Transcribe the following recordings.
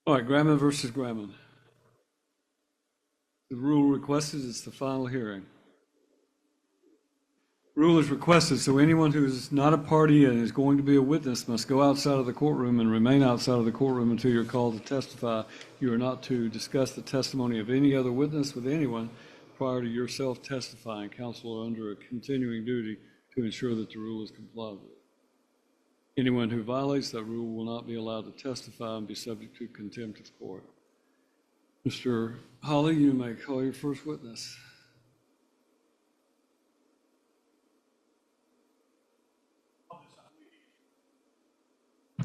All right, Graham versus Graham. The rule requested is the final hearing. Rule is requested, so anyone who is not a party and is going to be a witness must go outside of the courtroom and remain outside of the courtroom until you're called to testify. You are not to discuss the testimony of any other witness with anyone prior to yourself testifying. Counsel are under a continuing duty to ensure that the rule is complied with. Anyone who violates that rule will not be allowed to testify and be subject to contempt of court. Mr. Holly, you may call your first witness.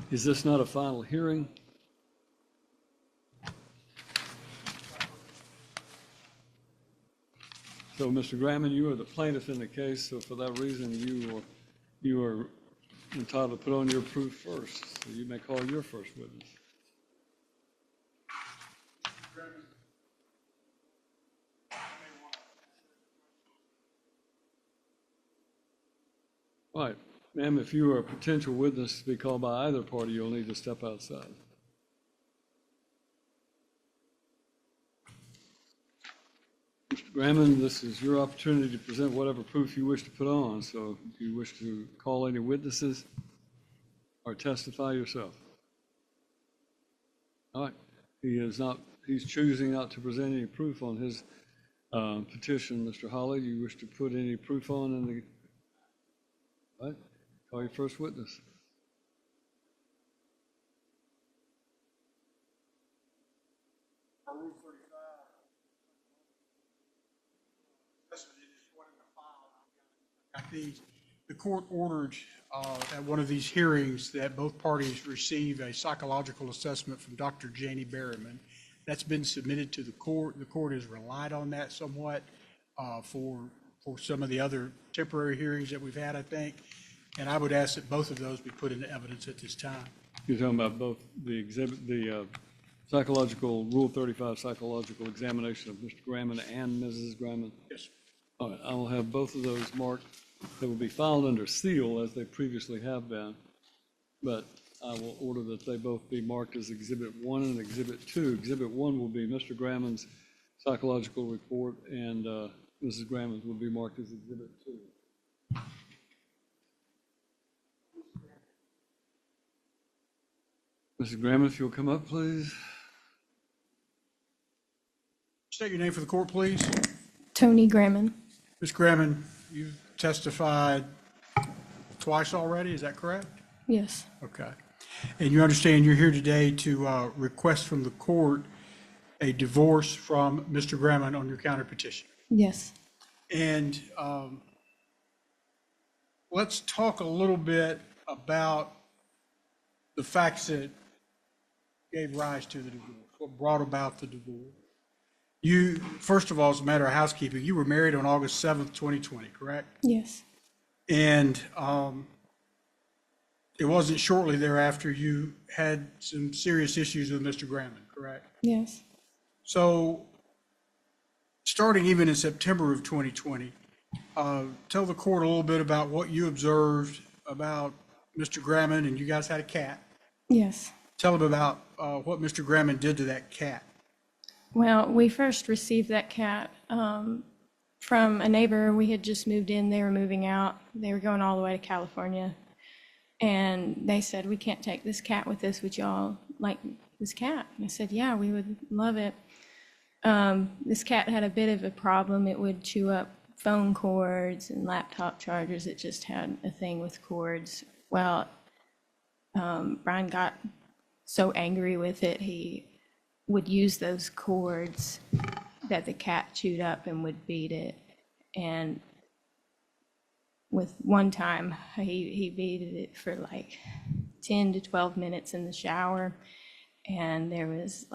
Is this not a final hearing? So, Mr. Graham, you are the plaintiff in the case, so for that reason, you are entitled to put on your proof first. So you may call your first witness. All right, ma'am, if you are a potential witness to be called by either party, you'll need to step outside. Mr. Graham, this is your opportunity to present whatever proof you wish to put on. So if you wish to call any witnesses or testify yourself. All right, he's choosing not to present any proof on his petition. Mr. Holly, you wish to put any proof on in the, all right, call your first witness. The court ordered at one of these hearings that both parties receive a psychological assessment from Dr. Janie Berryman. That's been submitted to the court. The court has relied on that somewhat for some of the other temporary hearings that we've had, I think. And I would ask that both of those be put into evidence at this time. You're talking about both the exhibit, the psychological, Rule 35 psychological examination of Mr. Graham and Mrs. Graham? Yes. All right, I will have both of those marked. They will be filed under seal as they previously have been, but I will order that they both be marked as Exhibit 1 and Exhibit 2. Exhibit 1 will be Mr. Graham's psychological report, and Mrs. Graham's will be marked as Exhibit 2. Mrs. Graham, if you'll come up, please. State your name for the court, please. Tony Graham. Ms. Graham, you've testified twice already, is that correct? Yes. Okay. And you understand you're here today to request from the court a divorce from Mr. Graham on your counter petition. Yes. And let's talk a little bit about the facts that gave rise to the divorce, what brought about the divorce. You, first of all, as a matter of housekeeping, you were married on August 7th, 2020, correct? Yes. And it wasn't shortly thereafter you had some serious issues with Mr. Graham, correct? Yes. So starting even in September of 2020, tell the court a little bit about what you observed about Mr. Graham, and you guys had a cat. Yes. Tell them about what Mr. Graham did to that cat. Well, we first received that cat from a neighbor. We had just moved in. They were moving out. They were going all the way to California. And they said, we can't take this cat with us. Would y'all like this cat? And I said, yeah, we would love it. This cat had a bit of a problem. It would chew up phone cords and laptop chargers. It just had a thing with cords. Well, Brian got so angry with it, he would use those cords that the cat chewed up and would beat it. And with one time, he beat it for like 10 to 12 minutes in the shower. And there was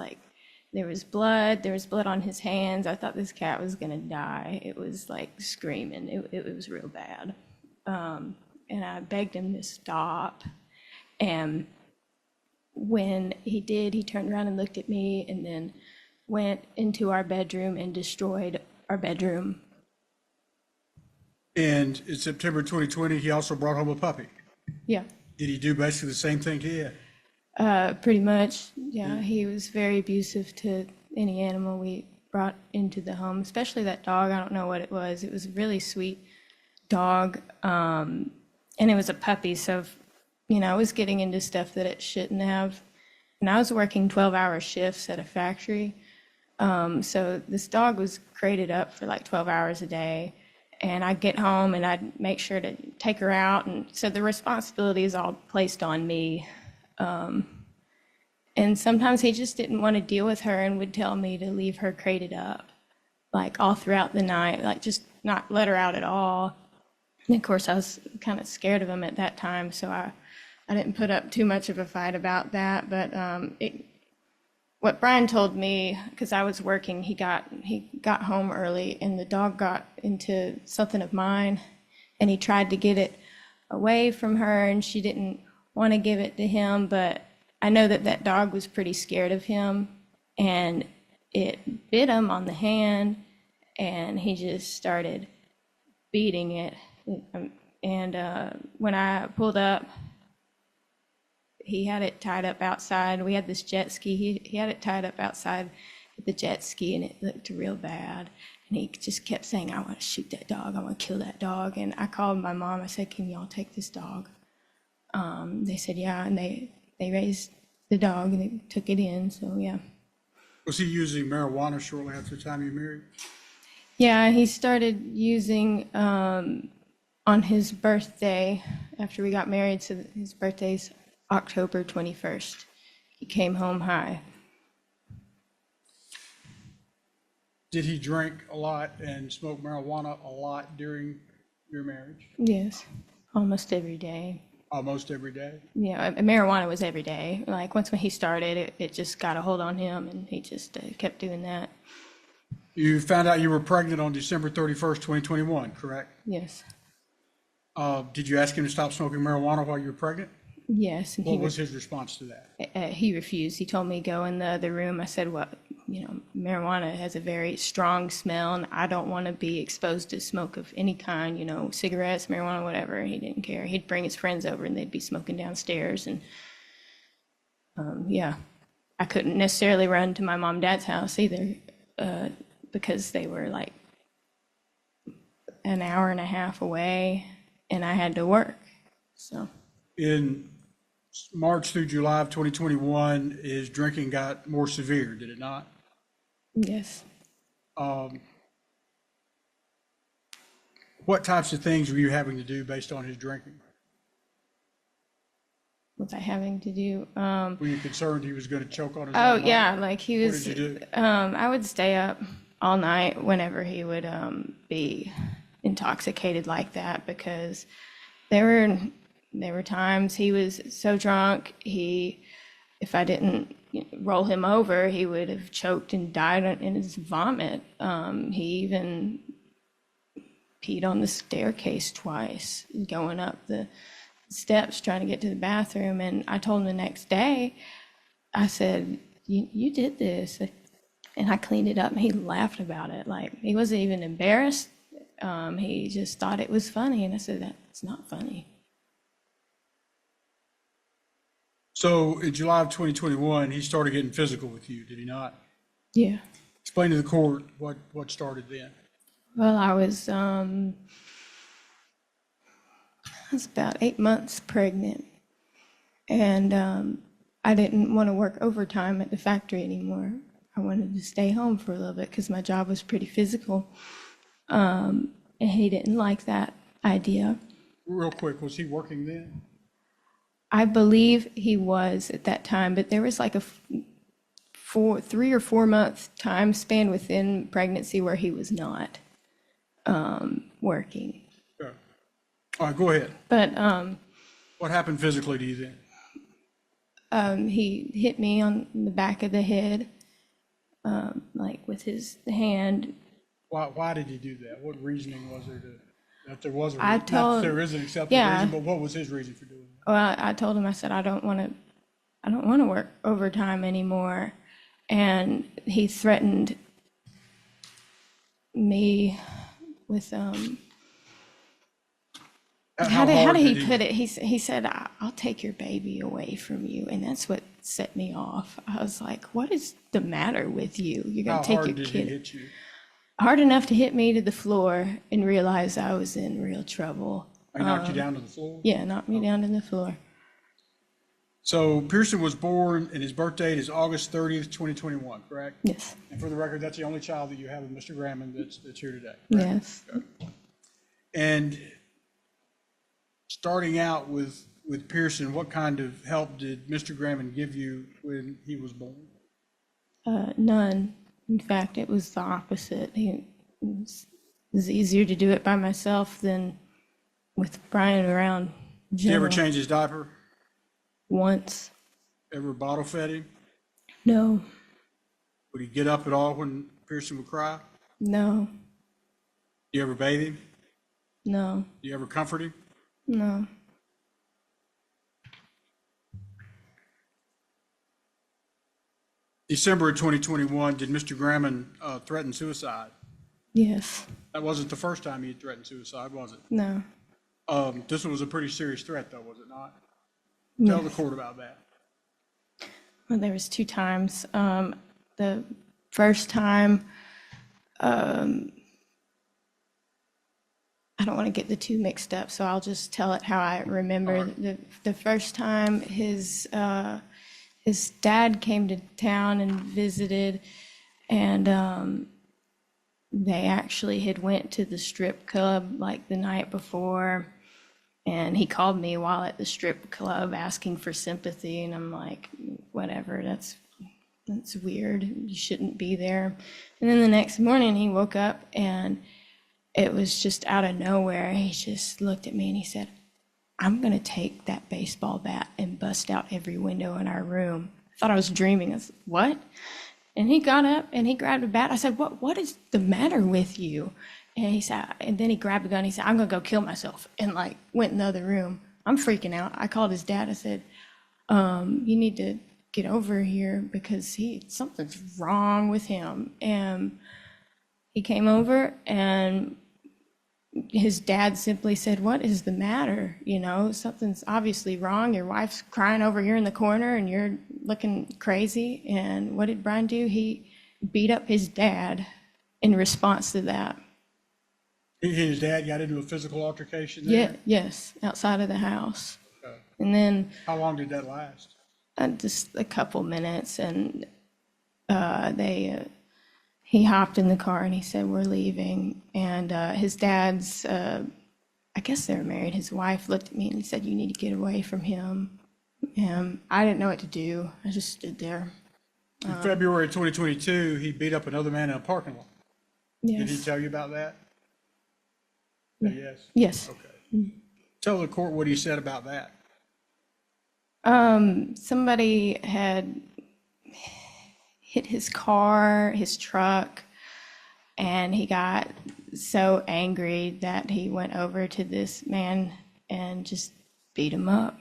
blood on his hands. I thought this cat was gonna die. It was like screaming, it was real bad. And I begged him to stop. And when he did, he turned around and looked at me and then went into our bedroom and destroyed our bedroom. And in September 2020, he also brought home a puppy. Yeah. Did he do basically the same thing to you? Pretty much, yeah. He was very abusive to any animal we brought into the home, especially that dog. I don't know what it was. It was a really sweet dog, and it was a puppy, so, I was getting into stuff that it shouldn't have. And I was working 12-hour shifts at a factory, so this dog was crated up for like 12 hours a day. And I'd get home and I'd make sure to take her out. And so the responsibility is all placed on me. And sometimes he just didn't want to deal with her and would tell me to leave her crated up, like all throughout the night, like just not let her out at all. And of course, I was kind of scared of him at that time, so I didn't put up too much of a fight about that. But what Brian told me, because I was working, he got home early and the dog got into something of mine, and he tried to get it away from her, and she didn't want to give it to him. But I know that dog was pretty scared of him, and it bit him on the hand, and he just started beating it. And when I pulled up, he had it tied up outside. We had this jet ski. He had it tied up outside with the jet ski, and it looked real bad. And he just kept saying, "I want to shoot that dog. I want to kill that dog." And I called my mom. I said, "Can y'all take this dog?" They said, "Yeah," and they raised the dog and they took it in. So yeah. Was he using marijuana shortly after the time you married? Yeah, he started using on his birthday after we got married. So his birthday's October 21st. He came home high. Did he drink a lot and smoke marijuana a lot during your marriage? Yes, almost every day. Almost every day? Yeah, marijuana was every day. Like once when he started, it just got a hold on him, and he just kept doing that. You found out you were pregnant on December 31st, 2021, correct? Yes. Did you ask him to stop smoking marijuana while you were pregnant? Yes. And What was his response to that? he refused. He told me go in the other room. I said, "What? Marijuana has a very strong smell, and I don't want to be exposed to smoke of any kind, cigarettes, marijuana, whatever." He didn't care. He'd bring his friends over, and they'd be smoking downstairs. And yeah, I couldn't necessarily run to my mom and dad's house either, because they were like an hour and a half away, and I had to work. So In March through July of 2021, his drinking got more severe, did it not? yes. What types of things were you having to do based on his drinking? Was I having to do? Were you concerned he was going to choke on his Oh own life? yeah, like he What was. did you do? I would stay up all night whenever he would be intoxicated like that, because there were times he was so drunk if I didn't roll him over, he would have choked and died in his vomit. He even peed on the staircase twice, going up the steps trying to get to the bathroom. And I told him the next day, I said, you did this. And I cleaned it up, and he laughed about it. Like, he wasn't even embarrassed. He just thought it was funny. And I said, that's not funny. So in July of 2021, he started getting physical with you, did he not? Yeah. Explain to the court what started then. Well, I was about 8 months pregnant, and I didn't want to work overtime at the factory anymore. I wanted to stay home for a little bit because my job was pretty physical, and he didn't like that idea. Real quick, was he working then? I believe he was at that time, but there was like a 3 or 4 month time span within pregnancy where he was not working. Yeah. All right, go ahead. But What happened physically to you then? he hit me on the back of the head, like with his hand. Why did he do that? What reasoning was there that there was a I reason? Not told- that there is an acceptable yeah. reason, but what was his reason for doing it? Well, I told him, I said, I don't want to work overtime anymore. And he threatened me with how did hard he did put it? He said, I'll take your baby away from you. And that's what set me off. I was like, what is the matter with you? You're going How to take hard your did he kid. hit you? Hard enough to hit me to the floor and realize I was in real trouble. He knocked you down to the floor? Yeah, knocked me down to the floor. So Pearson was born, and his birth date is August 30th, 2021, correct? Yes. And for the record, that's the only child that you have with Mr. Grammond that's here today. Yes. And starting out with Pearson, what kind of help did Mr. Grammond give you when he was born? None. In fact, it was the opposite. It was easier to do it by myself than with Brian around. Did you ever change his diaper? Once. Ever bottle fed him? No. Would he get up at all when Pearson would cry? No. Do you ever bathe him? No. Do you ever comfort him? No. December of 2021, did Mr. Grammond threaten suicide? Yes. That wasn't the first time he threatened suicide, was it? No. This was a pretty serious threat, though, was it not? Yes. Tell the court about that. Well, there was 2 times. The first time, I don't want to get the 2 mixed up, so I'll just tell it how I remember. The first time, his dad came to town and visited, and they actually had went to the strip club like the night before. And he called me while at the strip club asking for sympathy, and I'm like, whatever, that's weird. You shouldn't be there. And then the next morning he woke up and it was just out of nowhere. He just looked at me and he said, I'm going to take that baseball bat and bust out every window in our room. I thought I was dreaming. I said, what? And he got up and he grabbed a bat. I said, what is the matter with you? And he said, and then he grabbed a gun. He said, I'm going to go kill myself. And like went in the other room. I'm freaking out. I called his dad. I said, you need to get over here because something's wrong with him. And he came over and his dad simply said, what is the matter? You know, something's obviously wrong. Your wife's crying over here in the corner and you're looking crazy. And what did Brian do? He beat up his dad in response to that. His dad got into a physical altercation there? Yeah, yes, outside of the house. Okay. And then How long did that last? just a couple minutes, and he hopped in the car and he said, we're leaving. And his dad's, I guess they were married, his wife looked at me and he said, you need to get away from him. And I didn't know what to do. I just stood there. In February 2022, he beat up another man in a parking lot. Yes. Did he tell you about that? Yes. Yes. Okay. Tell the court what he said about that. Somebody had hit his car, his truck, and he got so angry that he went over to this man and just beat him up.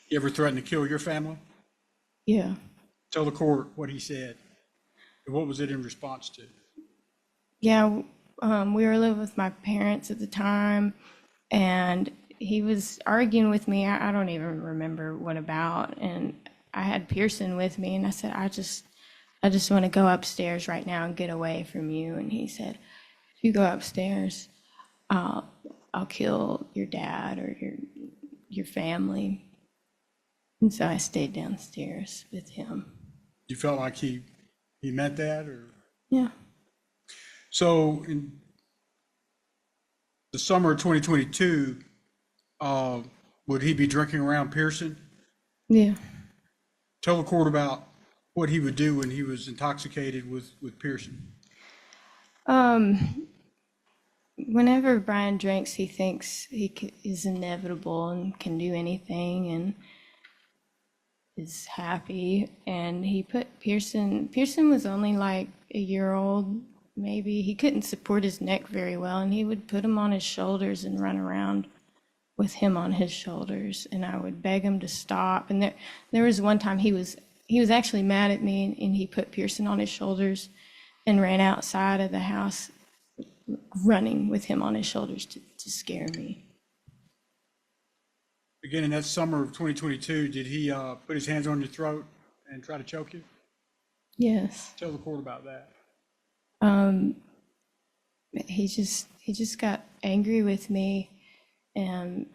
You ever threatened to kill your family? Yeah. Tell the court what he said. And what was it in response to? Yeah, we were living with my parents at the time, and he was arguing with me. I don't even remember what about. And I had Pearson with me, and I said, I just want to go upstairs right now and get away from you. And he said, if you go upstairs, I'll kill your dad or your family. And so I stayed downstairs with him. You felt like he meant that, or? Yeah. So in the summer of 2022, would he be drinking around Pearson? Yeah. Tell the court about what he would do when he was intoxicated with Pearson. Whenever Brian drinks, he thinks is inevitable and can do anything and is happy. And he put Pearson was only like a year old, maybe. He couldn't support his neck very well, and he would put him on his shoulders and run around with him on his shoulders. And I would beg him to stop. And there was one time he was actually mad at me, and he put Pearson on his shoulders and ran outside of the house running with him on his shoulders to scare me. Again, in that summer of 2022, did he put his hands on your throat and try to choke you? Yes. Tell the court about that. He just got angry with me, and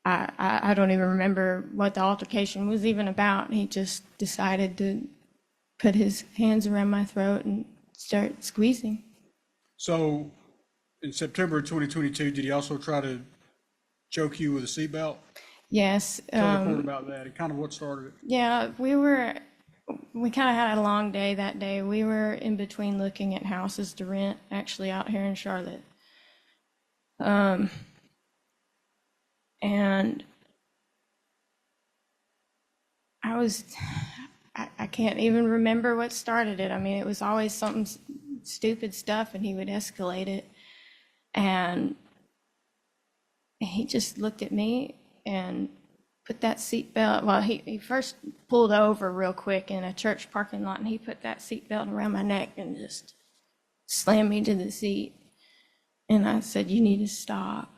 I don't even remember what the altercation was even about. He just decided to put his hands around my throat and start squeezing. So in September of 2022, did he also try to choke you with a seatbelt? Yes. Tell the court about that and kind of what started it. Yeah, we kind of had a long day that day. We were in between looking at houses to rent, actually out here in Charlotte. And I can't even remember what started it. I mean, it was always something stupid stuff, and he would escalate it. And he just looked at me and put that seatbelt. Well, he first pulled over real quick in a church parking lot, and he put that seatbelt around my neck and just slammed me to the seat. And I said, "You need to stop."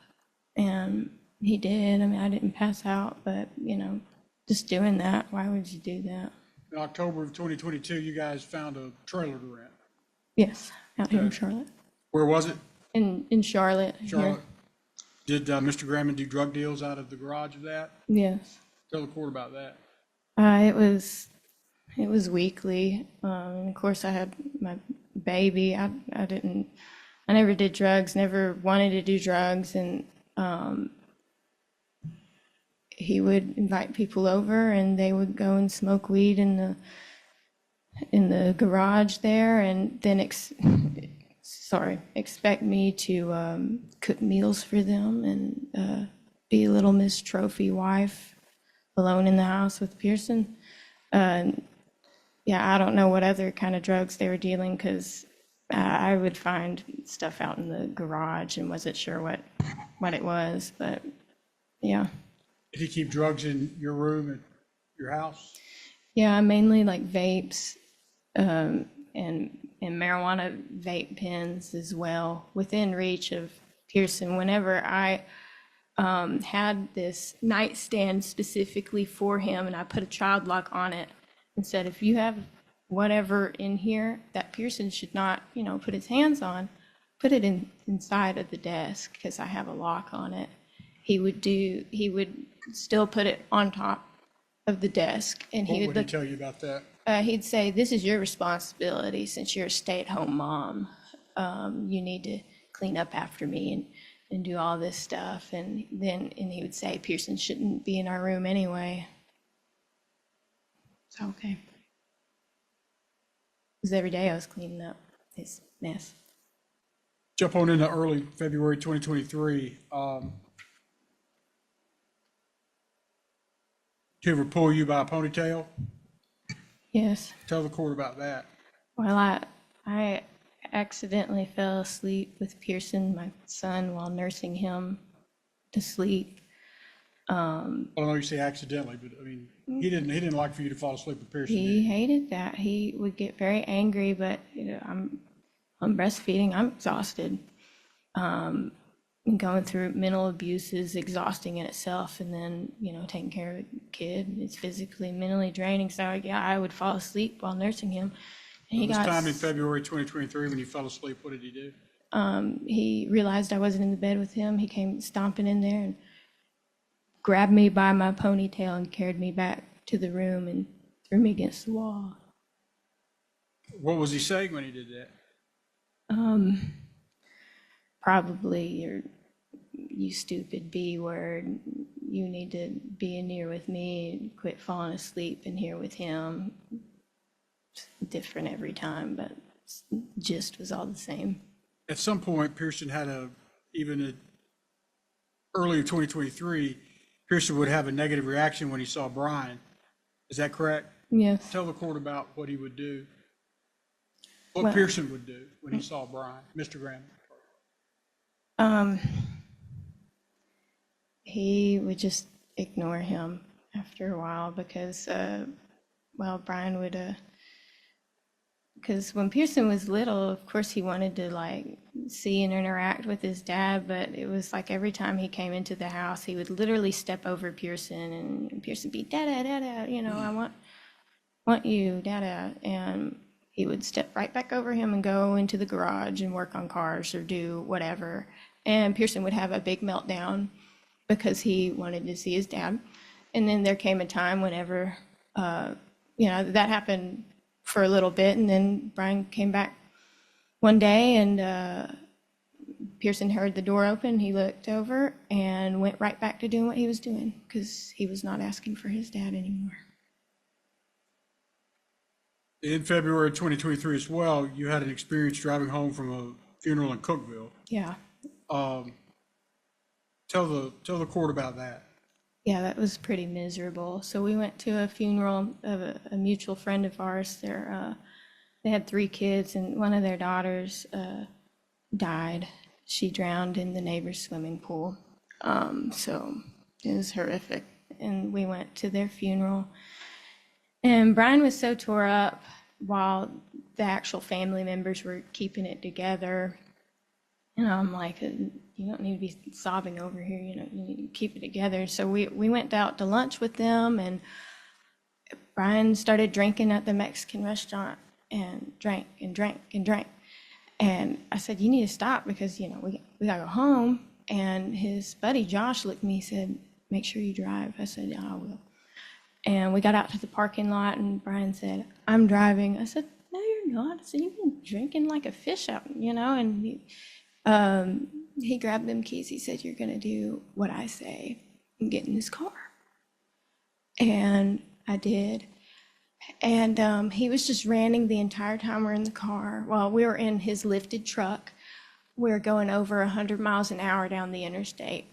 And he did. I mean, I didn't pass out, but, just doing that, why would you do that? In October of 2022, you guys found a trailer to rent. Yes, out here in Charlotte. Where was it? In Charlotte. Charlotte. Did Mr. Graham do drug deals out of the garage of that? Here. Yes. Tell the court about that. It was weekly. And of course, I had my baby. I never did drugs, never wanted to do drugs. And he would invite people over, and they would go and smoke weed in the garage there, and then expect me to cook meals for them and be a little Miss Trophy wife alone in the house with Pearson. Yeah, I don't know what other kind of drugs they were dealing, because I would find stuff out in the garage and wasn't sure what it was, but yeah. Did he keep drugs in your room at your house? Yeah, mainly like vapes and marijuana vape pens as well, within reach of Pearson. Whenever I had this nightstand specifically for him, and I put a child lock on it and said, if you have whatever in here that Pearson should not, put his hands on, put it inside of the desk, because I have a lock on it. He would still put it on top of the desk, and What would he tell you about that? he'd say, "This is your responsibility since you're a stay-at-home mom. You need to clean up after me and do all this stuff." And he would say, "Pearson shouldn't be in our room anyway." So, okay. Because every day I was cleaning up his mess. Jump on into early February 2023. Did he ever pull you by a ponytail? Yes. Tell the court about that. Well, I accidentally fell asleep with Pearson, my son, while nursing him to sleep. I don't know you say accidentally, but I mean, he didn't like for you to fall asleep with Pearson. He hated that. He would get very angry, but I'm breastfeeding. I'm exhausted. Going through mental abuse is exhausting in itself, and then taking care of a kid, it's physically, mentally draining. So yeah, I would fall asleep while nursing him. And This time in February 2023, when you fell asleep, what did he do? He realized I wasn't in the bed with him. He came stomping in there and grabbed me by my ponytail and carried me back to the room and threw me against the wall. What was he saying when he did that? Probably, you stupid B word. You need to be in here with me, quit falling asleep in here with him. It's different every time, but gist was all the same. At some point, Pearson had earlier 2023, Pearson would have a negative reaction when he saw Brian. Is that correct? Yes. Tell the court about what he would do. What Pearson would do when he saw Brian, Mr. Graham. He would just ignore him after a while, because Brian would because when Pearson was little, of course he wanted to like see and interact with his dad, but it was like every time he came into the house, he would literally step over Pearson, and Pearson be dada dada, you know, I want you dada, and he would step right back over him and go into the garage and work on cars or do whatever, and Pearson would have a big meltdown because he wanted to see his dad. And then there came a time whenever you know, that happened for a little bit, and then Brian came back one day, and Pearson heard the door open. He looked over and went right back to doing what he was doing because he was not asking for his dad anymore. In February 2023 as well, you had an experience driving home from a funeral in Cookeville. Yeah. Tell the court about that. Yeah, that was pretty miserable. So we went to a funeral of a mutual friend of ours. They had 3 kids, and one of their daughters died. She drowned in the neighbor's swimming pool. So it was horrific. And we went to their funeral. And Brian was so tore up while the actual family members were keeping it together. And I'm like, you don't need to be sobbing over here, you know, you need to keep it together. So we went out to lunch with them, and Brian started drinking at the Mexican restaurant and drank and drank and drank. And I said, you need to stop because, you know, we gotta go home. And his buddy Josh looked at me and said, make sure you drive. I said, yeah, I will. And we got out to the parking lot, and Brian said, I'm driving. I said, no, you're not. I said, you've been drinking like a fish out, you know, and he grabbed them keys. He said, you're going to do what I say and get in this car. And I did. And he was just ranting the entire time we're in the car. While we were in his lifted truck, we were going over 100 miles an hour down the interstate.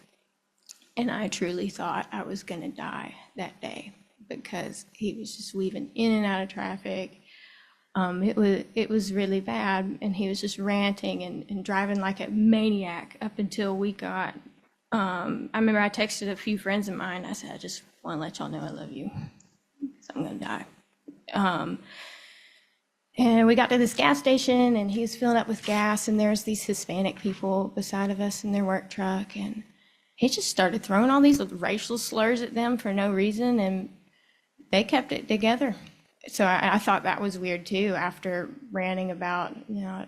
And I truly thought I was going to die that day because he was just weaving in and out of traffic. It was really bad, and he was just ranting and driving like a maniac up until we got, I remember I texted a few friends of mine. I said, I just want to let y'all know I love you, because I'm going to die. And we got to this gas station, and he was filling up with gas, and there's these Hispanic people beside of us in their work truck, and he just started throwing all these racial slurs at them for no reason, and they kept it together. So I thought that was weird too, after ranting about, you know,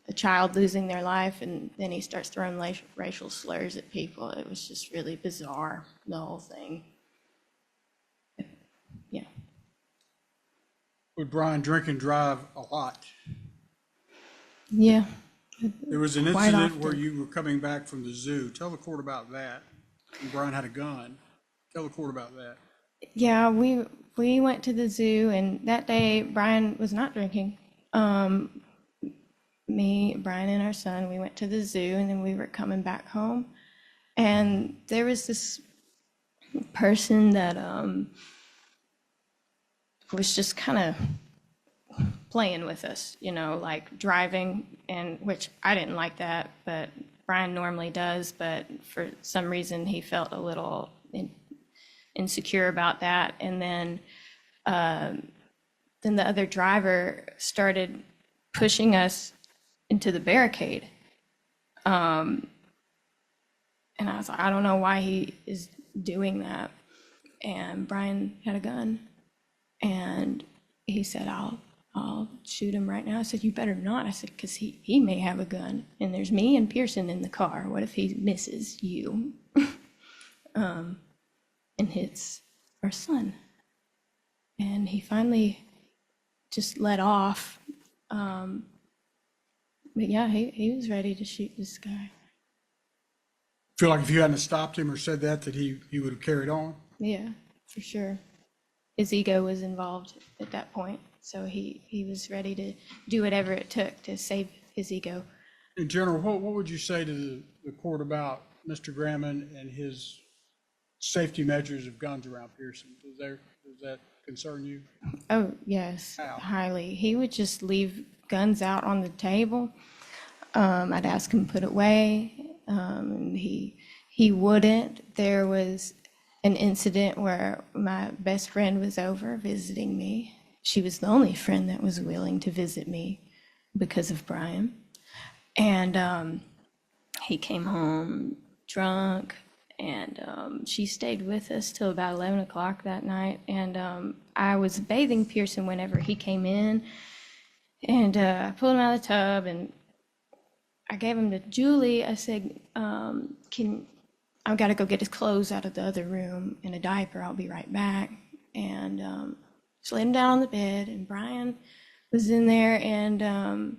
a child losing their life, and then he starts throwing racial slurs at people. It was just really bizarre, the whole thing. Yeah. Would Brian drink and drive a lot? Yeah. There was an Quite incident often. where you were coming back from the zoo. Tell the court about that. And Brian had a gun. Tell the court about that. Yeah, we went to the zoo, and that day Brian was not drinking. Me, Brian, and our son, we went to the zoo, and then we were coming back home, and there was this person that was just kind of playing with us, you know, like driving, and which I didn't like that, but Brian normally does, but for some reason he felt a little insecure about that. And then the other driver started pushing us into the barricade. And I was like, I don't know why he is doing that. And Brian had a gun, and he said, I'll shoot him right now. I said, you better not. I said, because he may have a gun, and there's me and Pearson in the car. What if he misses you? And hits our son. And he finally just let off. But yeah, he was ready to shoot this guy. Feel like if you hadn't stopped him or said that he would have carried on? Yeah, for sure. His ego was involved at that point. So he was ready to do whatever it took to save his ego. In general, what would you say to the court about Mr. Gramman and his safety measures of guns around Pearson? Does that concern you? Oh, yes, How? highly. He would just leave guns out on the table. I'd ask him to put it away. And he wouldn't. There was an incident where my best friend was over visiting me, she was the only friend that was willing to visit me because of Brian. And he came home drunk, and she stayed with us till about 11 o'clock that night. And I was bathing Pearson whenever he came in, and I pulled him out of the tub, and I gave him to Julie. I said, I've got to go get his clothes out of the other room and a diaper. I'll be right back. And just laid him down on the bed, and Brian was in there, and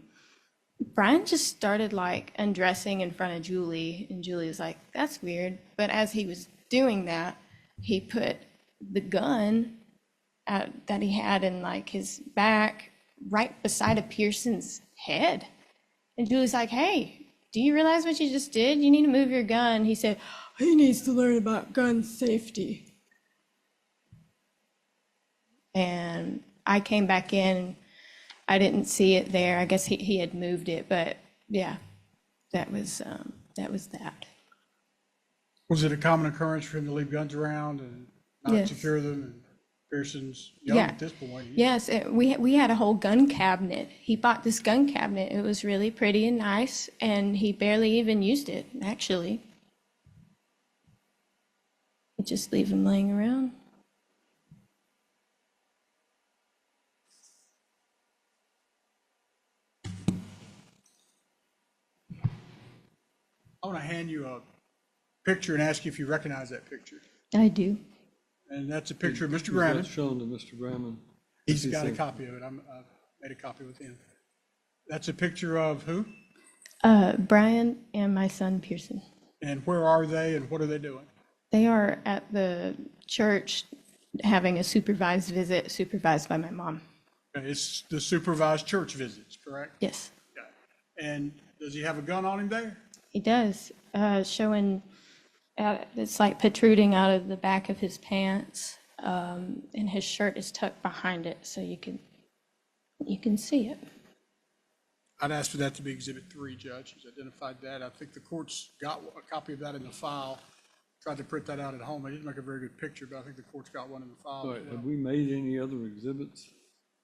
Brian just started like undressing in front of Julie, and Julie was like, that's weird. But as he was doing that, he put the gun that he had in like his back right beside of Pearson's head. And Julie's like, hey, do you realize what you just did? You need to move your gun. He said, he needs to learn about gun safety. And I came back in. I didn't see it there. I guess he had moved it, but yeah, that was that. Was it a common occurrence for him to leave guns around and not Yes. secure them? And Pearson's young Yeah. at this point. Yes, we had a whole gun cabinet. He bought this gun cabinet. It was really pretty and nice, and he barely even used it, actually. He'd just leave them laying around. I want to hand you a picture and ask you if you recognize that picture. I do. And that's a picture of Mr. Was that Graham. shown to Mr. Graham? He's got a copy of it. I made a copy with him. That's a picture of who? Brian and my son Pearson. And where are they and what are they doing? They are at the church having a supervised visit, supervised by my mom. Okay, it's the supervised church visits, correct? Yes, Okay. And does he have a gun on him there? he does. Showing, it's like protruding out of the back of his pants, and his shirt is tucked behind it, so you can see it. I'd ask for that to be Exhibit 3, Judge. He's identified that. I think the court's got a copy of that in the file. Tried to print that out at home. I didn't make a very good picture, but I think the court's got one in the file. All as right, well. have we made any other exhibits?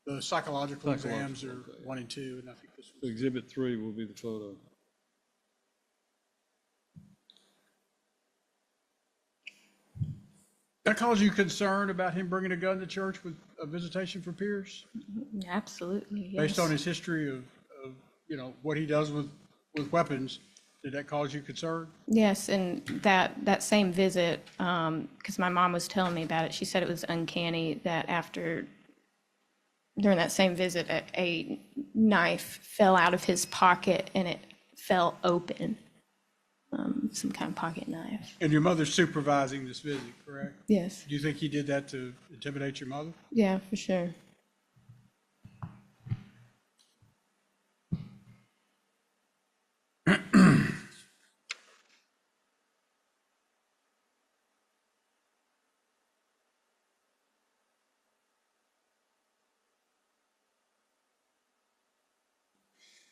The psychological exams are Psychological, okay. 1 and 2, and I think this So was. Exhibit 3 will be the photo. That cause you concern about him bringing a gun to church with a visitation for peers? Absolutely, yes. Based on his history of what he does with weapons, did that cause you concern? Yes, and that same visit, because my mom was telling me about it, she said it was uncanny that during that same visit, a knife fell out of his pocket and it fell open, some kind of pocket knife. And your mother's supervising this visit, correct? Yes, Do you think he did that to intimidate your mother? yeah, for sure.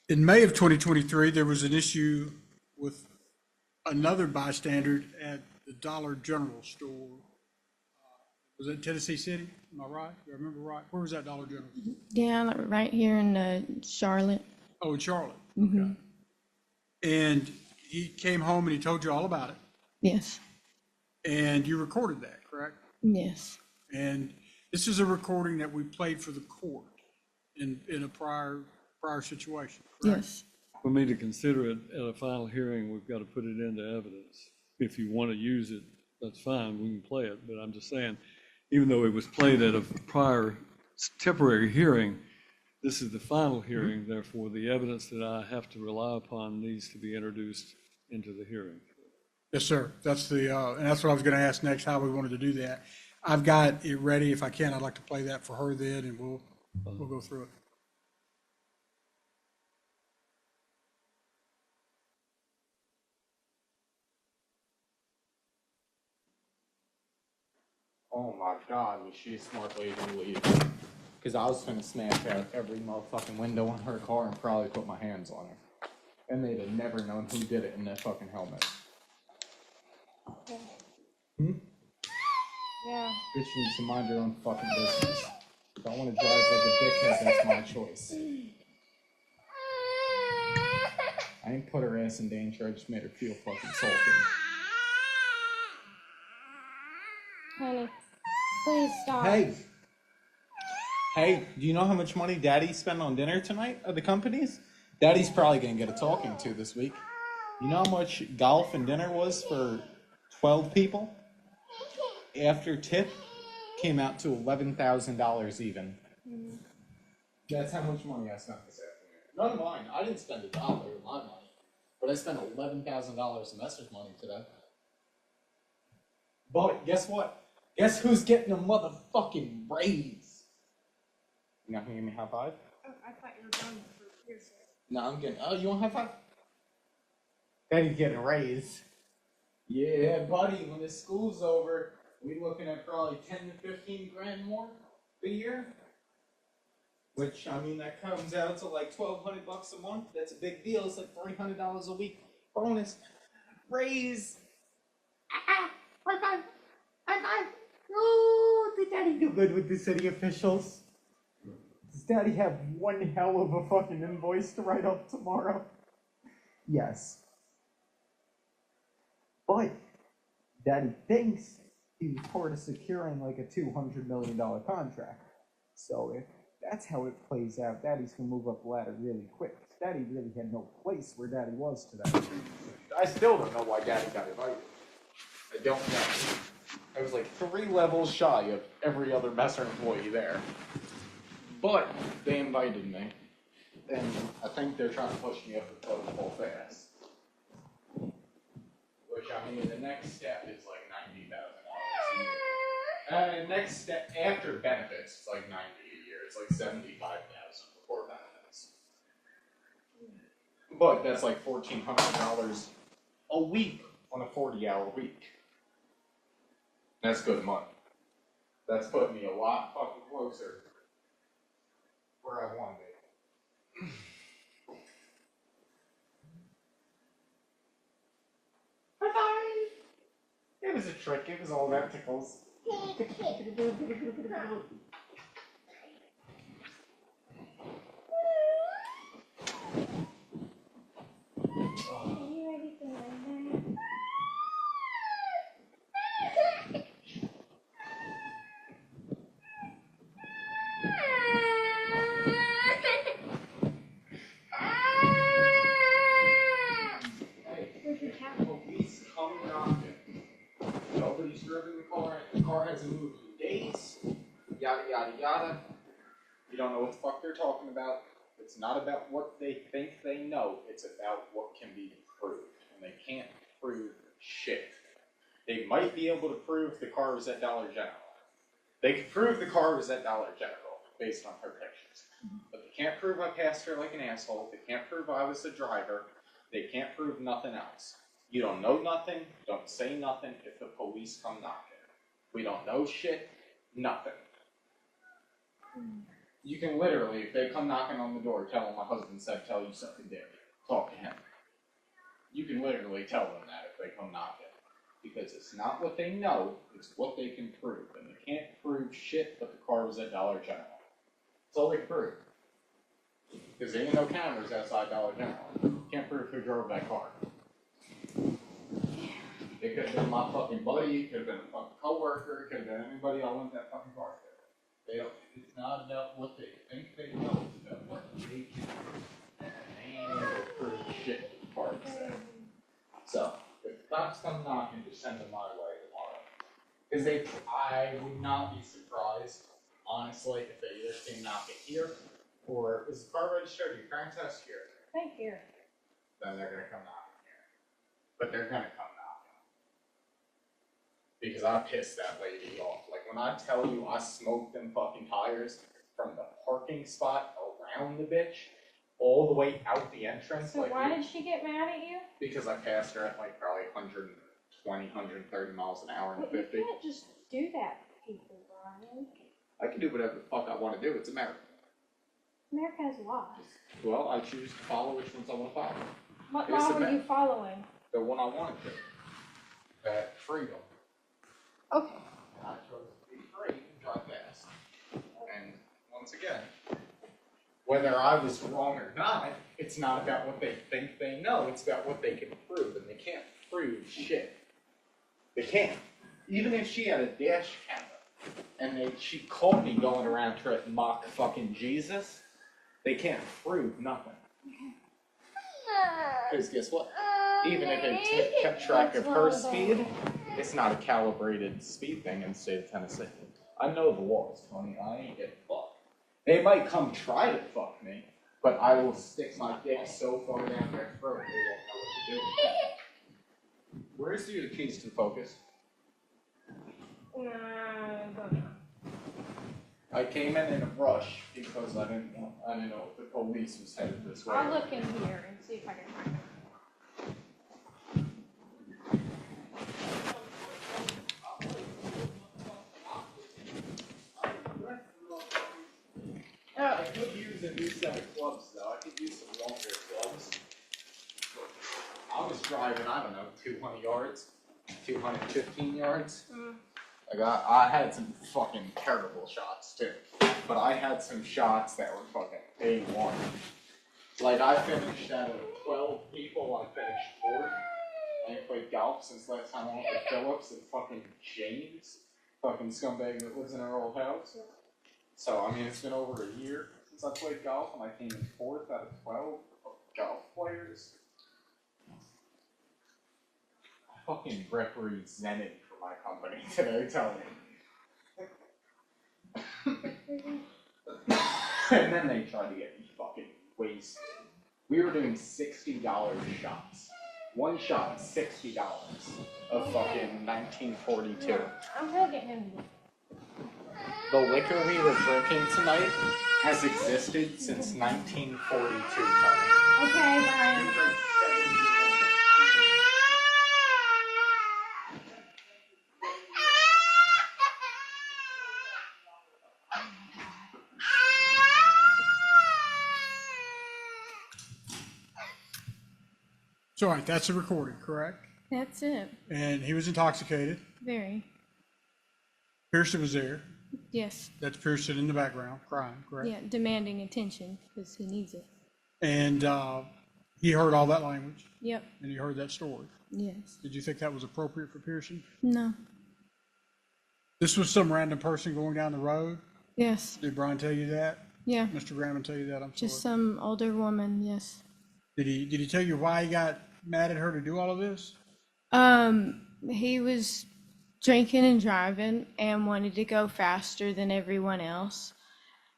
In May of 2023, there was an issue with another bystander at the Dollar General store. Was it Tennessee City? Am I right? Do I remember right? Where was that Dollar General? Yeah, like right here in Charlotte. Oh, in Charlotte. Okay. And he came home and he told you all about it. Yes, And you recorded that, correct? yes, And this is a recording that we played for the court in a prior situation, correct? yes. For me to consider it at a final hearing, we've got to put it into evidence. If you want to use it, that's fine, we can play it, but I'm just saying, even though it was played at a prior temporary hearing, this is the final hearing, therefore the evidence that I have to rely upon needs to be introduced into the hearing. Yes, sir. That's and that's what I was going to ask next, how we wanted to do that. I've got it ready. If I can, I'd like to play that for her then, and we'll go through it. Oh my god, was she a smart lady to leave? Because I was finna smash out every motherfucking window in her car and probably put my hands on her. And they'd have never known who did it in that fucking helmet. Yeah. Bitch needs to mind her own fucking business. If I want to drive like a dickhead, that's my choice. I ain't put her ass in danger, I just made her feel fucking salty. Honey, please stop. Hey! Hey, do you know how much money Daddy spent on dinner tonight at the companies? Daddy's probably gonna get a talking to this week. You know how much golf and dinner was for 12 people? After tip, came out to $11,000 even. That's how much money I spent this afternoon. None of mine. I didn't spend $1 of my money. But I spent $11,000 investors' money today. But guess what? Guess who's getting a motherfucking raise? You not gonna give me a high five? Oh, I thought you were done for your side. No, I'm getting. Oh, you want a high five? Daddy's getting a raise. Yeah, buddy. When this school's over, we looking at probably 10 to 15 grand more a year. Which, I mean, that comes out to like $1,200 a month. That's a big deal. It's like $300 a week bonus raise. High five! High five! Oh, did Daddy do good with the city officials? Does Daddy have one hell of a fucking invoice to write up tomorrow? Yes. But Daddy thinks he's part of securing like a $200 million contract. So if that's how it plays out, Daddy's gonna move up the ladder really quick. Daddy really had no place where Daddy was today. I still don't know why Daddy got invited. I don't know. I was like 3 levels shy of every other Messer employee there. But they invited me. And I think they're trying to push me up the totem pole fast. Which, I mean, the next step is like $90,000 a year. Next step after benefits, it's like $90,000 a year. It's like $75,000 before benefits. But that's like $1,400 a week on a 40-hour week. That's good money. That's putting me a lot fucking closer where I want to be. Bye-bye! It was a trick. It was all about tickles. Are you ready for my Police come knocking. Nobody's driven the car. The car hasn't moved in days. Yada, yada, yada. You don't know what the fuck they're talking about. It's not about what they think they know. It's about what can be proved. And they can't prove shit. They might be able to prove the car was at Dollar General. They could prove the car was at Dollar General based on her pictures. But they can't prove I passed her like an asshole. They can't prove I was the driver. They can't prove nothing else. You don't know nothing, don't say nothing if the police come knocking. We don't know shit, nothing. You can literally, if they come knocking on the door, tell them my husband said tell you something different. Talk to him. You can literally tell them that if they come knocking. Because it's not what they know, it's what they can prove. And they can't prove shit but the car was at Dollar General. That's all they can prove. Because there ain't no cameras outside Dollar General. Can't prove who drove that car. It could have been my fucking buddy, it could have been a fucking coworker, it could have been anybody I went that fucking car with. They don't, it's not about what they think they know, it's about what they can prove. And they ain't able to prove shit with the car said. So, if the cops come knocking, just send them my way tomorrow. Because I would not be surprised, honestly, if they either came knocking here, or is the car registered? Your car test here? Right here. Then they're gonna come knocking here. But they're gonna come knocking. Because I pissed that lady off. Like when I tell you I smoked them fucking tires from the parking spot around the bitch, all the way out the entrance. So like why did she get mad at you? Because I passed her at like probably 120, 130 miles an hour and But you 50. can't just do that to people, Brian. I can do whatever the fuck I want to do. It's America. America has laws. Well, I choose to follow which ones I want to follow. What It's law a were you fact. following? The one I wanted to. That freedom. Okay. And I chose to be free and drive fast. And Whether I was wrong or not, it's not about what they think they know, it's about what they can prove, and they can't prove shit. They can't. Even if she had a dash camera, and she caught me going around trying to mock fucking Jesus, they can't prove nothing. Because guess what? Even if it kept track of her speed, it's not a calibrated speed thing in the state of Tennessee. I know the laws, Tony. I ain't getting fucked. They might come try to fuck me, but I will stick my dick so far down their throat they won't know what to do with it. Where's the keys to the Focus? I came in a rush because I didn't know if the police was headed this way. I'll look in here and see if I can find it. I could use a new set of clubs though. I could use some longer clubs. I was driving, I don't know, 200 yards, 215 yards. I had some fucking terrible shots too. But I had some shots that were fucking A1. Like I finished out of 12 people, I finished 4th. I ain't played golf since last time I went with Phillips and fucking James. Fucking scumbag that lives in our old house. So, I mean, it's been over a year since I played golf, and I came in 4th out of 12 golf players. I fucking represented for my company today, tell me. And then they tried to get me fucking wasted. We were doing $60 shots. One shot, $60 of fucking 1942. I'm gonna get him. The liquor we were drinking tonight has existed since 1942, Tony. Okay, Brian. So, all right, that's a recording, correct? That's it. And he was intoxicated. Very. Pearson was there. Yes. That's Pearson in the background, crying, correct? Yeah, demanding attention because he needs it. And he heard all that language, Yep. and he heard that story. Yes. Did you think that was appropriate for Pearson? No. This was some random person going down the road? Yes. Did Brian tell you that? Yeah. Mr. Graham tell you that? I'm Just sorry. some older woman. Yes. Did he tell you why he got mad at her to do all of this? He was drinking and driving and wanted to go faster than everyone else.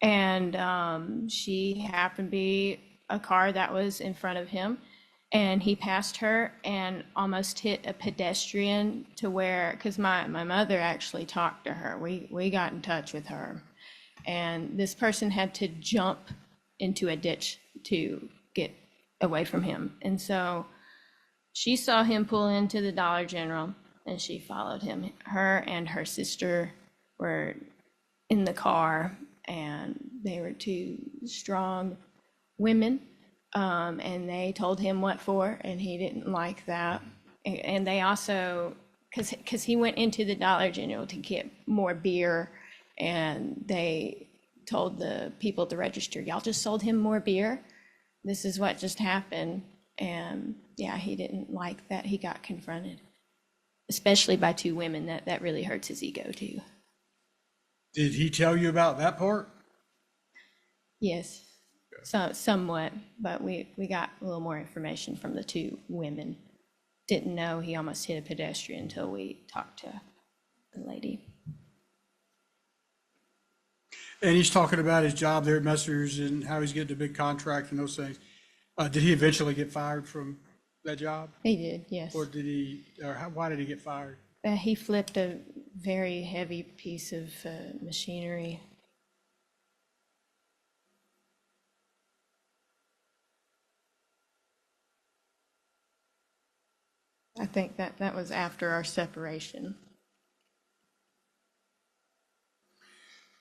And she happened to be a car that was in front of him. And he passed her and almost hit a pedestrian to where, because my mother actually talked to her. We got in touch with her. And this person had to jump into a ditch to get away from him. And so she saw him pull into the Dollar General and she followed him. Her and her sister were in the car and they were two strong women. And they told him what for, and he didn't like that. And they also, because he went into the Dollar General to get more beer, and they told the people at the register, y'all just sold him more beer. This is what just happened. And yeah, he didn't like that he got confronted, especially by two women. That really hurts his ego too. Did he tell you about that part? Yes. So, somewhat, but we got a little more information from the two women. Didn't know he almost hit a pedestrian until we talked to the lady. And he's talking about his job there at Messrs and how he's getting a big contract and those things. Did he eventually get fired from that job? He did, yes. Or why did he get fired? He flipped a very heavy piece of machinery. I think that was after our separation.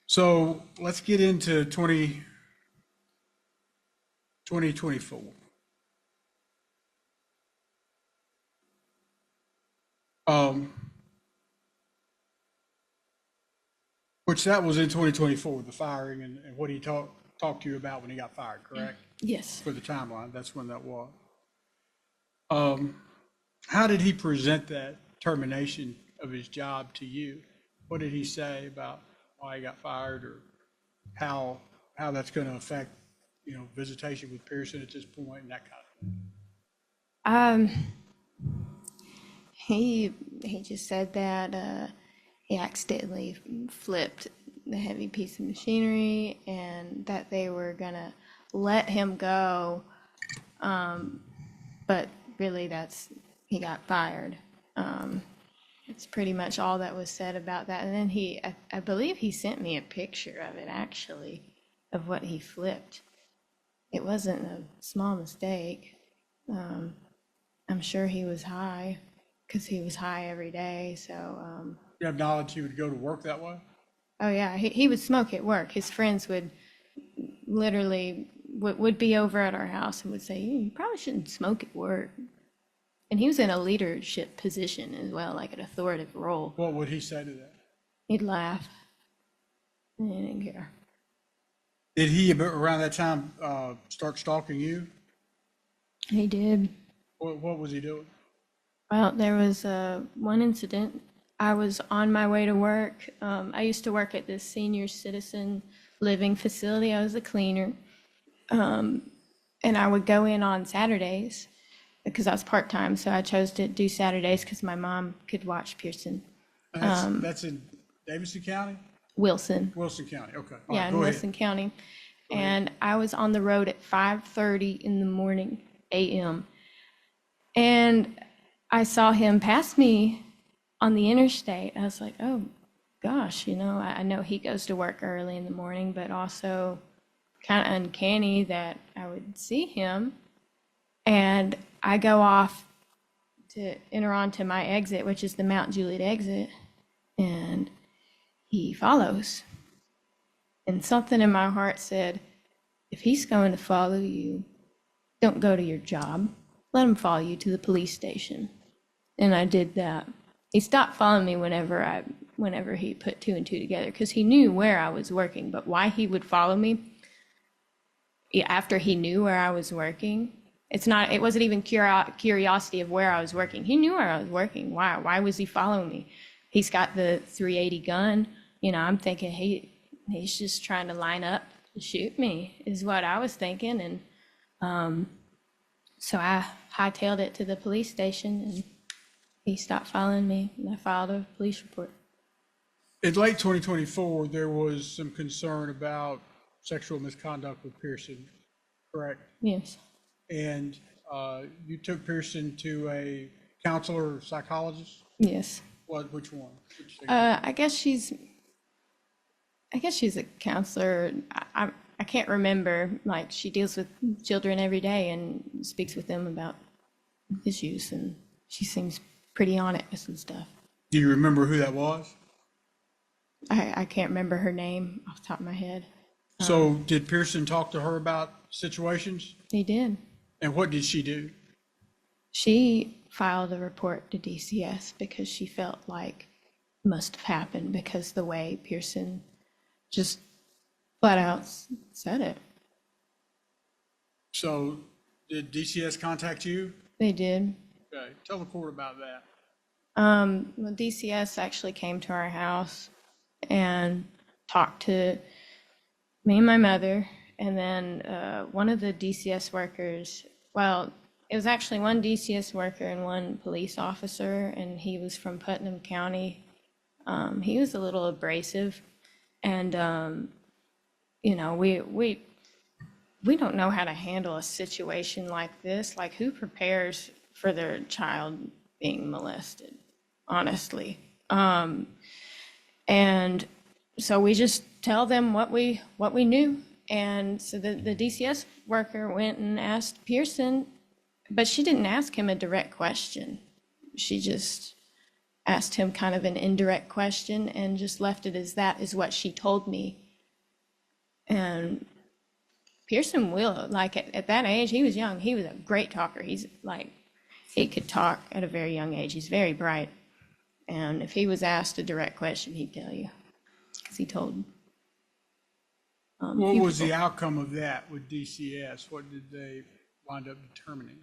So let's get into 2024. Which that was in 2024, the firing and what he talked. talked to you about when he got fired, correct? Yes. For the timeline, that's when that was. How did he present that termination of his job to you? What did he say about why he got fired, or how that's going to affect, visitation with Pearson at this point and that kind of thing? He just said that he accidentally flipped the heavy piece of machinery and that they were gonna let him go, but really he got fired. It's pretty much all that was said about that. And then I believe he sent me a picture of it, actually, of what he flipped. It wasn't a small mistake. I'm sure he was high, because he was high every day, so. You have knowledge he would go to work that way? Oh, yeah, he would smoke at work. His friends would literally, would be over at our house and would say, you probably shouldn't smoke at work. And he was in a leadership position as well, like an authoritative role. What would he say to that? He'd laugh. He didn't care. Did he, around that time, start stalking you? He did. What was he doing? Well, there was one incident. I was on my way to work. I used to work at this senior citizen living facility. I was a cleaner. And I would go in on Saturdays because I was part-time, so I chose to do Saturdays because my mom could watch Pearson. That's in Davidson County? Wilson. Wilson County, okay. All Yeah, right, in go ahead. Wilson County. And I was on the road at 5:30 in the morning, a.m. And I saw him pass me on the interstate. I was like, oh, gosh, I know he goes to work early in the morning, but also kind of uncanny that I would see him. And I go off to enter onto my exit, which is the Mount Juliet exit, and he follows. And something in my heart said, if he's going to follow you, don't go to your job. Let him follow you to the police station. And I did that. He stopped following me whenever he put two and two together, because he knew where I was working. But why he would follow me after he knew where I was working, it wasn't even curiosity of where I was working. He knew where I was working. Why was he following me? He's got the .380 gun. I'm thinking he's just trying to line up to shoot me, is what I was thinking. And so I hightailed it to the police station, and he stopped following me, and I filed a police report. In late 2024, there was some concern about sexual misconduct with Pearson, correct? Yes. And you took Pearson to a counselor or psychologist? Yes. Which one? I guess she's a counselor. I can't remember. Like, she deals with children every day and speaks with them about issues, and she seems pretty on it with some stuff. Do you remember who that was? I can't remember her name off the top of my head. So did Pearson talk to her about situations? He did. And what did she do? She filed a report to DCS because she felt like it must have happened because the way Pearson just flat out said it. So did DCS contact you? They did. Okay, tell the court about that. Well, DCS actually came to our house and talked to me and my mother, and then one of the DCS workers, well, it was actually one DCS worker and one police officer, and he was from Putnam County. He was a little abrasive, and we don't know how to handle a situation like this. Like, who prepares for their child being molested, honestly? And so we just tell them what we knew. And so the DCS worker went and asked Pearson, but she didn't ask him a direct question. She just asked him kind of an indirect question and just left it as that is what she told me. And Pearson will, like, at that age, he was young. He was a great talker. He's like, he could talk at a very young age. He's very bright. And if he was asked a direct question, he'd tell you, because he told. What few was the people. outcome of that with DCS? What did they wind up determining?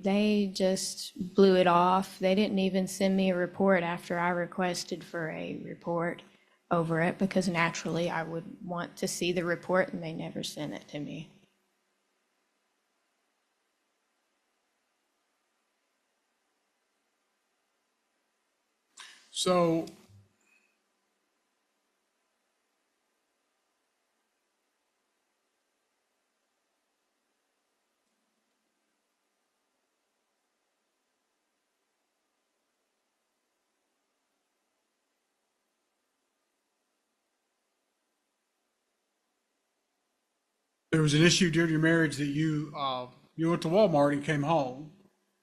They just blew it off. They didn't even send me a report after I requested for a report over it, because naturally I would want to see the report, and they never sent it to me. So there was an issue during your marriage that you went to Walmart and came home,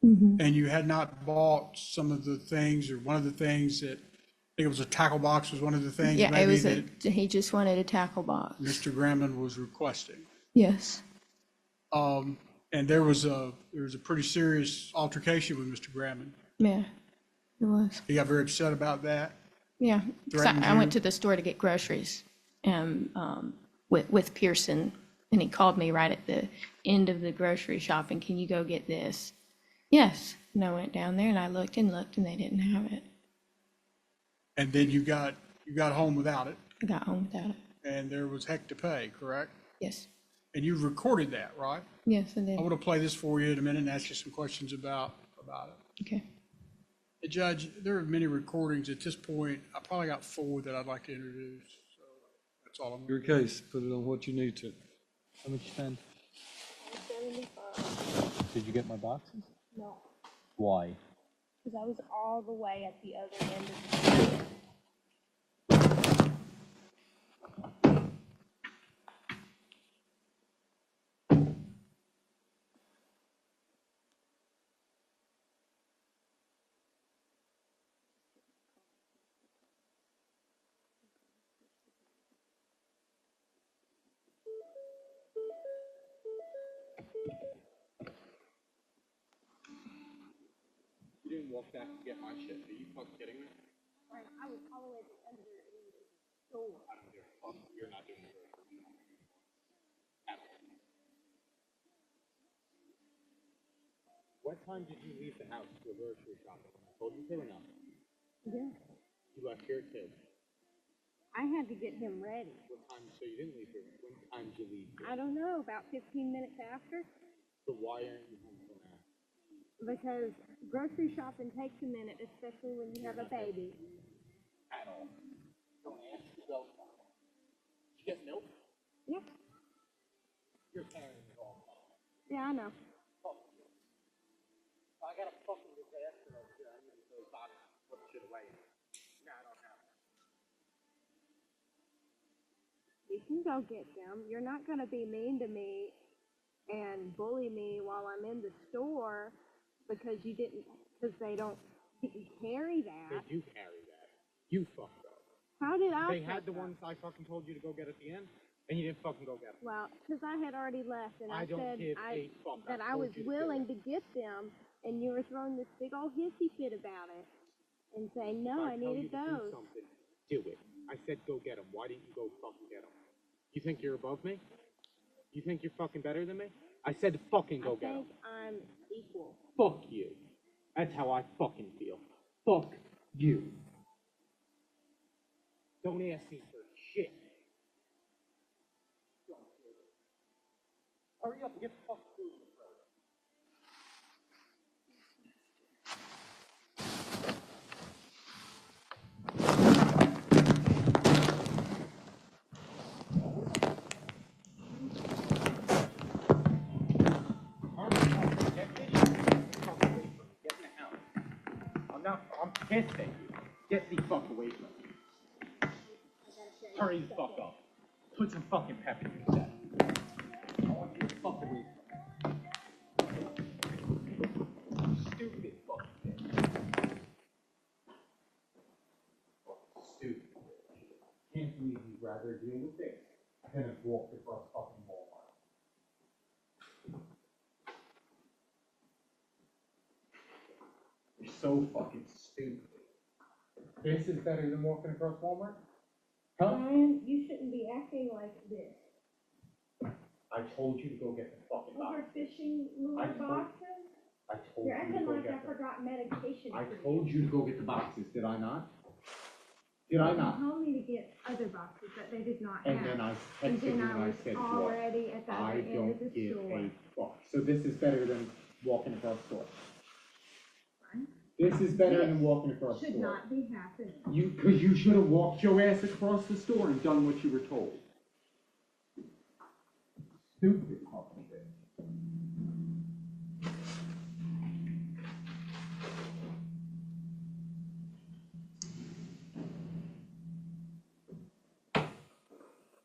and you had not bought some of the things, or one of the things that, I think it was a tackle box was one of the things Yeah, it maybe was that he just wanted a tackle box. Mr. Grambling was requesting. Yes. And there was a pretty serious altercation with Mr. Grambling. Yeah, it was. He got very upset about that. Yeah, 'cause Threatened I you? went to the store to get groceries, and with Pearson, and he called me right at the end of the grocery shopping. Can you go get this? Yes. And I went down there and I looked and looked, and they didn't have it. And then you got home without it, I got home without it. and there was heck to pay, correct? Yes. And you recorded that, right? Yes, I did. I want to play this for you in a minute and ask you some questions about it. Okay. Hey, Judge, there are many recordings. At this point, I probably got 4 that I'd like to introduce. So that's all I'm Your going to do. case, put it on what you need to. How much you spend? Did you get my boxes? No, Why? because I was all the way at the other end of the street. You didn't walk back to get my shit. Are you fucking kidding me? Like, I was all the way at the end of the store. I don't give a fuck. You're not doing it. At all. What time did you leave the house to go grocery shopping? I told you to or not? Yeah. You left here at 2. I had to get him ready. What time? So you didn't leave here. When time did you leave here? I don't know, about 15 minutes after, So why aren't you home till now? because grocery shopping takes a minute, especially when you have a baby. At all. Don't ask to go. Did you get milk? Yeah. You're carrying it all. Yeah, I know. I got a fucking disaster over here. I need to go box put shit away. No, I don't have it. You can go get them. You're not going to be mean to me and bully me while I'm in the store because you didn't, because they didn't carry They that. do carry that. You fucked up. How did I? They had fuck the up? ones I fucking told you to go get at the end, and you didn't fucking go get them. Well, because I had already left, and I I don't said give a fuck. that I I was told you to do willing it. to get them, and you were throwing this big old hissy fit about it, and saying, no, I If tell needed you to do those. something, do it. I said go get them. Why didn't you go fucking get them? You think you're above me? You think you're fucking better than me? I said fucking go I get them. think I'm equal. Fuck you. That's how I fucking feel. Fuck you. Don't ask me for shit. Hurry up and get the fuck food in the fridge. I'm pissed at you. Get the fuck away from me. Hurry the fuck up. Put some fucking pep in your step. I want you to fuck away from me. Stupid fucking bitch. Stupid bitch. Can't believe you'd rather deal with this than have walked across fucking Walmart. You're so fucking stupid. This is better than walking across Walmart? Huh? Brian, you shouldn't be acting like this. I told you to go get the fucking Over box. fishing I lure told- boxes? I told You're you to acting go like I get them. forgot medication I for told you to go get the boxes, did I not? Did I You not? told me to get other boxes that they did not And have. then I And texted you then and I I was said, what? already at the other I end of don't the give store. a fuck. So this is better than walking across the store. Brian, This is better than This walking across the should store. not be happening. Cause you should have walked your ass across the store and done what you were told. Stupid fucking thing.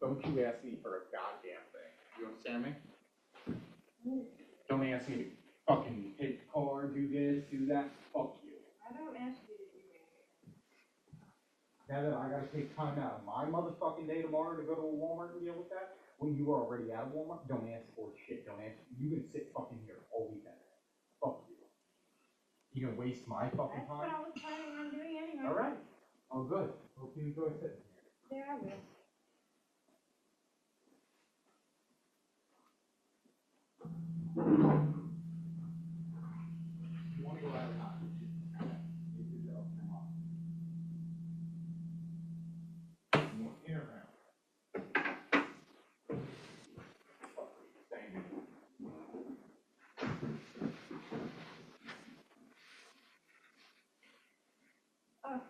Don't you ask me for a goddamn thing. You understand me? Don't ask me to fucking take the car, do this, do that. Fuck you. I don't ask you to do anything. Now that I gotta take time out of my motherfucking day tomorrow to go to a Walmart and deal with that, when you are already at Walmart, don't ask for shit. Don't ask. You can sit fucking here all weekend. Fuck you. You gonna waste my fucking That's what time? I was planning on doing anyway. All right. Oh, good. Hope you enjoy sitting here. There I will. You wanna go out or not? You can go. Come on. You want in or out? Fuck, staying in. Oh.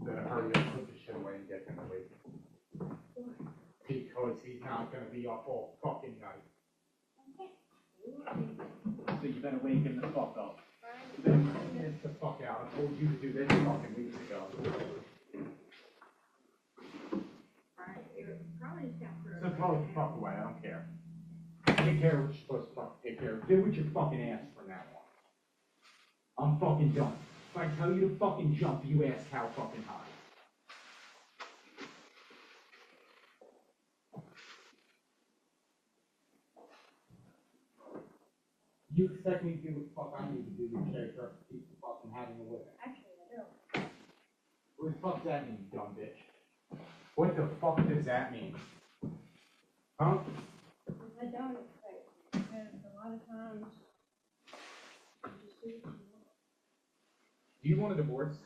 Better hurry up, put the shit away and get him away. Because he's not gonna be up all fucking night. So you better wake him the fuck up. You better clean this the fuck out. I told you to do this fucking weeks ago. Right, you're probably just got through. So throw it the fuck away, I don't care. Take care of what you're supposed to fucking take care of. Do what you fucking asked from now on. I'm fucking done. If I tell you to fucking jump, you ask how fucking high. You expect me to do what the fuck I need to do to shake her, keep the fucking having a living. Actually, I don't. What the fuck does that mean, you dumb bitch? What the fuck does that mean? Huh? I don't expect, because a lot of times, you just do what you want. Do you want a divorce?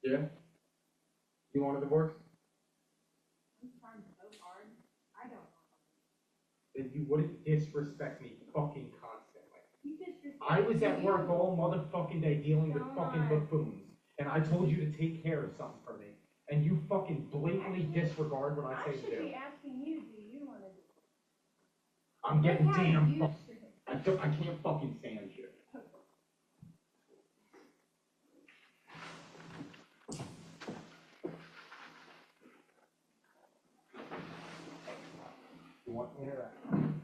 Yeah? You want a divorce? I'm trying so hard, I don't. Then you wouldn't disrespect me fucking constantly. You disrespect I was at me. work all motherfucking day dealing with So fucking am I. buffoons, and I told you to take care of something for me, and you fucking blatantly disregard what I I say to should do. be asking you, do you want to do? I'm getting Look how damn used fucked. to it. I can't fucking stand you. You want to interact? I'm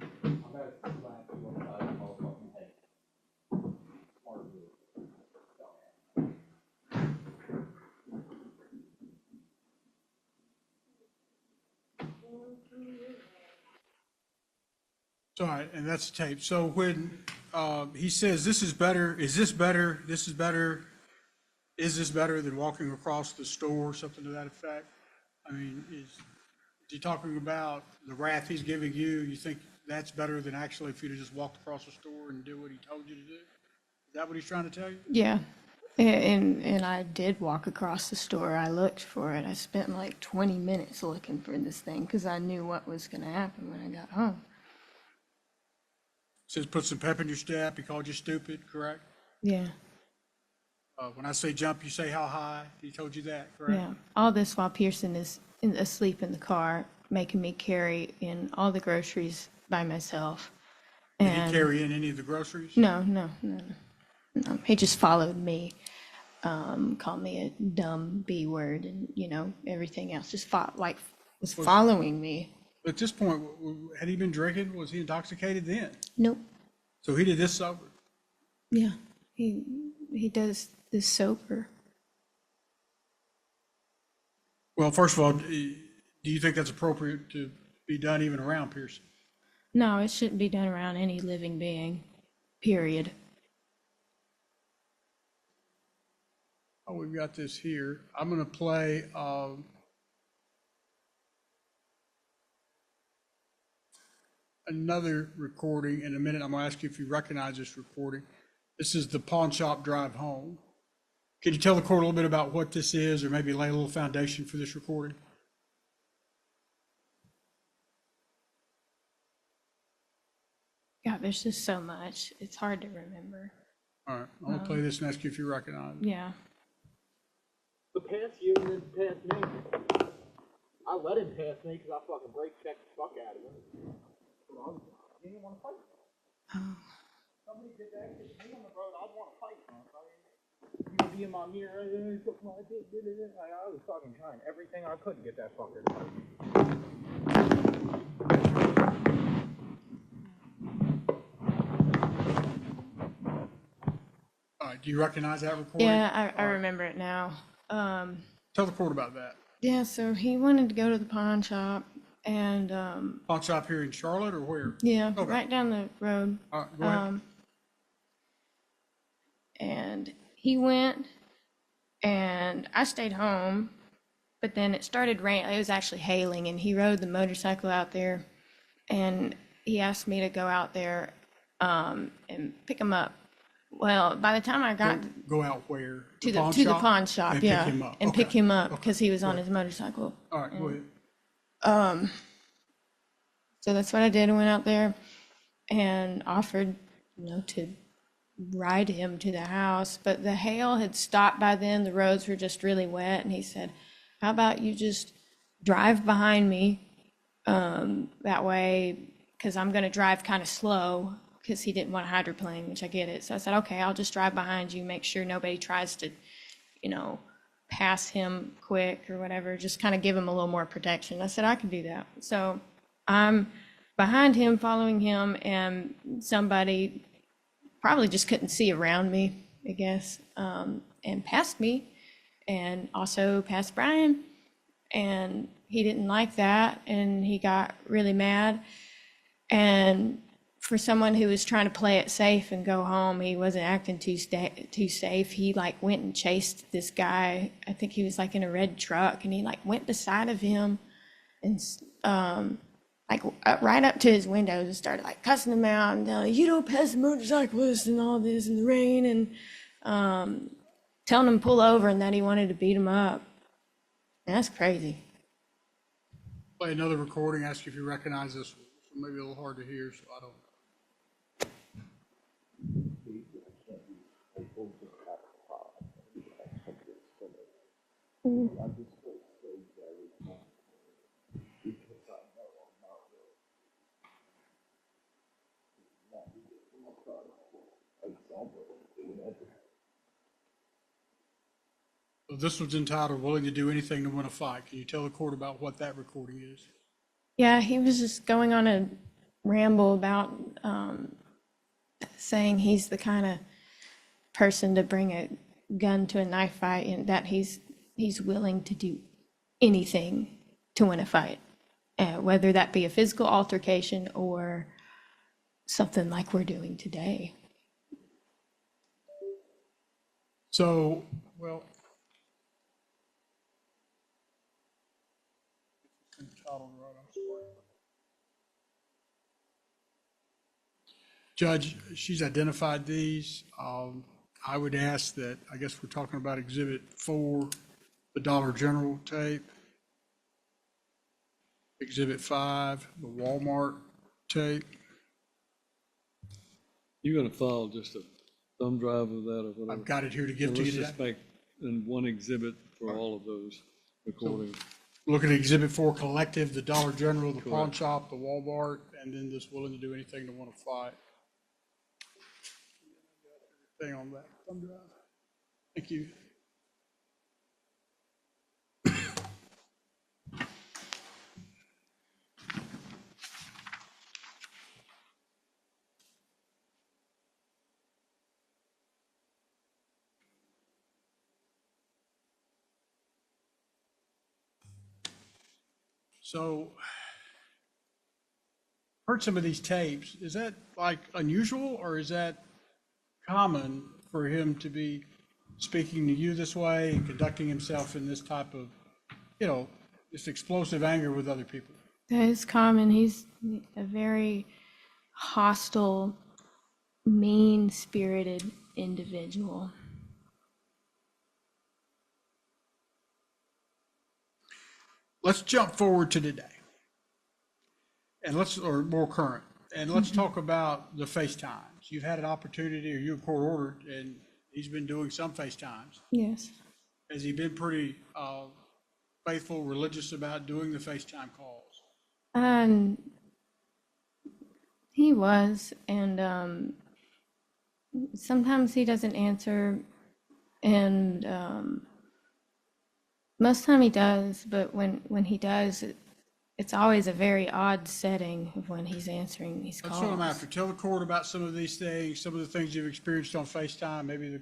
gonna slap you upside your motherfucking head. Smart move. Dumbass. So, all right, and that's the tape. So when he says, this is better, is this better, this is better, is this better than walking across the store, something to that effect? I mean, is he talking about the wrath he's giving you? You think that's better than actually if you'd have just walked across the store and did what he told you to do? Is that what he's trying to tell you? Yeah. And I did walk across the store. I looked for it. I spent like 20 minutes looking for this thing because I knew what was going to happen when I got home. Says put some pep in your step. He called you stupid, correct? Yeah. When I say jump, you say how high. He told you that, correct? Yeah. All this while Pearson is asleep in the car, making me carry in all the groceries by myself. Did he And carry in any of the groceries? no. He just followed me, called me a dumb B word and, everything else. Just was following me. At this point, had he been drinking? Was he intoxicated then? Nope. So he did this sober. Yeah. He does this sober. Well, first of all, do you think that's appropriate to be done even around Pearson? No, it shouldn't be done around any living being, period. Oh, we've got this here. I'm going to play another recording in a minute. I'm going to ask you if you recognize this recording. This is the pawn shop drive home. Can you tell the court a little bit about what this is, or maybe lay a little foundation for this recording? God, there's just so much. It's hard to remember. All right, I'm going to play this and ask you if you recognize it. Yeah. The past you and then past me. I let him pass me because I fucking break check the fuck out of him. You didn't want to fight. Somebody did that to me on the road. I'd want to fight. You would be in my mirror. I was fucking trying everything I could to get that fucker to fight. All right, do you recognize that recording? Yeah, I remember it now. Tell the court about that. Yeah, so he wanted to go to the pawn shop and, Pawn shop here in Charlotte or where? yeah, Okay. right down the road. All right, go ahead. And he went and I stayed home, but then it started raining. It was actually hailing and he rode the motorcycle out there and he asked me to go out there and pick him up. Well, by the time I got Go out where? to the pawn shop, and yeah, pick him up. and Okay. pick him up Okay. because he was on his motorcycle. All right, go ahead. So that's what I did. I went out there and offered, to ride him to the house. But the hail had stopped by then. The roads were just really wet. And he said, how about you just drive behind me that way? Because I'm going to drive kind of slow because he didn't want to hydroplane, which I get it. So I said, okay, I'll just drive behind you, make sure nobody tries to, pass him quick or whatever, just kind of give him a little more protection. I said, I can do that. So I'm behind him, following him, and somebody probably just couldn't see around me, I guess, and passed me and also passed Brian. And he didn't like that, and he got really mad. And for someone who was trying to play it safe and go home, he wasn't acting too safe. He went and chased this guy. I think he was in a red truck, and he went beside of him and right up to his windows and started cussing him out and you don't pass the motorcyclist and all this in the rain and telling him to pull over and that he wanted to beat him up. And that's crazy. Play another recording, ask you if you recognize this one. So maybe a little hard to hear, so I don't. So this was entitled "Willing to Do Anything to Win a Fight." Can you tell the court about what that recording is? Yeah, he was just going on a ramble about saying he's the kind of person to bring a gun to a knife fight and that he's willing to do anything to win a fight, whether that be a physical altercation or something like we're doing today. So, well, entitled right, I'm sorry. Judge, she's identified these. I would ask that, I guess we're talking about Exhibit 4, the Dollar General tape. Exhibit 5, the Walmart tape. You're gonna file just a thumb drive of that or whatever? I've got it here to give And to you let's just today. make in one exhibit for all of those recordings. Look at Exhibit 4 collective, the Dollar General, the pawn Correct. shop, the Walmart, and then this willing to do anything to want to fight. Thing on that thumb drive. Thank you. So, heard some of these tapes. Is that like unusual, or is that common for him to be speaking to you this way and conducting himself in this type of, this explosive anger with other people? That is common. He's a very hostile, mean-spirited individual. Let's jump forward to today. And or more current. And let's talk about the FaceTimes. You've had an opportunity, or you court ordered, and he's been doing some FaceTimes. Yes. Has he been pretty faithful, religious about doing the FaceTime calls? He was, and sometimes he doesn't answer, and most time he does, but when he does, it's always a very odd setting of when he's answering these calls. That's what I'm after. Tell the court about some of these things, some of the things you've experienced on FaceTime, maybe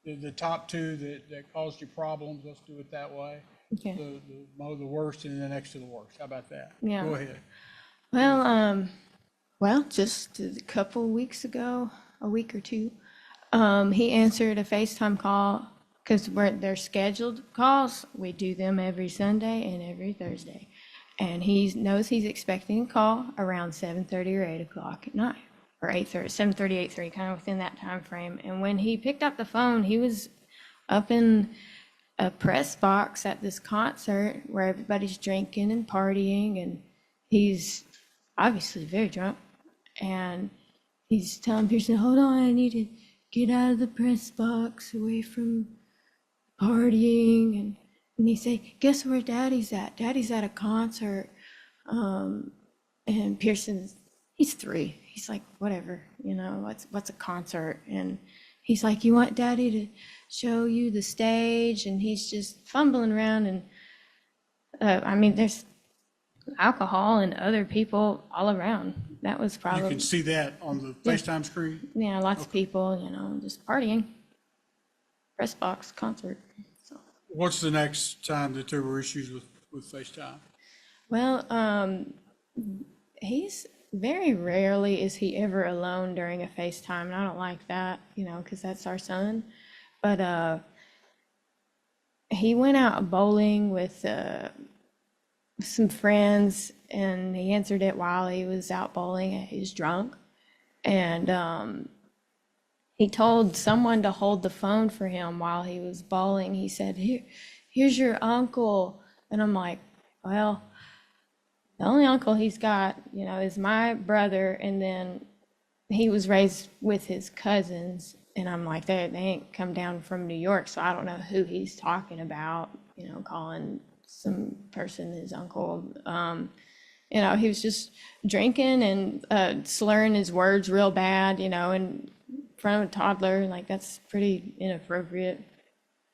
the top two that caused you problems. Let's do it that way. Okay. The worst and the next to the worst. How about that? Yeah. Go ahead. Well, just a couple weeks ago, a week or two, he answered a FaceTime call because they're scheduled calls. We do them every Sunday and every Thursday. And he knows he's expecting a call around 7:30 or 8 o'clock at night, or 8:30, 7:30, 8:30, kind of within that time frame. And when he picked up the phone, he was up in a press box at this concert where everybody's drinking and partying, and he's obviously very drunk. And he's telling Pearson, hold on, I need to get out of the press box, away from partying. And he say, guess where Daddy's at? Daddy's at a concert. And Pearson's, he's 3. He's like, whatever, what's a concert? And he's like, you want Daddy to show you the stage? And he's just fumbling around. And there's alcohol and other people all around. That was You probably, can see that on the FaceTime screen. yeah, lots of people, just partying. Press box concert. So. What's the next time that there were issues with FaceTime? Well, he's very rarely is he ever alone during a FaceTime, and I don't like that, because that's our son. But he went out bowling with some friends, and he answered it while he was out bowling. He was drunk, and he told someone to hold the phone for him while he was bowling. He said, here's your uncle. And I'm like, well, the only uncle he's got, is my brother. And then he was raised with his cousins. And I'm like, they ain't come down from New York, so I don't know who he's talking about, calling some person his uncle. He was just drinking and slurring his words real bad, in front of a toddler. Like, that's pretty inappropriate,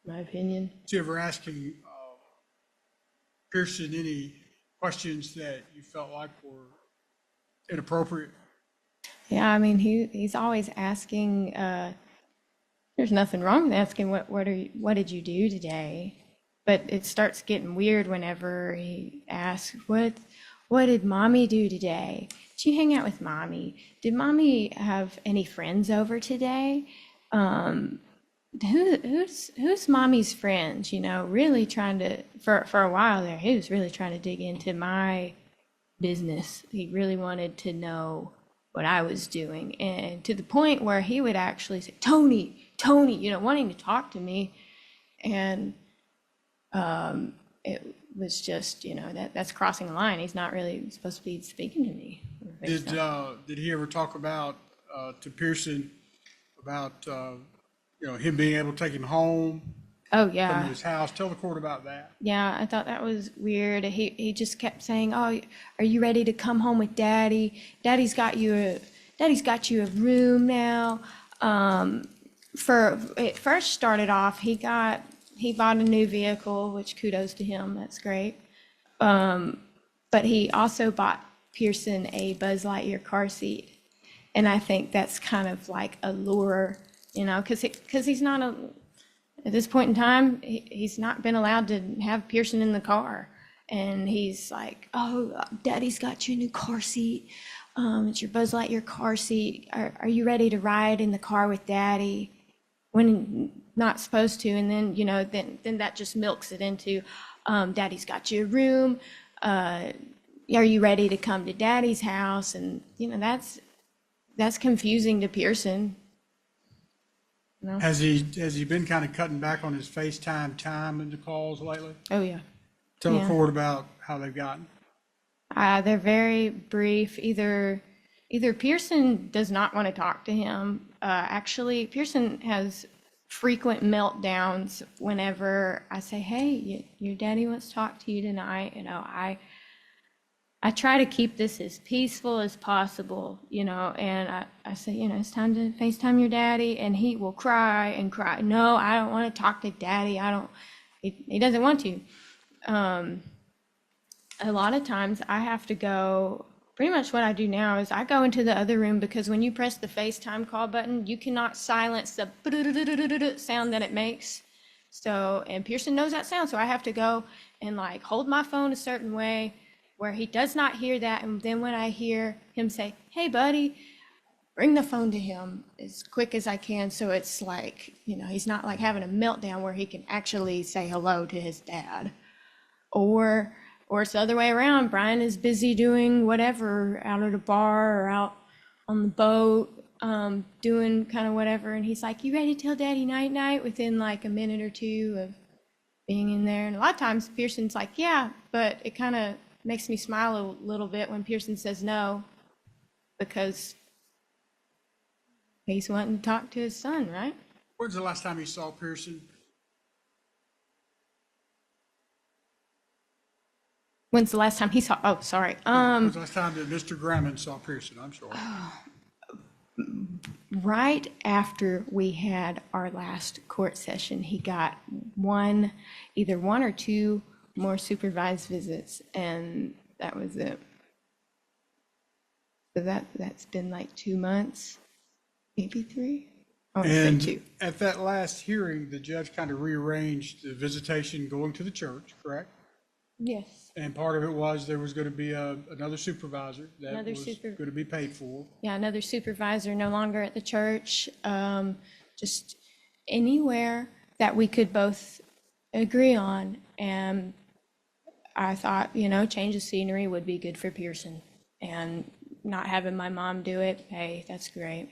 in my opinion. Did you ever asking Pearson any questions that you felt like were inappropriate? Yeah, he's always asking. There's nothing wrong with asking what did you do today, but it starts getting weird whenever he asks what did Mommy do today? Did you hang out with Mommy? Did Mommy have any friends over today? Who's Mommy's friends? Really trying to, for a while there, he was really trying to dig into my business. He really wanted to know what I was doing, and to the point where he would actually say, Tony, wanting to talk to me. And it was just, that's crossing a line. He's not really supposed to be speaking to me. Did he ever talk about to Pearson about him being able to take him home Oh, from yeah. his house? Tell the court about that. Yeah, I thought that was weird. He just kept saying, "Oh, are you ready to come home with Daddy? Daddy's got you a room now." It first started off, he bought a new vehicle, which kudos to him. That's great. But he also bought Pearson a Buzz Lightyear car seat, and I think that's kind of like a lure, because he's not at this point in time, he's not been allowed to have Pearson in the car. And he's like, oh, Daddy's got you a new car seat. It's your Buzz Lightyear car seat. Are you ready to ride in the car with Daddy? When not supposed to. And then, you know, then that just milks it into, Daddy's got you a room. Are you ready to come to Daddy's house? And, you know, that's confusing to Pearson. No. Has he been kind of cutting back on his FaceTime time in the calls lately? Oh, yeah. Tell the Yeah. court about how they've gotten. They're very brief. Either Pearson does not want to talk to him. Actually, Pearson has frequent meltdowns whenever I say, "Hey, your daddy wants to talk to you tonight." You know, I try to keep this as peaceful as possible. You know, and I say, you know, it's time to FaceTime your daddy, and he will cry and cry. No, I don't want to talk to Daddy. I don't. He doesn't want to. A lot of times I have to go, pretty much what I do now is I go into the other room, because when you press the FaceTime call button, you cannot silence the sound that it makes. So, and Pearson knows that sound, so I have to go and like hold my phone a certain way where he does not hear that. And then when I hear him say, "Hey buddy," bring the phone to him as quick as I can. So it's like, you know, he's not like having a meltdown where he can actually say hello to his dad. Or it's the other way around. Brian is busy doing whatever out at a bar or out on the boat, doing kind of whatever. And he's like, "You ready to tell Daddy night night?" within like a minute or two of being in there. And a lot of times Pearson's like, "Yeah," but it kind of makes me smile a little bit when Pearson says no, because he's wanting to talk to his son, right? When's the last time you saw Pearson? When's the last time he saw, oh, sorry. When's the last time that Mr. Graham saw Pearson? I'm sorry. Right after we had our last court session, he got either one or two more supervised visits, and that was it. So that's been like 2 months, maybe 3. I want to say 2. And at that last hearing, the judge kind of rearranged the visitation going to the church, correct? Yes. And part of it was there was going to be another supervisor that Another was super- going to be paid for. Yeah, another supervisor, no longer at the church, just anywhere that we could both agree on. And I thought, you know, change of scenery would be good for Pearson. And not having my mom do it, hey, that's great.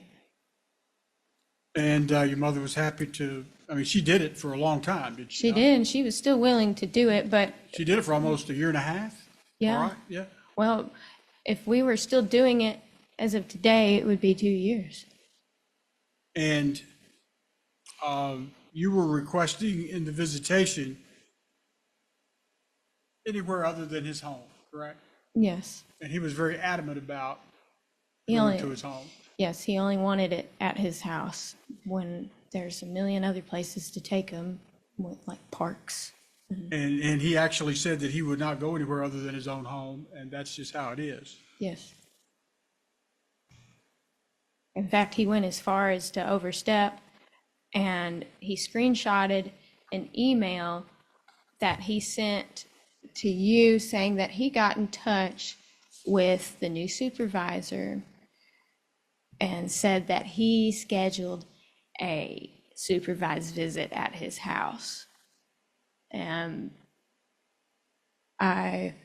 And your mother was happy to, I mean, she did it for a long time, did she She not? did, and she was still willing to do it, but She did it for almost a year and a half? Yeah. All right, yeah. well, if we were still doing it as of today, it would be 2 years. And you were requesting in the visitation anywhere other than his home, correct? Yes. And he was very adamant about He going only, to his home. yes, he only wanted it at his house when there's a million other places to take him, with like parks. And he actually said that he would not go anywhere other than his own home, and that's just how it is. Yes. In fact, he went as far as to overstep, and he screenshotted an email that he sent to you saying that he got in touch with the new supervisor and said that he scheduled a supervised visit at his house. And I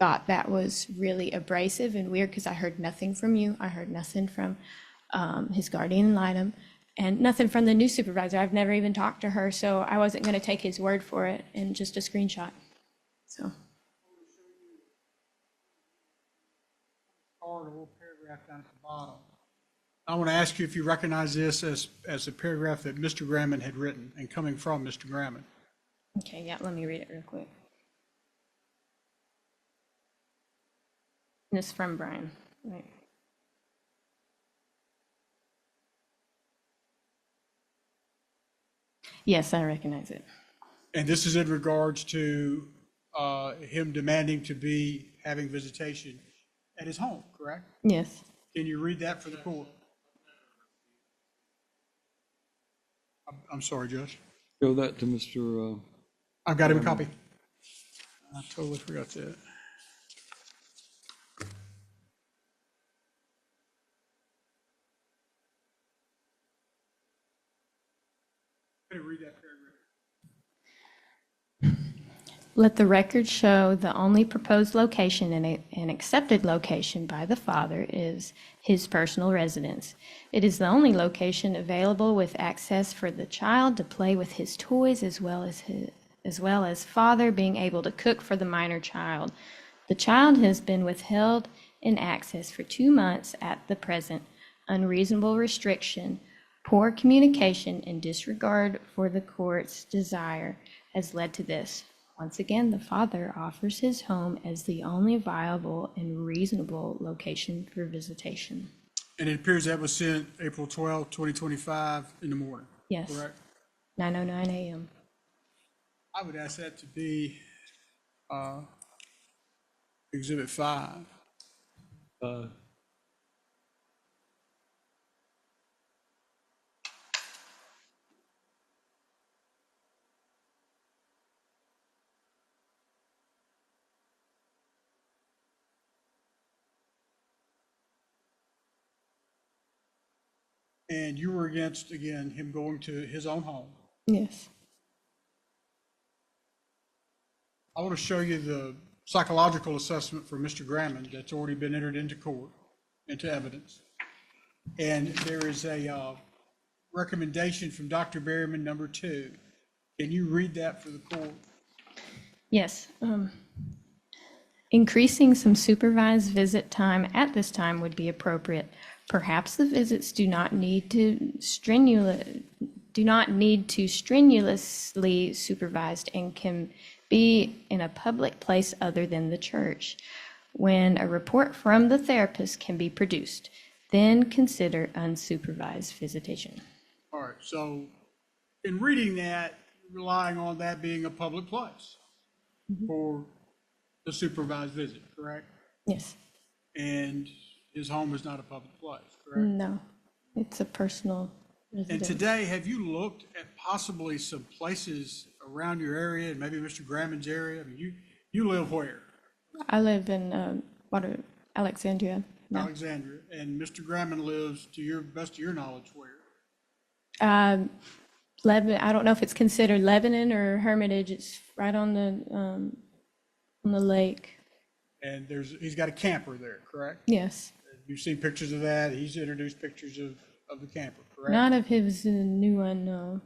thought that was really abrasive and weird, because I heard nothing from you. I heard nothing from his guardian ad litem, and nothing from the new supervisor. I've never even talked to her, so I wasn't going to take his word for it, and just a screenshot. So A little paragraph down at the bottom. I want to ask you if you recognize this as a paragraph that Mr. Graham had written and coming from Mr. Graham. okay, yeah, let me read it real quick. And it's from Brian, right? Yes, I recognize it. And this is in regards to him demanding to be having visitation at his home, correct? Yes. Can you read that for the court? I'm sorry, Judge. Show that to Mr. I've got him a copy. I totally forgot that. Can you read that paragraph? Let the record show the only proposed location and an accepted location by the father is his personal residence. It is the only location available with access for the child to play with his toys as well as father being able to cook for the minor child. The child has been withheld in access for 2 months at the present. Unreasonable restriction, poor communication, and disregard for the court's desire has led to this. Once again, the father offers his home as the only viable and reasonable location for visitation. And it appears that was sent April 12, 2025 in the morning, Yes, correct? 9:09 a.m. I would ask that to be Exhibit 5. And you were against, again, him going to his own home. Yes. I want to show you the psychological assessment for Mr. Grammond that's already been entered into court, into evidence. And there is a recommendation from Dr. Berryman, number 2. Can you read that for the court? Yes. Increasing some supervised visit time at this time would be appropriate. Perhaps the visits do not need to strenuously supervised and can be in a public place other than the church. When a report from the therapist can be produced, then consider unsupervised visitation. All right, so in reading that, relying on that being a public place for the supervised visit, correct? Yes. And his home is not a public place, correct? No, it's a personal And residence. today, have you looked at possibly some places around your area and maybe Mr. Grammond's area? I mean, you live where? I live in Alexandria. No. Alexandria. And Mr. Grammond lives, to your best of your knowledge, where? Lebanon, I don't know if it's considered Lebanon or Hermitage. It's right on the lake. And he's got a camper there, correct? Yes. You've seen pictures of that. He's introduced pictures of the camper, correct? Not of his new one, no.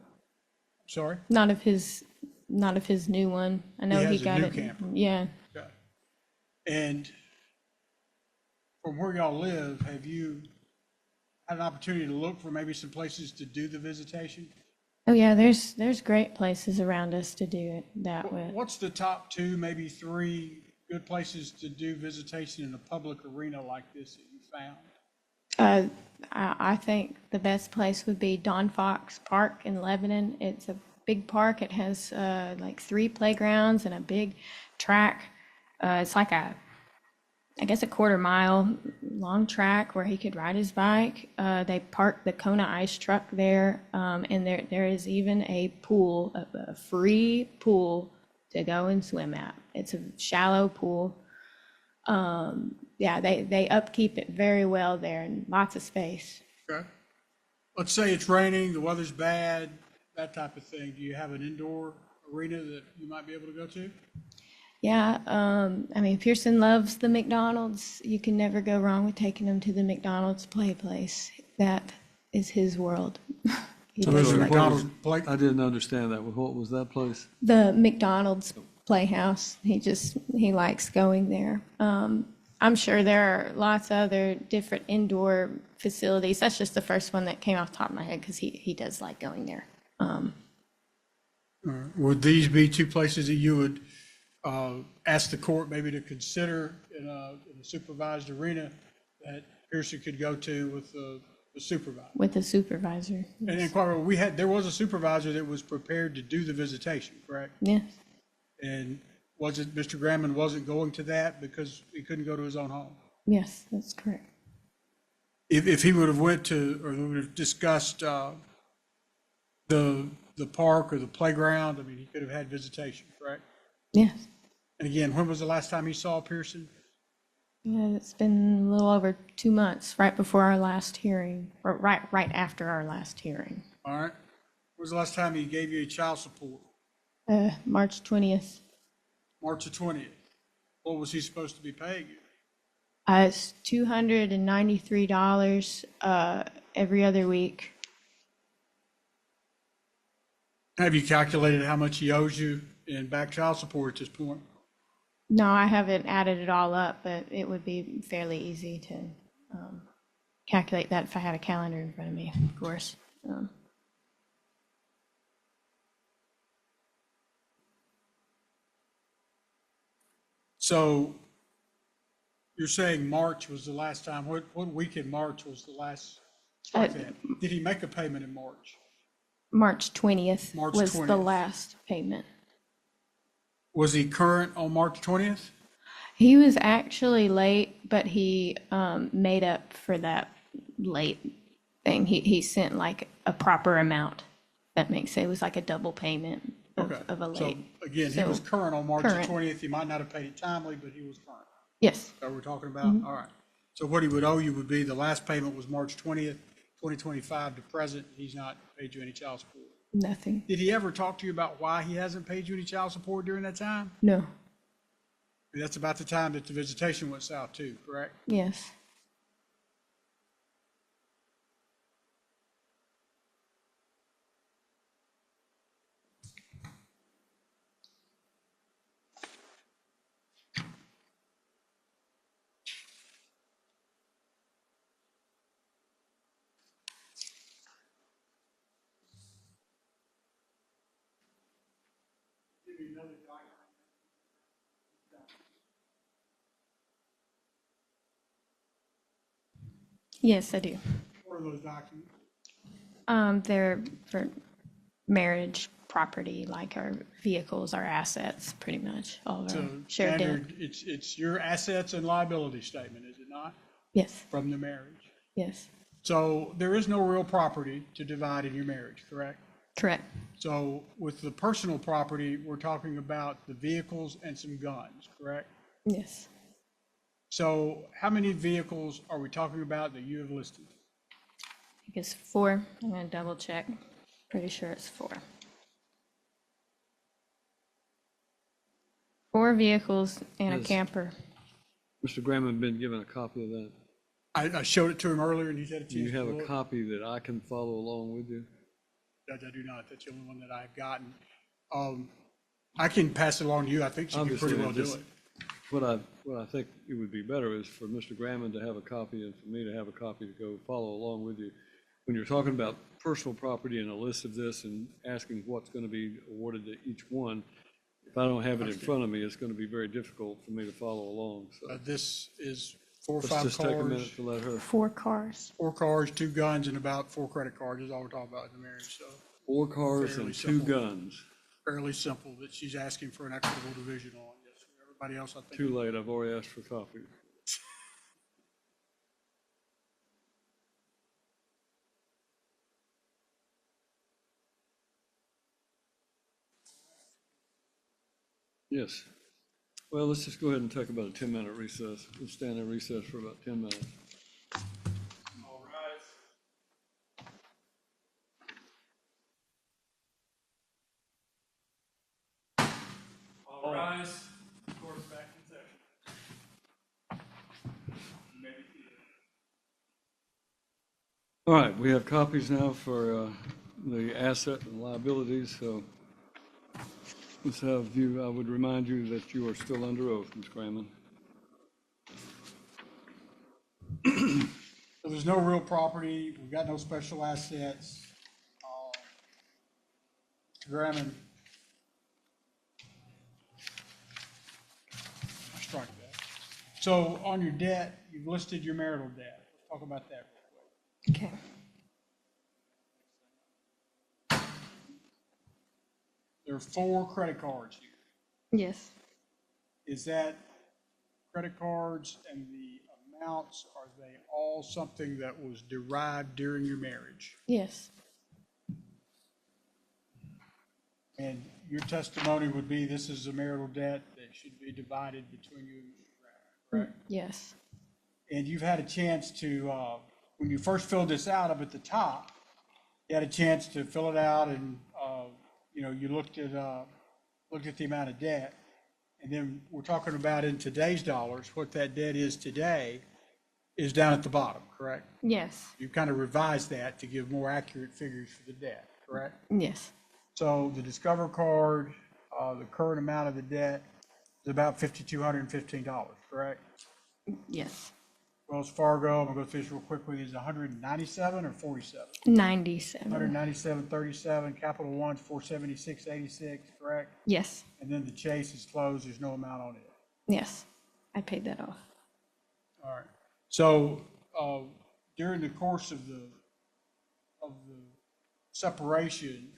Sorry? Not of his new one. I know He he has a got new it. camper. Yeah. Okay. And from where y'all live, have you had an opportunity to look for maybe some places to do the visitation? Oh yeah, there's great places around us to do it that way. What's the top 2, maybe 3 good places to do visitation in a public arena like this that you found? I think the best place would be Don Fox Park in Lebanon. It's a big park. It has like 3 playgrounds and a big track. It's like a quarter-mile long track where he could ride his bike. They parked the Kona ice truck there, and there is even a pool, a free pool to go and swim at. It's a shallow pool. Yeah, they upkeep it very well there and lots of space. Okay. Let's say it's raining, the weather's bad, that type of thing. Do you have an indoor arena that you might be able to go to? Yeah, I mean, Pearson loves the McDonald's. You can never go wrong with taking him to the McDonald's play place. That is his world. He So does there's a like- McDonald's play, I didn't understand that. What was that place? The McDonald's Playhouse. He likes going there. I'm sure there are lots of other different indoor facilities. That's just the first one that came off the top of my head because he does like going there. would these be 2 places that you would ask the court maybe to consider in a supervised arena that Pearson could go to with the supervisor? With the supervisor. And then, quite there was a supervisor that was prepared to do the visitation, correct? Yes. And was it Mr. Grammond wasn't going to that because he couldn't go to his own home? Yes, that's correct. If he would have went to, or we would have discussed the park or the playground, I mean, he could have had visitation, correct? Yes. And again, when was the last time you saw Pearson? Yeah, it's been a little over 2 months, right before our last hearing, or right after our last hearing. All right. When was the last time he gave you a child support? March 20th. March the 20th. What was he supposed to be paying you? It's $293 every other week. Have you calculated how much he owes you in back child support at this point? No, I haven't added it all up, but it would be fairly easy to calculate that if I had a calendar in front of me, of course. So you're saying March was the last time. What week in March was the last? Strike that. Did he make a payment in March? March 20th March was the 20th. last payment. Was he current on March 20th? He was actually late, but he made up for that late thing. He sent like a proper amount. That makes sense. It was like a double payment of, Okay. of a So late. again, he So, was current on March the current. 20th. He might not have paid it timely, but he was current. Yes, That we're talking about? All right. So what he would owe you would be the last payment was March 20th, 2025 to present. He's not paid you any child support. nothing. Did he ever talk to you about why he hasn't paid you any child support during that time? No, That's about the time that the visitation went south too, correct? yes. Yes, I do. What are those documents? They're for marriage property, like our vehicles, our assets, pretty much, all of our So shared debt. standard, it's your assets and liability statement, is it not, Yes, from the marriage? yes, So there is no real property to divide in your marriage, correct? correct. So with the personal property, we're talking about the vehicles and some guns, correct? Yes. So how many vehicles are we talking about that you have listed? I think it's 4. I'm gonna double check. Pretty sure it's 4. 4 vehicles and a Yes. camper. Mr. Graham had been given a copy of that. I showed it to him earlier and he's had a Do chance you to have a look. copy that I can follow along with you? Judge, I do not. That's the only one that I've gotten. I can pass it along to you. I think she can pretty Obviously, well do just- it. What I think it would be better is for Mr. Graham to have a copy and for me to have a copy to go follow along with you. When you're talking about personal property and a list of this and asking what's going to be awarded to each one, if I don't have it in front of me, it's going to be very difficult for me to follow along. So This is 4 or let's 5 just take a minute cars, to let her. 4 cars. 4 cars, 2 guns, and about 4 credit cards is all we're talking about in the marriage. So 4 cars Fairly and 2 simple. guns. fairly simple that she's asking for an equitable division on. Yes, sir. Everybody else, I think. Too late, I've already asked for copies. Yes. Well, let's just go ahead and take about a 10-minute recess. We'll stand in recess for about 10 minutes. All rise. All rise. Court's back in session. Maybe. All right, we have copies now for the asset and liabilities, so let's have you, I would remind you that you are still under oath, Ms. Crammon. So there's no real property, we've got no special assets. Mr. Graham, I strike that. So on your debt, you've listed your marital debt. Let's talk about that real quick. Okay. There are 4 credit cards here. Yes. Is that credit cards and the amounts, are they all something that was derived during your marriage? Yes. And your testimony would be this is a marital debt that should be divided between you and Mr. Graham, correct? Yes. And you've had a chance to, when you first filled this out up at the top, you had a chance to fill it out and, you know, you looked at the amount of debt. And then we're talking about in today's dollars, what that debt is today is down at the bottom, correct? Yes. You kind of revised that to give more accurate figures for the debt, correct? Yes. So the Discover card, the current amount of the debt is about $5,215, correct? Yes. Wells Fargo, I'm gonna go through this real quickly, is 197 or 47? 97. 197.37, Capital One's 476.86, correct? Yes. And then the Chase is closed, there's no amount on it. Yes. I paid that off. All right. So during the course of the separation,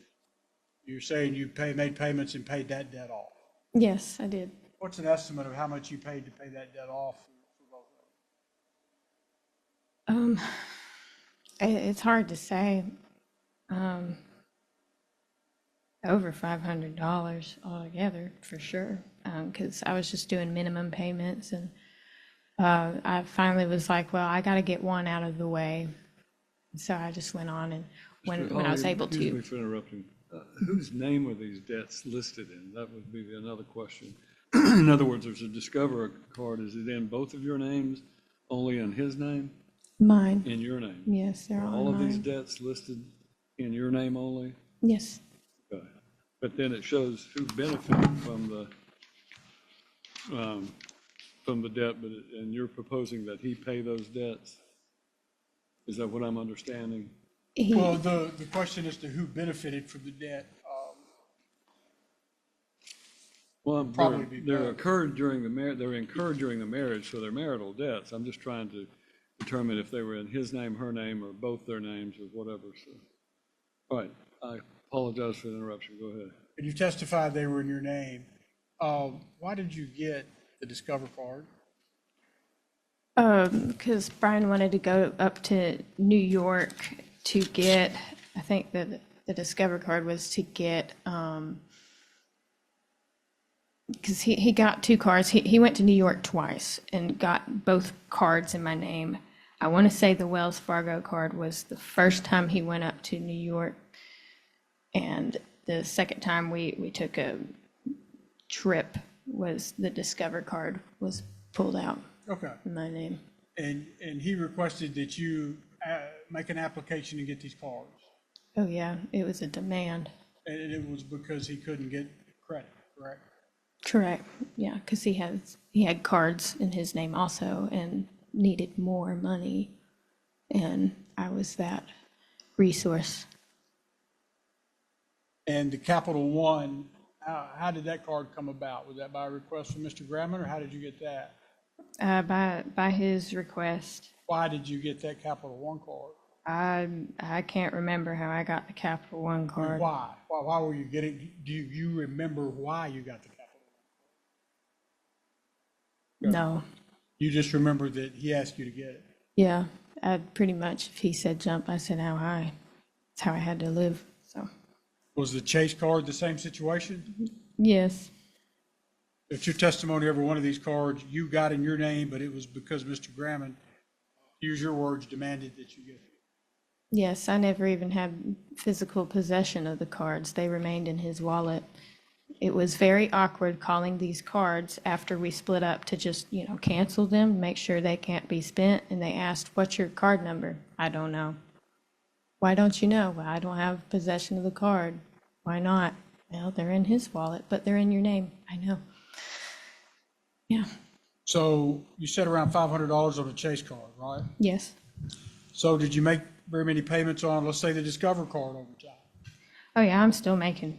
you're saying you made payments and paid that debt off. Yes, I did. What's an estimate of how much you paid to pay that debt off for both of them? It's hard to say. Over $500 altogether, for sure, because I was just doing minimum payments, and I finally was like, well, I got to get one out of the way. So I just went on, and when I was able Excuse me to. for interrupting. Whose name are these debts listed in? That would be another question. In other words, there's a Discover card. Is it in both of your names, only in his name, Mine. in your name? Yes, they're Are all all of these mine. debts listed in your name only? Yes. Okay. But then it shows who benefited from the debt, and you're proposing that he pay those debts? Is that what I'm understanding? Well, the question as to who benefited from the debt, Well, Probably be they're both. incurred during the marriage, so they're marital debts. I'm just trying to determine if they were in his name, her name, or both their names, or whatever, so. All right, I apologize for the interruption, go ahead. and you testified they were in your name. Why did you get the Discover card? Because Brian wanted to go up to New York to get, I think that the Discover card was to get, because he got two cards. He went to New York twice and got both cards in my name. I want to say the Wells Fargo card was the first time he went up to New York. And the second time we took a trip was the Discover card was pulled out Okay. in my name. And he requested that you make an application to get these cards. Oh, yeah, it was a demand. And it was because he couldn't get credit, correct? Correct, yeah, because he had cards in his name also and needed more money. And I was that resource. And the Capital One, how did that card come about? Was that by request from Mr. Gramman, or how did you get that? By his request. Why did you get that Capital One card? I can't remember how I got the Capital One And card. why? Why were you getting, do you remember why you got the Capital One? No, You just remember that he asked you to get it. yeah, I pretty much, if he said jump, I said how high. That's how I had to live, so, Was the Chase card the same situation? yes, If your testimony, every one of these cards, you got in your name, but it was because Mr. Gramman, use your words, demanded that you get it. yes, I never even had physical possession of the cards. They remained in his wallet. It was very awkward calling these cards after we split up to just, cancel them, make sure they can't be spent. And they asked, what's your card number? I don't know. Why don't you know? Well, I don't have possession of the card. Why not? Well, they're in his wallet, but they're in your name. I know. Yeah, So you said around $500 on a Chase card, right? yes. So did you make very many payments on, let's say, the Discover card over time? Oh, yeah, I'm still making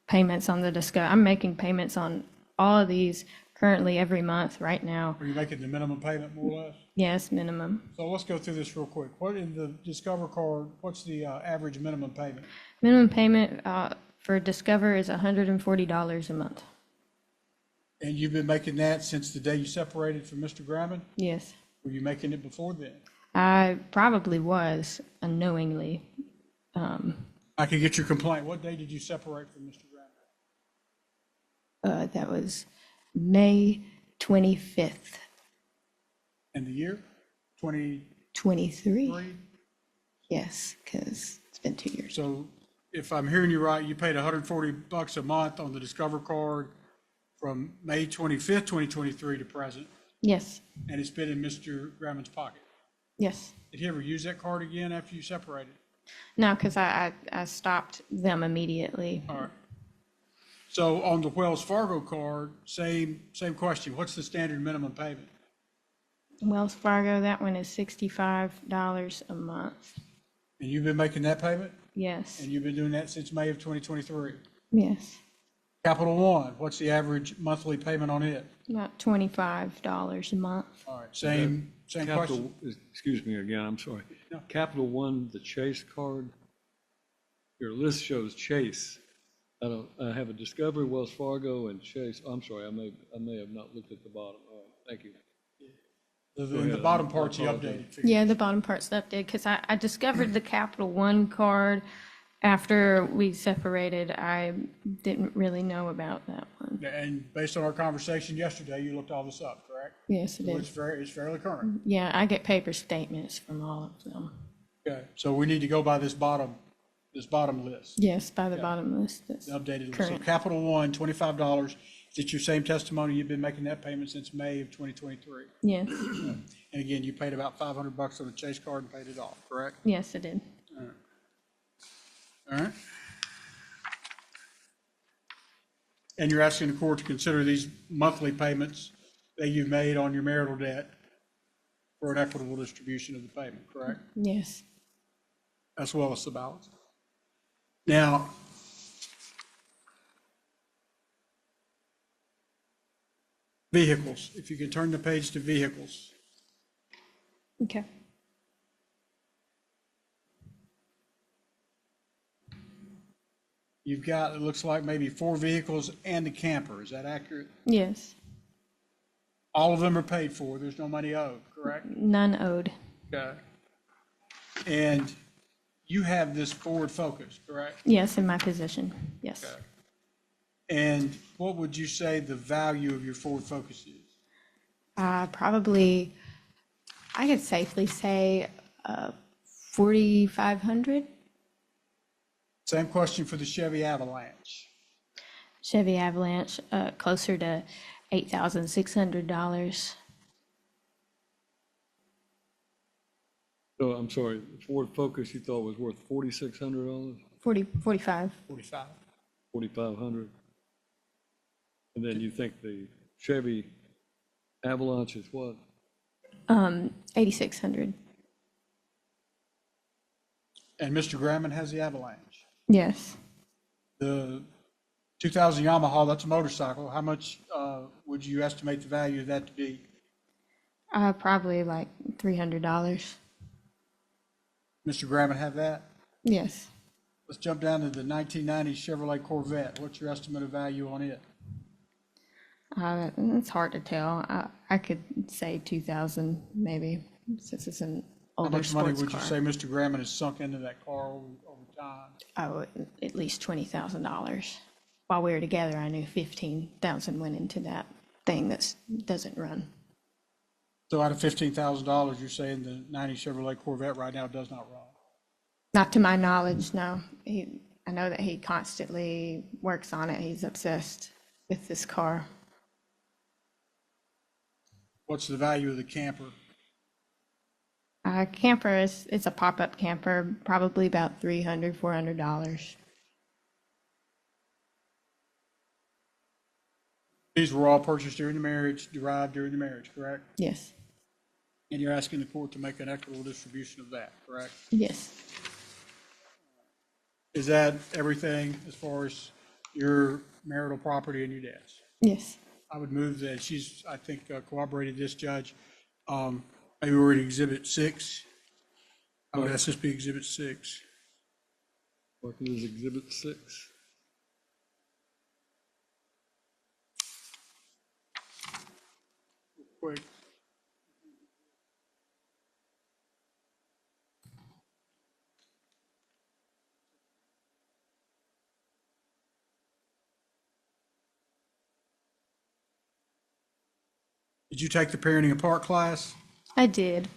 payments on the Discover. I'm making payments on all of these currently every month right now. Are you making the minimum payment more or less? Yes, minimum. So let's go through this real quick. What in the Discover card, what's the average minimum payment? Minimum payment for Discover is $140 a month. And you've been making that since the day you separated from Mr. Gramman? Yes. Were you making it before then? I probably was unknowingly. I can get your complaint. What day did you separate from Mr. Graham? That was May 25th, And the year? 23? 23. Yes, because it's been 2 years. So if I'm hearing you right, you paid $140 a month on the Discover card from May 25th, 2023 to present, Yes, and it's been in Mr. Graham's pocket. yes. Did he ever use that card again after you separated? No, because I stopped them immediately. All right. So on the Wells Fargo card, same question. What's the standard minimum payment? Wells Fargo, that one is $65 a month. And you've been making that payment? Yes, And you've been doing that since May of 2023? yes. Capital One, what's the average monthly payment on it? About $25 a month. All right, same question? Capital, excuse me again, I'm sorry. No. Capital One, the Chase card, your list shows Chase. I have a Discovery, Wells Fargo, and Chase. I'm sorry, I may have not looked at the bottom. All right, thank you. The bottom part's the updated figure. Yeah, the bottom part's updated because I discovered the Capital One card after we separated. I didn't really know about that one. And based on our conversation yesterday, you looked all this up, correct? Yes, it So is. it's fairly current. Yeah, I get paper statements from all of them. Okay, so we need to go by this bottom list, Yes, by the bottom list. That's the updated list. So current. Capital One, $25. Is it your same testimony? You've been making that payment since May of 2023? Yes, And again, you paid about $500 on the Chase card and paid it off, correct? yes, it did. All right. And you're asking the court to consider these monthly payments that you've made on your marital debt for an equitable distribution of the payment, correct? Yes. As well as the balance. Now, vehicles, if you can turn the page to vehicles. Okay. You've got, it looks like maybe 4 vehicles and a camper, is that accurate? Yes. All of them are paid for, there's no money owed, correct? None owed. Okay. And you have this Ford Focus, correct? Yes, in my position. Yes. Okay. And what would you say the value of your Ford Focus is? Probably, I could safely say 4,500. Same question for the Chevy Avalanche. Chevy Avalanche, closer to $8,600. So I'm sorry, the Ford Focus you thought was worth $4,600, 45. 45. 4,500? And then you think the Chevy Avalanche is what? 8,600. And Mr. Graham has the Avalanche. Yes. The 2000 Yamaha, that's a motorcycle. How much would you estimate the value of that to be? Probably like $300. Mr. Graham have that? Yes. Let's jump down to the 1990 Chevrolet Corvette. What's your estimate of value on it? It's hard to tell. I could say 2,000 maybe, since it's an How older much money sports would you car. say Mr. Graham has sunk into that car over time? Oh, at least $20,000. While we were together, I knew 15,000 went into that thing that doesn't run. So out of $15,000, you're saying the 90 Chevrolet Corvette right now does not run? Not to my knowledge, no. I know that he constantly works on it. He's obsessed with this car. What's the value of the camper? Camper it's a pop-up camper, probably about $300, $400. These were all purchased during the marriage, derived during the marriage, correct? Yes. And you're asking the court to make an equitable distribution of that, correct? Yes. Is that everything as far as your marital property and your debts? Yes. I would move that she's, I think, cooperated this judge. Maybe we're in Exhibit 6. I would ask this be Exhibit 6. What is Exhibit 6? Quick. Did you take the parenting apart class? I did.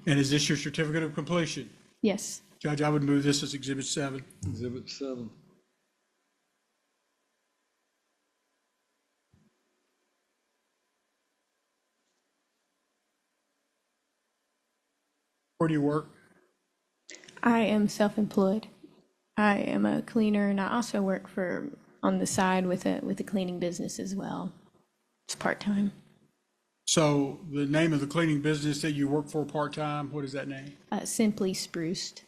And is this your certificate of completion? Yes. Judge, I would move this as Exhibit 7. Exhibit 7. Where do you work? I am self-employed. I am a cleaner, and I also work for on the side with a cleaning business as well. It's part-time. So the name of the cleaning business that you work for part-time, what is that name? Simply Spruced.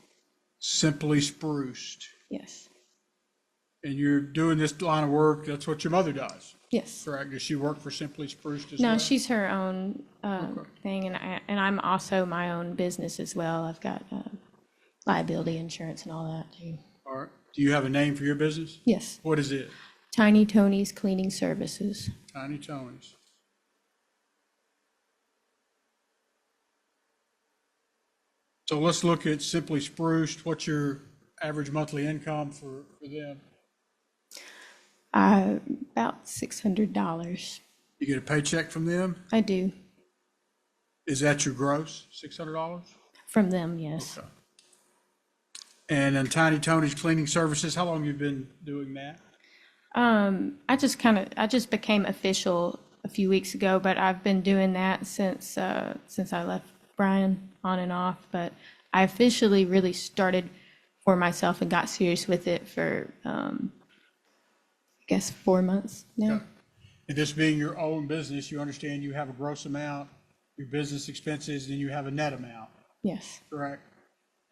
Simply Spruced. Yes. And you're doing this line of work, that's what your mother does, Yes. correct? Does she work for Simply Spruced as well? No, she's her own Okay. thing, and I'm also my own business as well. I've got liability insurance and all that too. All right. Do you have a name for your business? Yes. What is it? Tiny Tony's Cleaning Services. Tiny Tony's. So let's look at Simply Spruced. What's your average monthly income for them? About $600. You get a paycheck from them? I do. Is that your gross, $600? From them, yes. Okay. And then Tiny Tony's Cleaning Services, how long have you been doing that? I just became official a few weeks ago, but I've been doing that since I left Brian, on and off. But I officially really started for myself and got serious with it for, I guess, 4 months now. Okay. And this being your own business, you understand you have a gross amount, your business expenses, and you have a net amount, Yes. correct?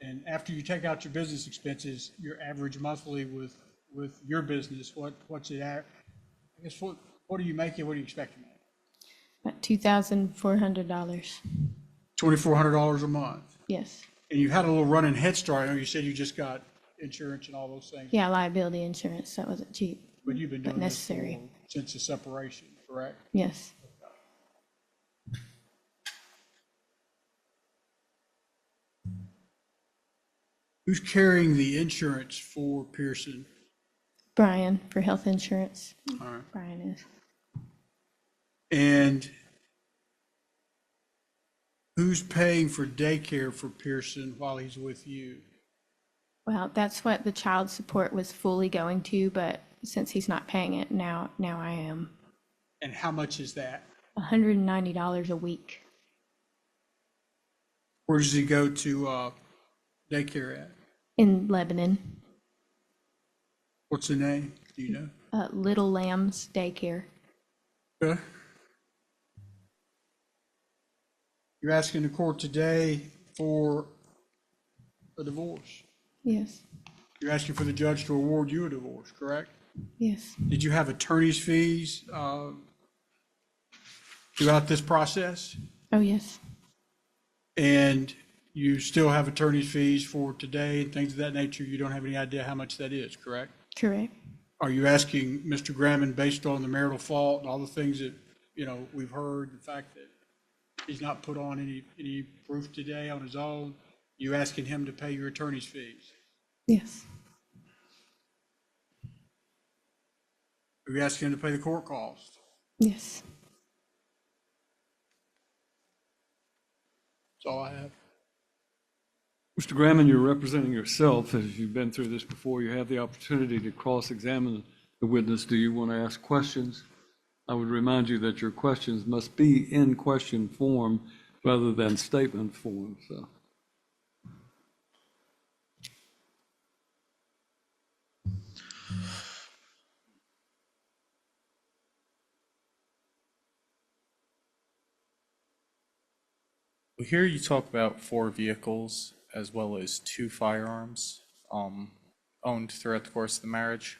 And after you take out your business expenses, your average monthly with your business, what's it at? I guess what are you making? What are you expecting? About $2,400. $2,400 a month. Yes. And you had a little running head start. I know you said you just got insurance and all those things, Yeah, liability insurance. That wasn't cheap. but you've been But doing this necessary. since the separation, correct? Yes. Who's carrying the insurance for Pearson? Brian for health insurance. All right. Brian is. And who's paying for daycare for Pearson while he's with you? Well, that's what the child support was fully going to, but since he's not paying it now I am. And how much is that? $190 a week. Where does he go to daycare at? In Lebanon. What's the name? Do you know? Little Lambs Daycare. Okay. You're asking the court today for a divorce. Yes. You're asking for the judge to award you a divorce, correct? Yes. Did you have attorney's fees throughout this process? Oh, yes. And you still have attorney's fees for today and things of that nature? You don't have any idea how much that is, correct? Correct. Are you asking Mr. Gramman, based on the marital fault and all the things that, we've heard, the fact that he's not put on any proof today on his own, you asking him to pay your attorney's fees? Yes. Are you asking him to pay the court costs? Yes. That's all I have. Mr. Gramman, you're representing yourself. As you've been through this before, you have the opportunity to cross-examine the witness. Do you want to ask questions? I would remind you that your questions must be in question form rather than statement form, so. We hear you talk about 4 vehicles as well as 2 firearms owned throughout the course of the marriage.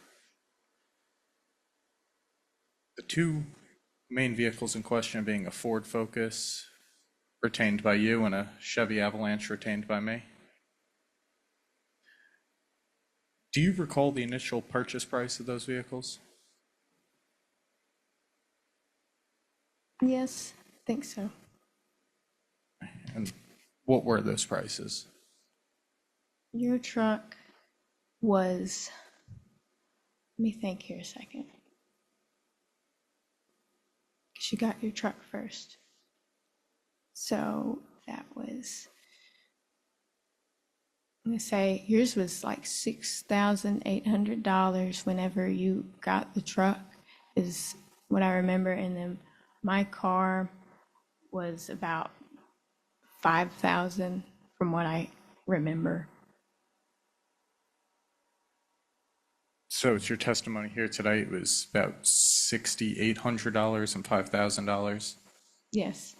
The 2 main vehicles in question being a Ford Focus retained by you and a Chevy Avalanche retained by me. Do you recall the initial purchase price of those vehicles? Yes, I think so. And what were those prices? Your truck was, let me think here a second. Because you got your truck first. So that was, I'm gonna say yours was like $6,800 whenever you got the truck, is what I remember. And then my car was about 5,000 from what I remember. So it's your testimony here today, it was about $6,800 and $5,000. Yes.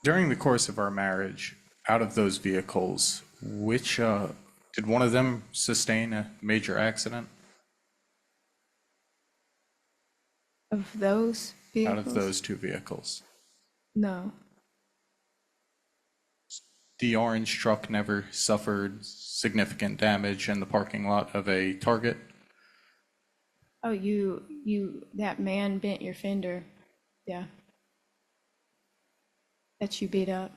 During the course of our marriage, out of those vehicles, which, did one of them sustain a major accident? Of those vehicles? Out of those two vehicles? No. The orange truck never suffered significant damage in the parking lot of a Target? Oh, that man bent your fender. Yeah. That you beat up.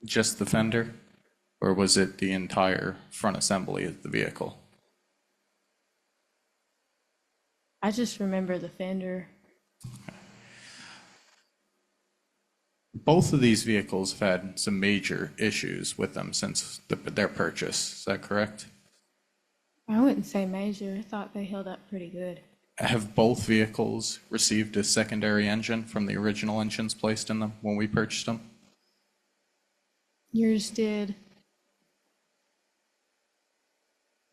Just the fender? Or was it the entire front assembly of the vehicle? I just remember the fender. Both of these vehicles have had some major issues with them since their purchase. Is that correct? I wouldn't say major. I thought they held up pretty good. Have both vehicles received a secondary engine from the original engines placed in them when we purchased them? Yours did.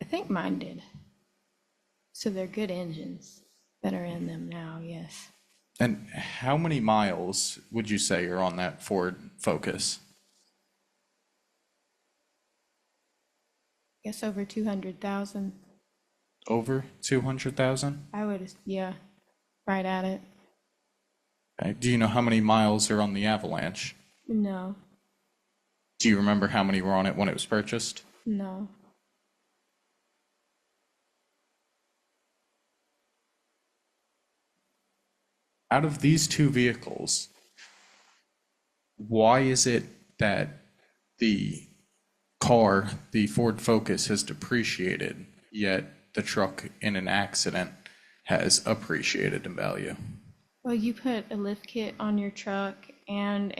I think mine did. So they're good engines that are in them now, yes. And how many miles would you say are on that Ford Focus? I guess over 200,000. Over 200,000? I would, yeah, right at it. Okay. Do you know how many miles are on the Avalanche? No, Do you remember how many were on it when it was purchased? no. Out of these two vehicles, why is it that the car, the Ford Focus, has depreciated, yet the truck in an accident has appreciated in value? Well, you put a lift kit on your truck and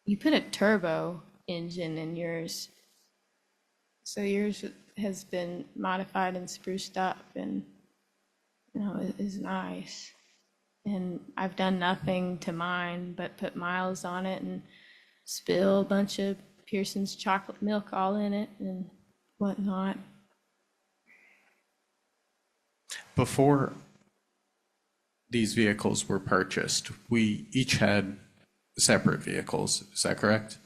you put a turbo engine in yours. So yours has been modified and spruced up and, it is nice. And I've done nothing to mine but put miles on it and spill a bunch of Pearson's chocolate milk all in it and whatnot. Before these vehicles were purchased, we each had separate vehicles. Is that correct?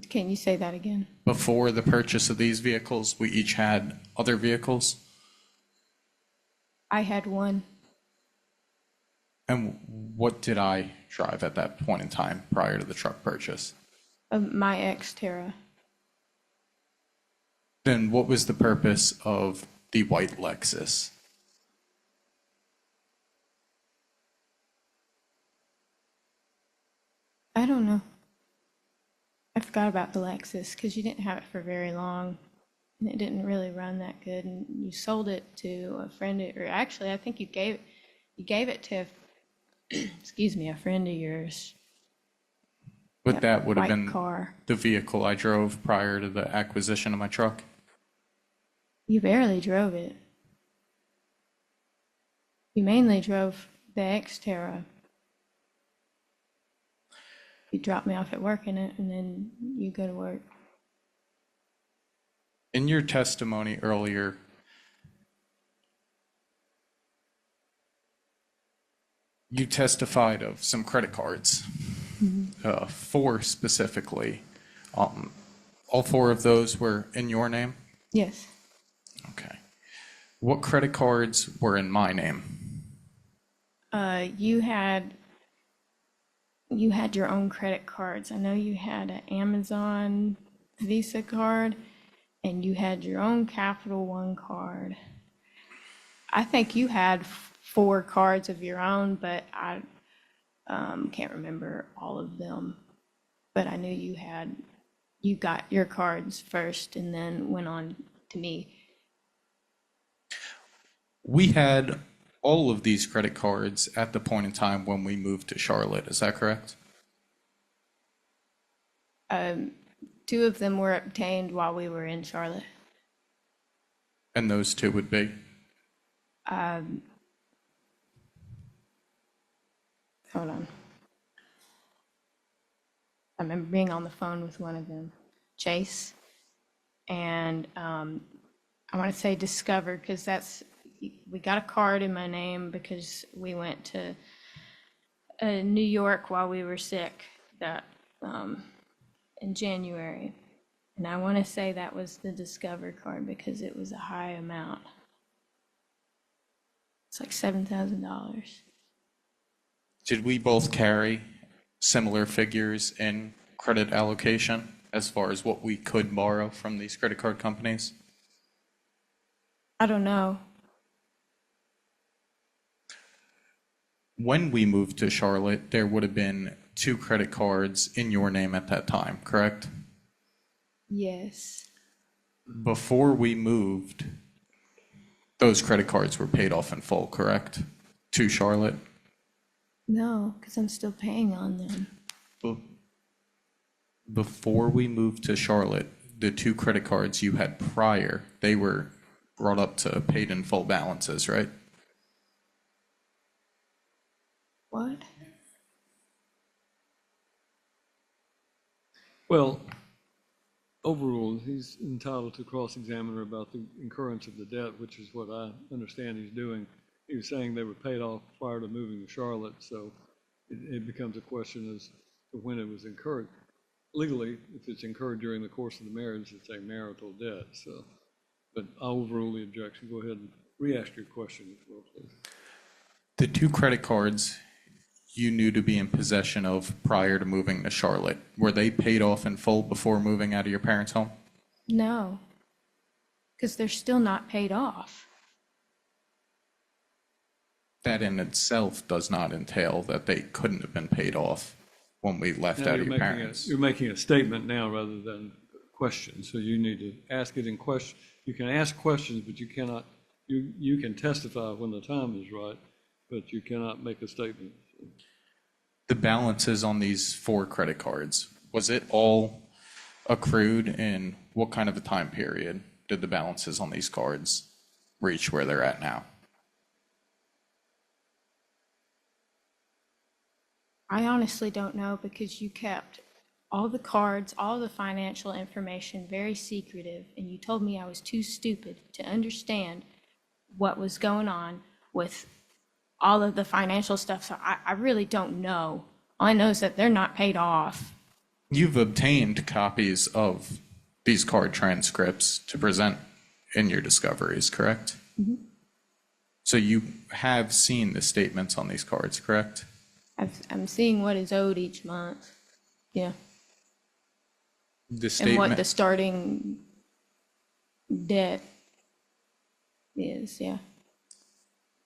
Can you say that again? Before the purchase of these vehicles, we each had other vehicles? I had one. And what did I drive at that point in time prior to the truck purchase? My Xterra. Then what was the purpose of the white Lexus? I don't know. I forgot about the Lexus because you didn't have it for very long and it didn't really run that good. And you sold it to a friend, or actually, I think you gave it to, excuse me, a friend of yours. But that would have White been car. the vehicle I drove prior to the acquisition of my truck. You barely drove it. You mainly drove the Xterra. You drop me off at work in it, and then you go to work. In your testimony earlier, you testified of some credit cards, 4 specifically. All 4 of those were in your name? Yes. Okay. What credit cards were in my name? You had your own credit cards. I know you had an Amazon Visa card, and you had your own Capital One card. I think you had 4 cards of your own, but I can't remember all of them. But I knew you got your cards first and then went on to me. We had all of these credit cards at the point in time when we moved to Charlotte. Is that correct? 2 of them were obtained while we were in Charlotte. And those 2 would be? Hold on. I remember being on the phone with one of them, Chase, and I want to say Discover, because we got a card in my name because we went to New York while we were sick in January. And I want to say that was the Discover card because it was a high amount. It's like $7,000. Did we both carry similar figures in credit allocation as far as what we could borrow from these credit card companies? I don't know. When we moved to Charlotte, there would have been 2 credit cards in your name at that time, correct? Yes. Before we moved, those credit cards were paid off in full, correct? To Charlotte? No, because I'm still paying on them. Before we moved to Charlotte, the 2 credit cards you had prior, they were brought up to paid in full balances, right? What? Well, overruled, he's entitled to cross-examine her about the incurrence of the debt, which is what I understand he's doing. He was saying they were paid off prior to moving to Charlotte, so it becomes a question as to when it was incurred. Legally, if it's incurred during the course of the marriage, it's a marital debt, so. But I'll overrule the objection. Go ahead and re-ask your question as well, please. The 2 credit cards you knew to be in possession of prior to moving to Charlotte, were they paid off in full before moving out of your parents' home? No, because they're still not paid off. That in itself does not entail that they couldn't have been paid off when we left Now out of your parents. You're making a statement now rather than a question, so you need to ask it in question. You can ask questions, but you cannot, you can testify when the time is right, but you cannot make a statement. The balances on these 4 credit cards, was it all accrued in what kind of a time period did the balances on these cards reach where they're at now? I honestly don't know because you kept all the cards, all the financial information very secretive, and you told me I was too stupid to understand what was going on with all of the financial stuff. So I really don't know. All I know is that they're not paid off. You've obtained copies of these card transcripts to present in your discoveries, correct? Mm-hmm. So you have seen the statements on these cards, correct? I'm seeing what is owed each month. Yeah. The And what the statement, starting debt is, yeah.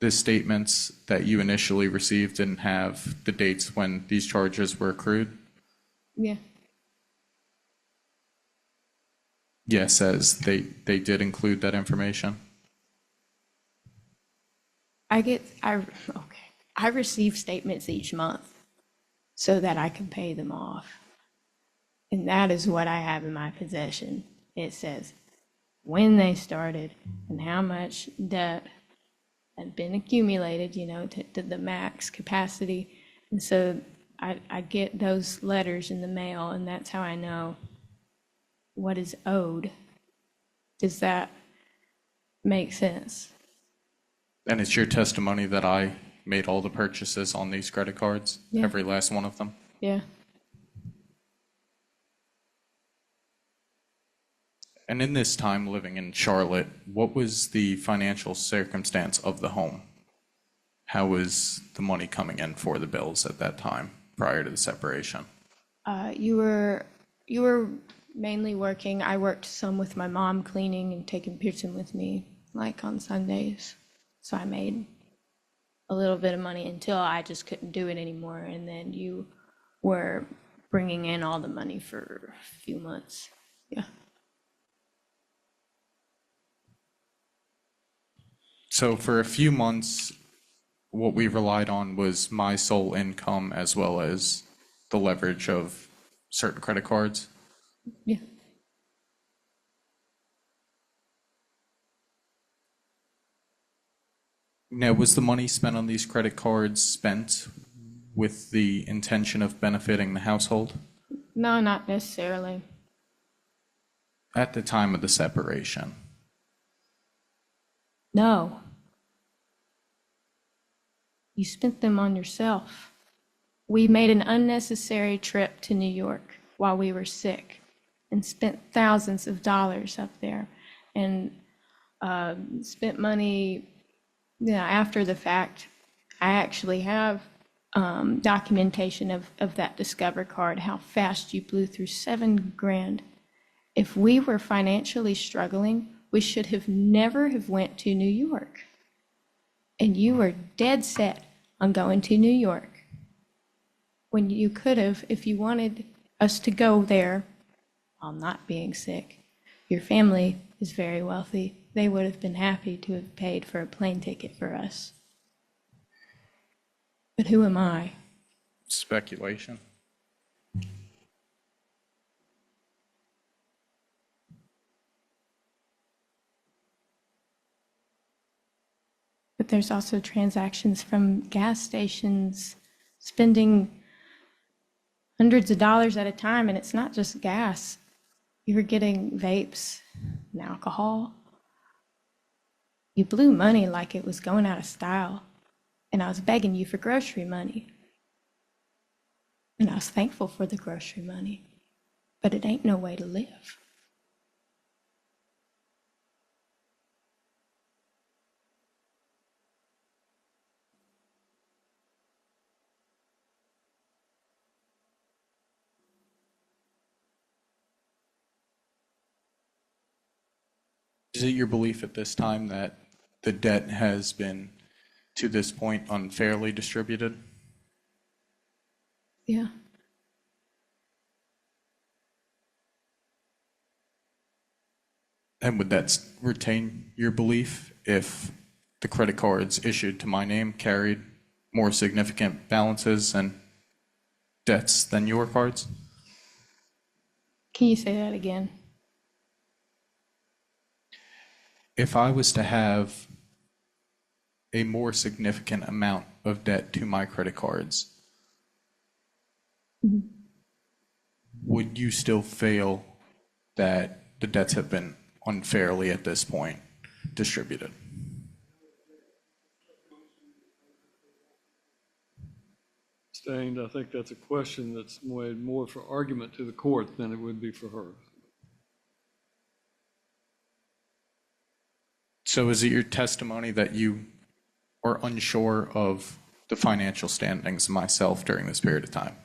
the statements that you initially received didn't have the dates when these charges were accrued? Yeah. Yes, as they did include that information. I receive statements each month so that I can pay them off. And that is what I have in my possession. It says when they started and how much debt had been accumulated, to the max capacity. And so I get those letters in the mail, and that's how I know what is owed. Does that make sense? And it's your testimony that I made all the purchases on these credit cards, Yeah. every last one of them? Yeah. And in this time living in Charlotte, what was the financial circumstance of the home? How was the money coming in for the bills at that time prior to the separation? You were mainly working. I worked some with my mom cleaning and taking Pearson with me, like on Sundays. So I made a little bit of money until I just couldn't do it anymore. And then you were bringing in all the money for a few months. Yeah. So for a few months, what we relied on was my sole income as well as the leverage of certain credit cards. Yeah. Now, was the money spent on these credit cards spent with the intention of benefiting the household No, not necessarily. at the time of the separation? No. You spent them on yourself. We made an unnecessary trip to New York while we were sick and spent thousands of dollars up there and spent money, after the fact. I actually have documentation of that Discover card, how fast you blew through $7,000. If we were financially struggling, we should have never have went to New York. And you were dead set on going to New York when you could have, if you wanted us to go there while not being sick. Your family is very wealthy. They would have been happy to have paid for a plane ticket for us. But who am I? Speculation. But there's also transactions from gas stations spending hundreds of dollars at a time, and it's not just gas. You were getting vapes and alcohol. You blew money like it was going out of style, and I was begging you for grocery money. And I was thankful for the grocery money, but it ain't no way to live. Is it your belief at this time that the debt has been, to this point, unfairly distributed? Yeah. And would that retain your belief if the credit cards issued to my name carried more significant balances and debts than your cards? Can you say that again? If I was to have a more significant amount of debt to my credit cards, would you still feel that the debts have been unfairly at this point distributed? Sustained, I think that's a question that's more for argument to the court than it would be for her. So is it your testimony that you are unsure of the financial standings of myself during this period of time?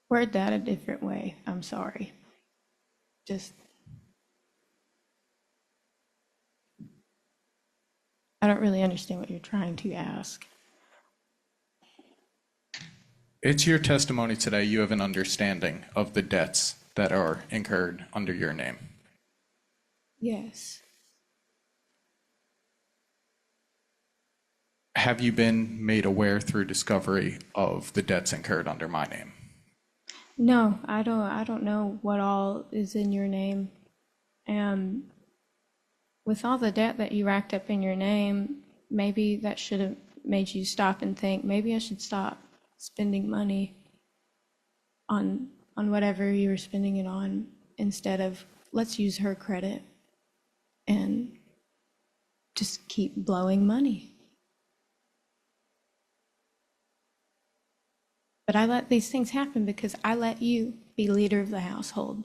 Word that a different way. I'm sorry. I don't really understand what you're trying to ask. It's your testimony today you have an understanding of the debts that are incurred under your name. Yes. Have you been made aware through discovery of the debts incurred under my name? No, I don't know what all is in your name. And with all the debt that you racked up in your name, maybe that should have made you stop and think, maybe I should stop spending money on whatever you were spending it on, instead of let's use her credit and just keep blowing money. But I let these things happen because I let you be leader of the household,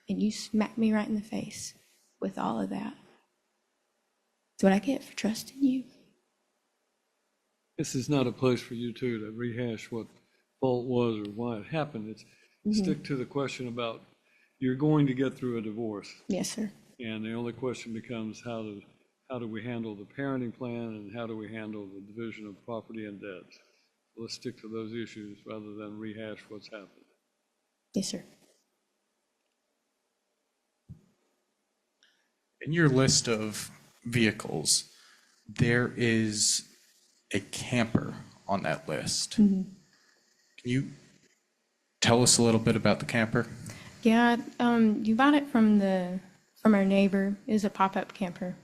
and you smacked me right in the face with all of that. That's what I get for trusting you. This is not a place for you two to rehash what fault was or why it happened. It's stick to the question about you're going to get through a divorce. Yes, sir. And the only question becomes how do we handle the parenting plan and how do we handle the division of property and debts? Let's stick to those issues rather than rehash what's happened. Yes, sir. In your list of vehicles, there is a camper on that list. Can you tell us a little bit about the camper? Yeah, you bought it from our neighbor. It was a pop-up camper.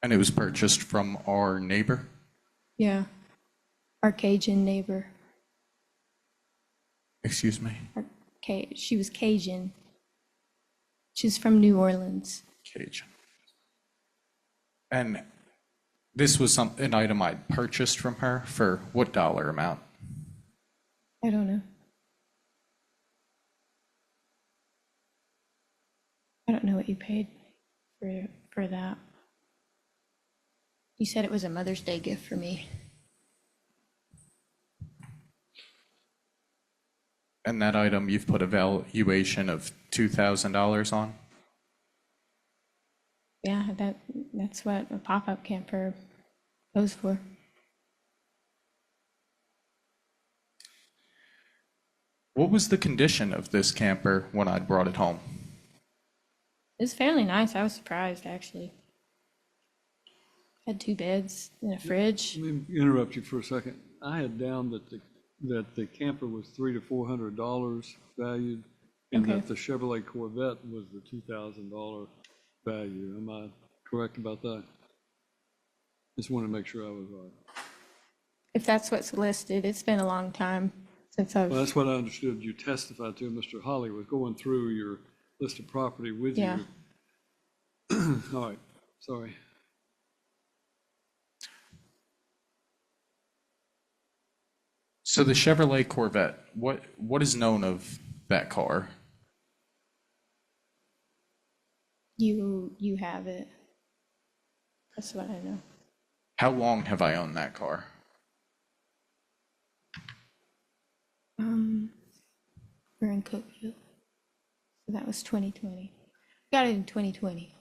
And it was purchased from our neighbor? Yeah, our Cajun neighbor. Excuse me? She was Cajun. She's from New Orleans. Cajun. And this was an item I purchased from her for what dollar amount? I don't know. I don't know what you paid for that. You said it was a Mother's Day gift for me. And that item you've put a valuation of $2,000 on? Yeah, that's what a pop-up camper goes for. What was the condition of this camper when I brought it home? It's fairly nice. I was surprised, actually. Had 2 beds and a fridge. Let me interrupt you for a second. I had down that the camper was $300 to $400 valued, and Okay. that the Chevrolet Corvette was the $2,000 value. Am I correct about that? Just wanted to make sure I was right. If that's what's listed, it's been a long time since Well, I've, that's what I understood you testified to. Mr. Holly was going through your list of property with Yeah. you. All right, sorry. So the Chevrolet Corvette, what is known of that car? you have it. That's what I know. How long have I owned that car? We're in Cookville. So that was 2020. Got it in 2020.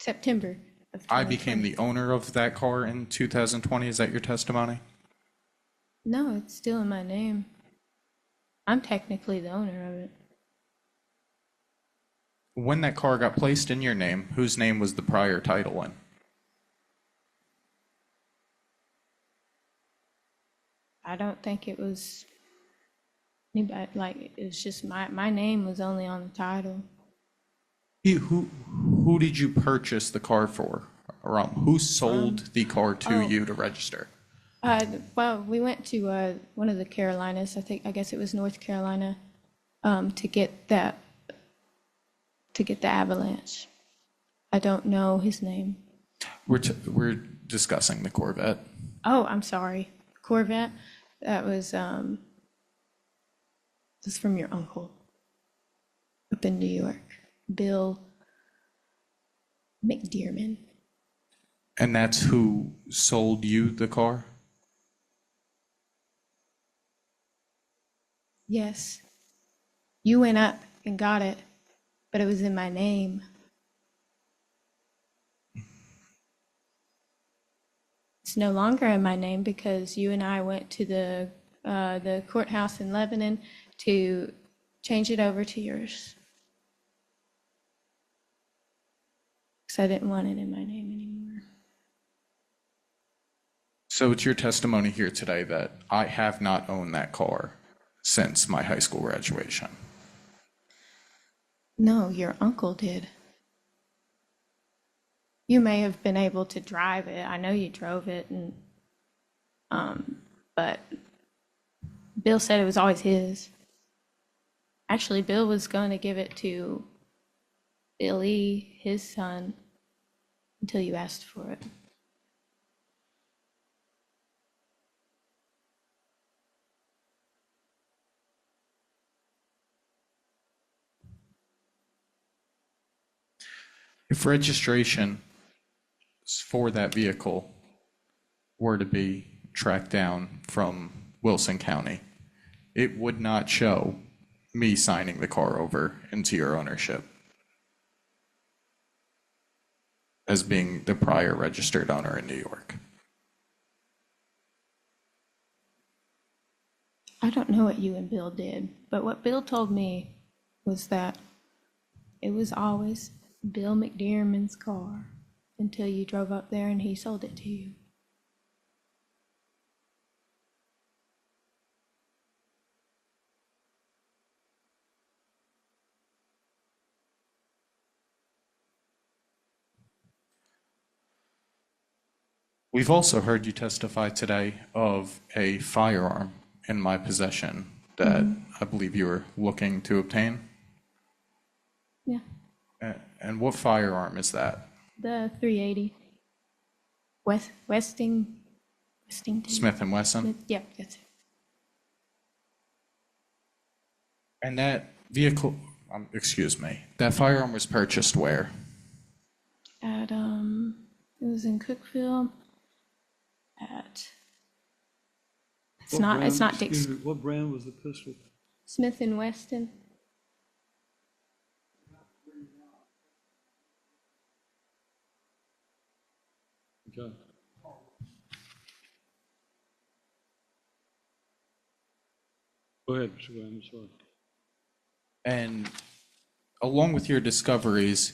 September of 2020. I became the owner of that car in 2020. Is that your testimony? No, it's still in my name. I'm technically the owner of it. When that car got placed in your name, whose name was the prior title in? I don't think it was anybody, like, it was just my name was only on the title. Who did you purchase the car for? Who sold the car to oh. you to register? Well, we went to one of the Carolinas. I guess it was North Carolina, to get the Avalanche. I don't know his name. We're discussing the Corvette. Oh, I'm sorry, Corvette. That was from your uncle up in New York, Bill McDearman. And that's who sold you the car? Yes. You went up and got it, but it was in my name. It's no longer in my name because you and I went to the courthouse in Lebanon to change it over to yours. Because I didn't want it in my name anymore. So it's your testimony here today that I have not owned that car since my high school graduation. No, your uncle did. You may have been able to drive it. I know you drove it, and but Bill said it was always his. Actually, Bill was going to give it to Billy, his son, until you asked for it. If registration for that vehicle were to be tracked down from Wilson County, it would not show me signing the car over into your ownership as being the prior registered owner in New York. I don't know what you and Bill did, but what Bill told me was that it was always Bill McDearman's car until you drove up there and he sold it to you. We've also heard you testify today of a firearm in my possession that I believe you were looking to obtain. Yeah, And what firearm is that? the 380. Westington. Smith & Wesson? Yep, that's it. And that vehicle, excuse me, that firearm was purchased where? At, it was in Cookville at, it's not Excuse Dix, me, what brand was the pistol? Smith and Weston. Okay. Go ahead, Mr. Williams, sorry. And along with your discoveries,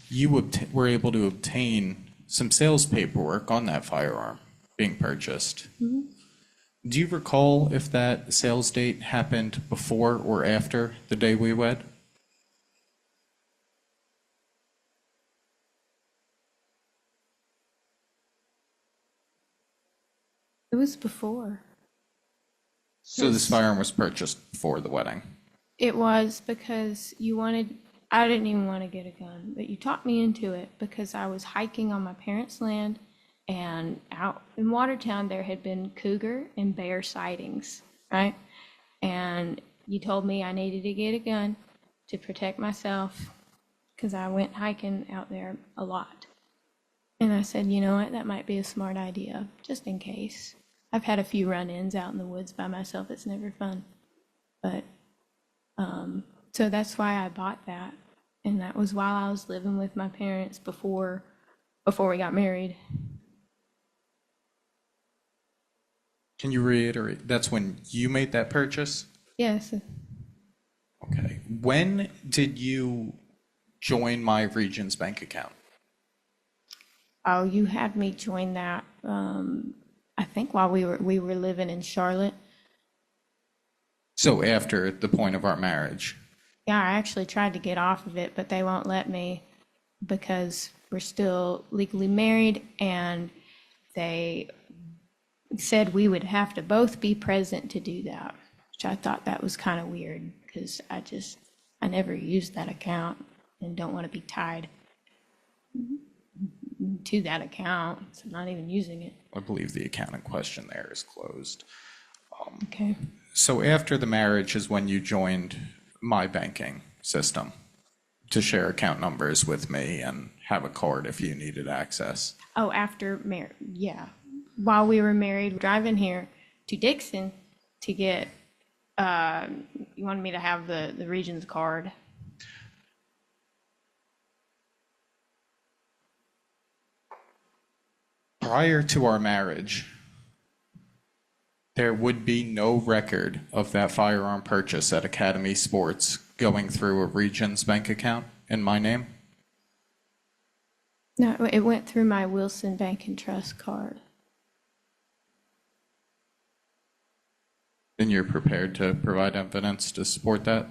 you were able to obtain some sales paperwork on that firearm being purchased. Do you recall if that sales date happened before or after the day we wed? It was before. So this firearm was purchased before the wedding. It was because I didn't even want to get a gun, but you talked me into it because I was hiking on my parents' land, and out in Watertown there had been cougar and bear sightings, right? And you told me I needed to get a gun to protect myself because I went hiking out there a lot. And I said, you know what, that might be a smart idea, just in case. I've had a few run-ins out in the woods by myself. It's never fun. But, so that's why I bought that. And that was while I was living with my parents before we got married. Can you reiterate, that's when you made that purchase? Yes. Okay. When did you join my Regions bank account? Oh, you had me join that, I think while we were living in Charlotte. So after the point of our marriage. Yeah, I actually tried to get off of it, but they won't let me because we're still legally married, and they said we would have to both be present to do that, which I thought that was kind of weird because I never used that account and don't want to be tied to that account, so I'm not even using it. I believe the account in question there is closed. Okay. So after the marriage is when you joined my banking system to share account numbers with me and have a card if you needed access. Oh, after marriage, yeah. While we were married, driving here to Dixon to get, you wanted me to have the Regions card. Prior to our marriage, there would be no record of that firearm purchase at Academy Sports going through a Regions bank account in my name. No, it went through my Wilson Bank and Trust card. And you're prepared to provide evidence to support that?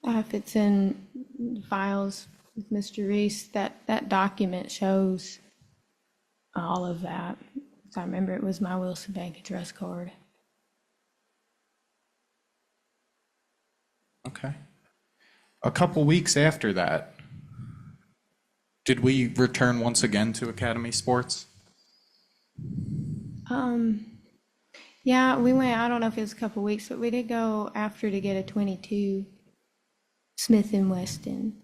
If it's in the files with Mr. Reese, that document shows all of that. So I remember it was my Wilson Bank and Trust card. Okay. A couple weeks after that, did we return once again to Academy Sports? Yeah, we went, I don't know if it was a couple weeks, but we did go after to get a 22 Smith & Weston.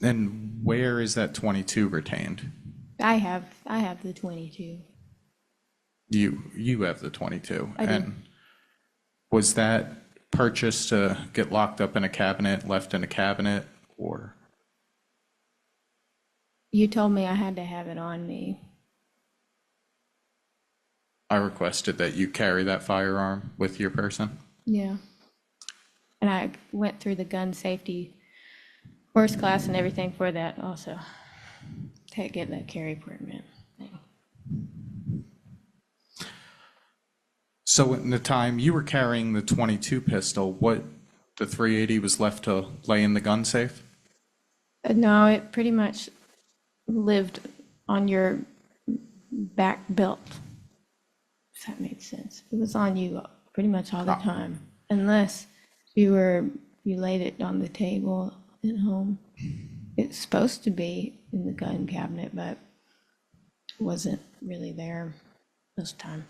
And where is that 22 retained? I have the 22. You have the 22. I do. And was that purchased to get locked up in a cabinet, left in a cabinet, or? You told me I had to have it on me. I requested that you carry that firearm with your person. Yeah. And I went through the gun safety course class and everything for that also, to get that carry permit thing. So in the time you were carrying the 22 pistol, what the 380 was left to lay in the gun safe? No, it pretty much lived on your back belt, if that makes sense. It was on you pretty much all the time, unless you laid it on the table at home. It's supposed to be in the gun cabinet, but wasn't really there most time.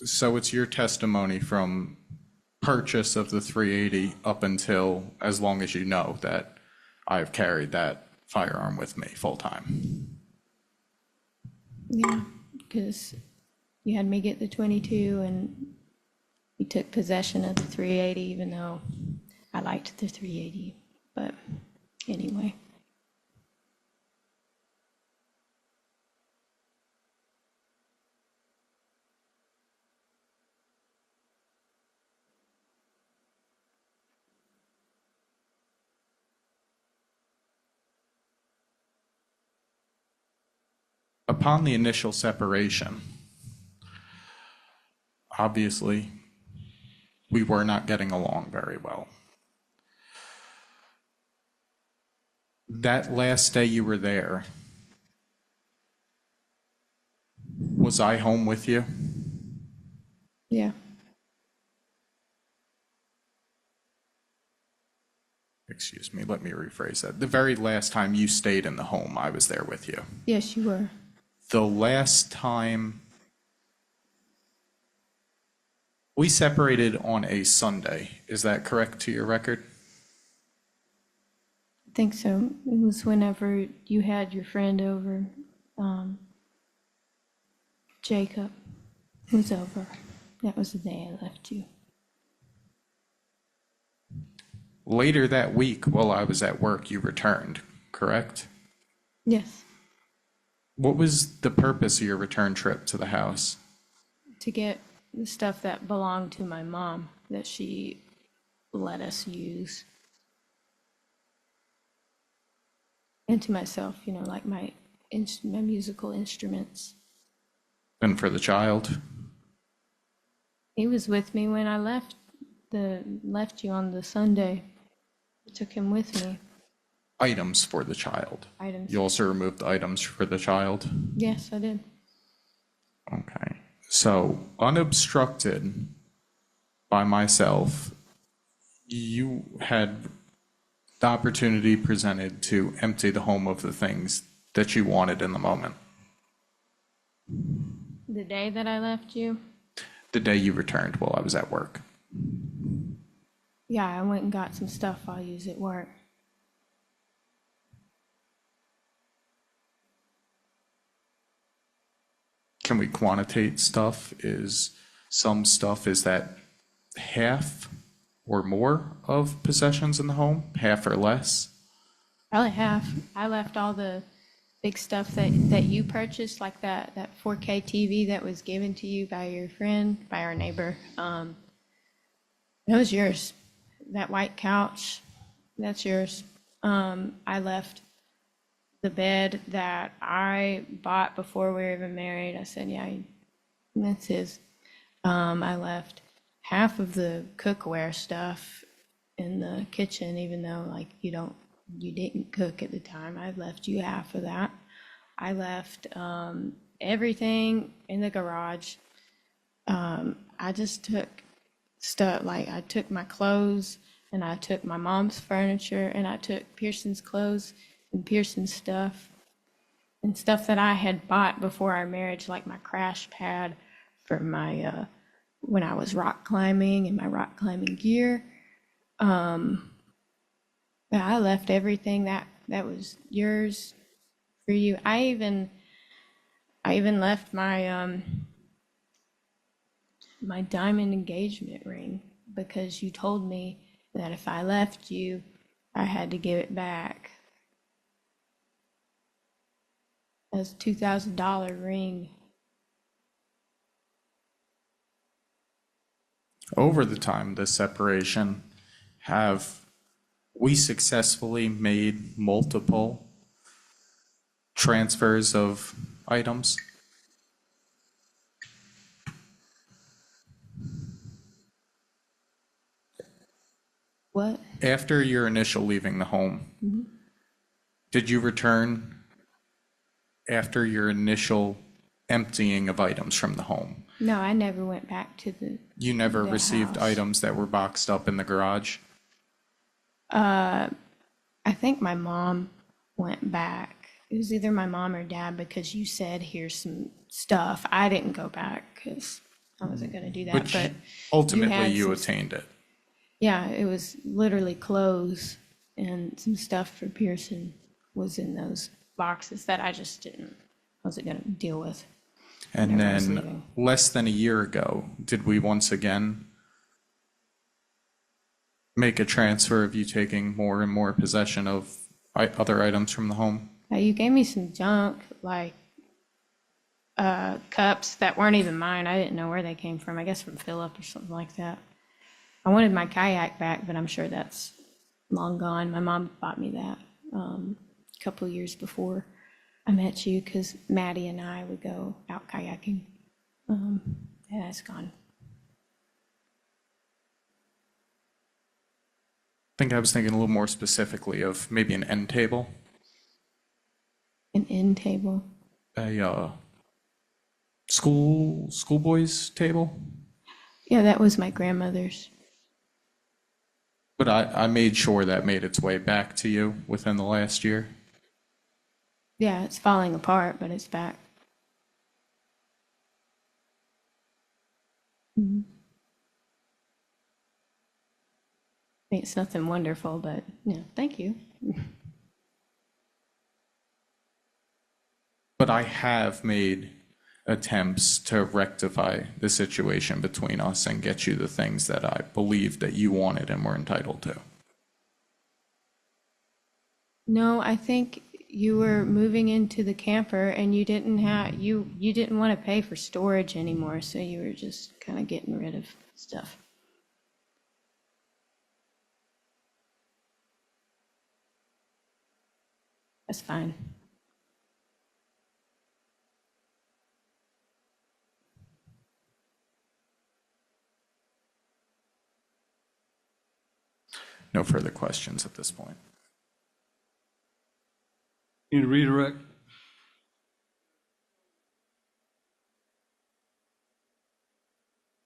So it's your testimony from purchase of the 380 up until as long as you know that I've carried that firearm with me full time. Yeah, because you had me get the 22 and you took possession of the 380, even though I liked the 380. But anyway. Upon the initial separation, obviously, we were not getting along very well. That last day you were there, was I home with you? Yeah. Excuse me, let me rephrase that. The very last time you stayed in the home, I was there with you. Yes, you were. The last time we separated on a Sunday, is that correct to your record? I think so. It was whenever you had your friend over, Jacob was over. That was the day I left you. Later that week, while I was at work, you returned, correct? Yes, What was the purpose of your return trip to the house? to get the stuff that belonged to my mom that she let us use. And to myself, like my musical instruments. And for the child? He was with me when I left you on the Sunday. I took him with me. Items for the child. Items. You also removed items for the child? Yes, I did. Okay. So, unobstructed by myself, you had the opportunity presented to empty the home of the things that you wanted in the moment. The day that I left you, The day you returned while I was at work. yeah, I went and got some stuff I'll use at work. Can we quantitate stuff? Is some stuff, is that half or more of possessions in the home? Half or less? Probably half. I left all the big stuff that you purchased, like that 4K TV that was given to you by your friend, by our neighbor. That was yours. That white couch, that's yours. I left the bed that I bought before we were even married. I said, yeah, that's his. I left half of the cookware stuff in the kitchen, even though you didn't cook at the time. I left you half of that. I left everything in the garage. I just took stuff, I took my clothes and I took my mom's furniture and I took Pearson's clothes and Pearson's stuff and stuff that I had bought before our marriage, like my crash pad for my, when I was rock climbing and my rock climbing gear. I left everything that was yours for you. I even left my my diamond engagement ring because you told me that if I left you, I had to give it back. It was a $2,000 ring. over the time of this separation, have we successfully made multiple transfers of items? What? After your initial leaving the home, did you return after your initial emptying of items from the home? No, I never went back to You never the received house. items that were boxed up in the garage? I think my mom went back. It was either my mom or dad because you said, here's some stuff. I didn't go back because I wasn't going to do that. Which But ultimately had you some- attained it. yeah, it was literally clothes and some stuff for Pearson was in those boxes that I just wasn't going to deal with. And Whenever I was then leaving. less than a year ago, did we once again make a transfer of you taking more and more possession of other items from the home? You gave me some junk, like cups that weren't even mine. I didn't know where they came from. I guess from Philip or something like that. I wanted my kayak back, but I'm sure that's long gone. My mom bought me that a couple of years before I met you because Maddie and I would go out kayaking. Yeah, it's gone. I think I was thinking a little more specifically of maybe an end table, An end table. a schoolboys table. Yeah, that was my grandmother's. But I made sure that made its way back to you within the last year. Yeah, it's falling apart, but it's back. Mhm. I mean, it's nothing wonderful, but yeah, thank you. But I have made attempts to rectify the situation between us and get you the things that I believed that you wanted and were entitled to. No, I think you were moving into the camper and you didn't want to pay for storage anymore, so you were just kind of getting rid of stuff. That's fine. No further questions at this point. Need to redirect?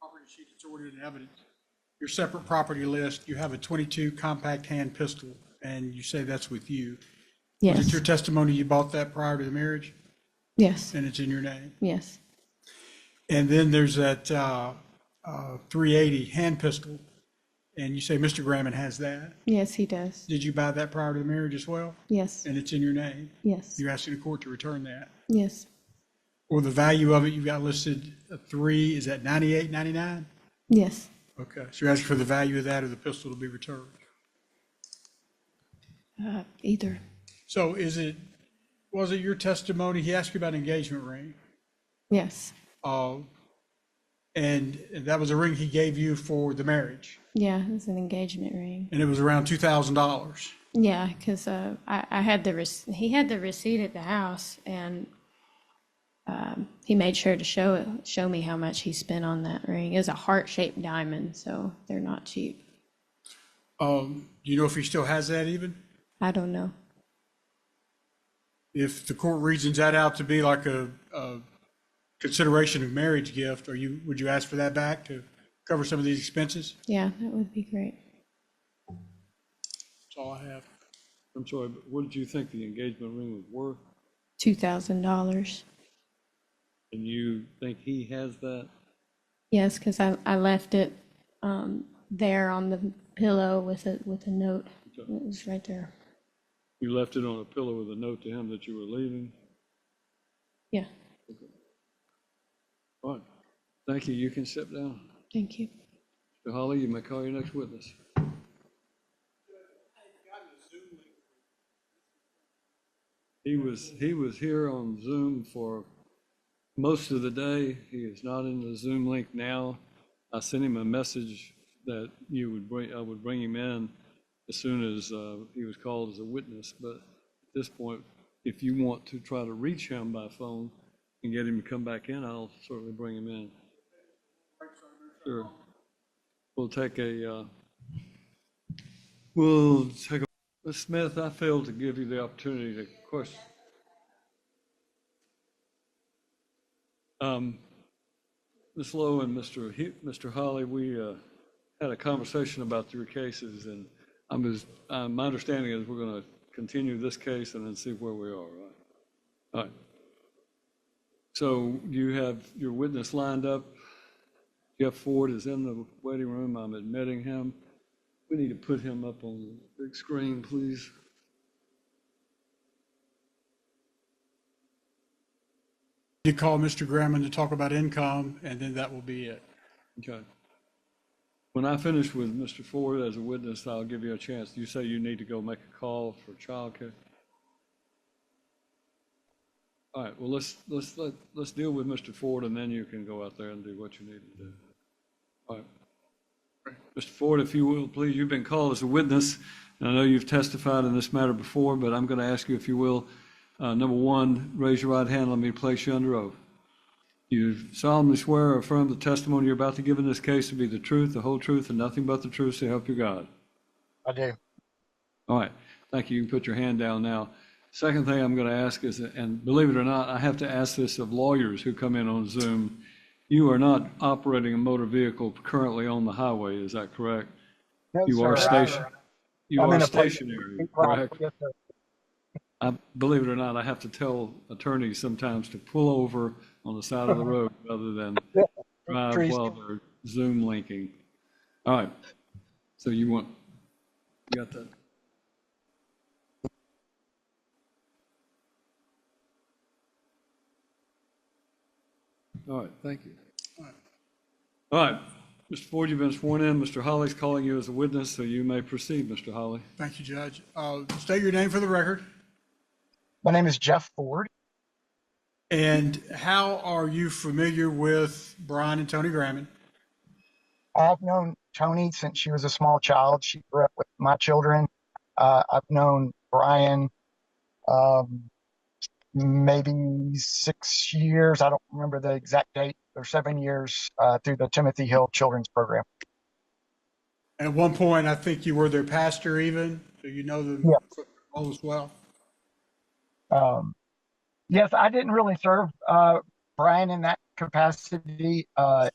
Property sheet that's ordered in evidence. Your separate property list, you have a 22 compact hand pistol, and you say that's with you. Was it Yes. your testimony you bought that prior to the marriage, Yes. and it's in your name? Yes. And then there's that 380 hand pistol, and you say Mr. Gramman has that. Yes, he does. Did you buy that prior to the marriage as well? Yes. And it's in your name? Yes. You're asking the court to return that. Yes. Or the value of it, you've got listed is that $98.99? Yes. Okay, so you're asking for the value of that or the pistol to be returned? Either. So was it your testimony, he asked you about an engagement ring, Yes. and that was a ring he gave you for the marriage, Yeah, it was an engagement ring. and it was around $2,000. Yeah, because I had he had the receipt at the house, and he made sure to show me how much he spent on that ring. It was a heart-shaped diamond, so they're not cheap. Do you know if he still has that even? I don't know. If the court reasons that out to be like a consideration of marriage gift, would you ask for that back to cover some of these expenses? Yeah, that would be great. That's all I have. I'm sorry, but what did you think the engagement ring was worth? $2,000. And you think he has that? Yes, because I left it there on the pillow with a note. It was right there. You left it on a pillow with a note to him that you were leaving? Yeah, All right. Thank you. You can step down. thank you. Mr. Holly, you may call your next witness. He was here on Zoom for most of the day. He is not in the Zoom link now. I sent him a message that I would bring him in as soon as he was called as a witness. But at this point, if you want to try to reach him by phone and get him to come back in, I'll certainly bring him in. Sure. We'll take a, Ms. Smith, I failed to give you the opportunity to question. Ms. Lowe and Mr. Holly, we had a conversation about your cases, and my understanding is we're going to continue this case and then see where we are, right? All right. So you have your witness lined up. Jeff Ford is in the waiting room. I'm admitting him. We need to put him up on the big screen, please. You call Mr. Graham to talk about income, and then that will be it. Okay. When I finish with Mr. Ford as a witness, I'll give you a chance. You say you need to go make a call for childcare. All right. Well, let's deal with Mr. Ford, and then you can go out there and do what you need to do. All right. Mr. Ford, if you will, please. You've been called as a witness, and I know you've testified in this matter before, but I'm going to ask you, if you will, number one, raise your right hand. Let me place you under oath. You solemnly swear or affirm the testimony you're about to give in this case to be the truth, the whole truth, and nothing but the truth, so help you God. I do. All right. Thank you. You can put your hand down now. Second thing I'm going to ask is, and believe it or not, I have to ask this of lawyers who come in on Zoom. You are not operating a motor vehicle currently on the highway, is that correct? No, You sir, are stationary. You I'm are in a place- stationary, Right, correct? yes, sir. Believe it or not, I have to tell attorneys sometimes to pull over on the side of the road rather than drive Trees. while they're Zoom linking. All right. So you got that? All right, thank you. All right, Mr. Ford, you've been sworn in. Mr. Holly's calling you as a witness, so you may proceed, Mr. Holly. Thank you, Judge. State your name for the record. My name is Jeff Ford. And how are you familiar with Brian and Tony Graham? I've known Tony since she was a small child. She grew up with my children. I've known Brian maybe 6 years. I don't remember the exact date, or 7 years through the Timothy Hill Children's Program. And at one point, I think you were their pastor even, so you know them Yeah. all as well. Yes, I didn't really serve Brian in that capacity. I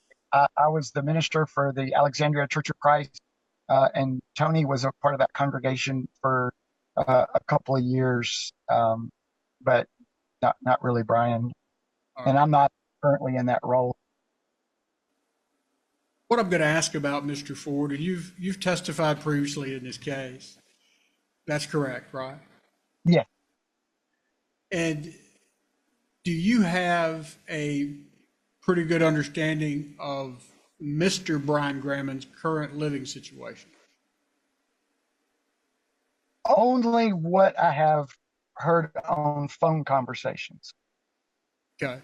was the minister for the Alexandria Church of Christ, and Tony was a part of that congregation for a couple of years, but not really Brian. All And right. I'm not currently in that role. What I'm going to ask about Mr. Ford, and you've testified previously in this case. That's correct, right? Yeah. And do you have a pretty good understanding of Mr. Brian Graham's current living situation? Only what I have heard on phone conversations. Okay.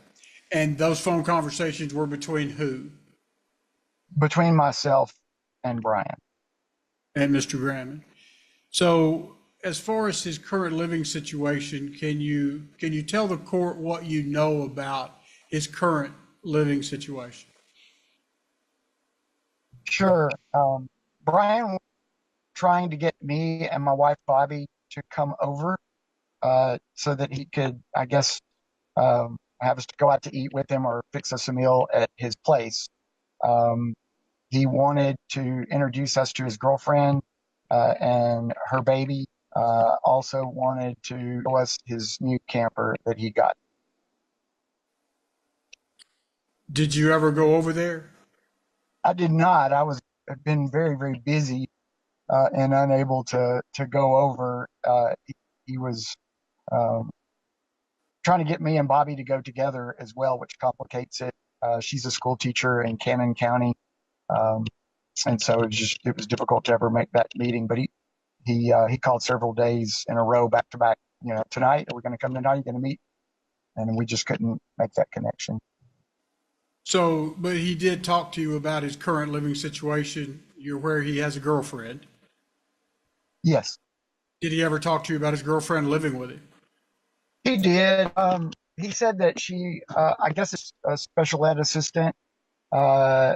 And those phone conversations were between who? Between myself and Brian. And Mr. Graham. So as far as his current living situation, can you tell the court what you know about his current living situation? Sure. Brian was trying to get me and my wife Bobby to come over so that he could, I guess, have us to go out to eat with him or fix us a meal at his place. He wanted to introduce us to his girlfriend and her baby. Also wanted to show us his new camper that he got. Did you ever go over there? I did not. I've been very, very busy and unable to go over. He was trying to get me and Bobby to go together as well, which complicates it. She's a school teacher in Cannon County, and so it was difficult to ever make that meeting. But he called several days in a row, back to back. You know, tonight, are we going to come tonight? Are you going to meet? And we just couldn't make that connection. So, but he did talk to you about his current living situation. You're aware he has a girlfriend. Yes, Did he ever talk to you about his girlfriend living with him? he did. He said that she, I guess, is a special ed assistant uh,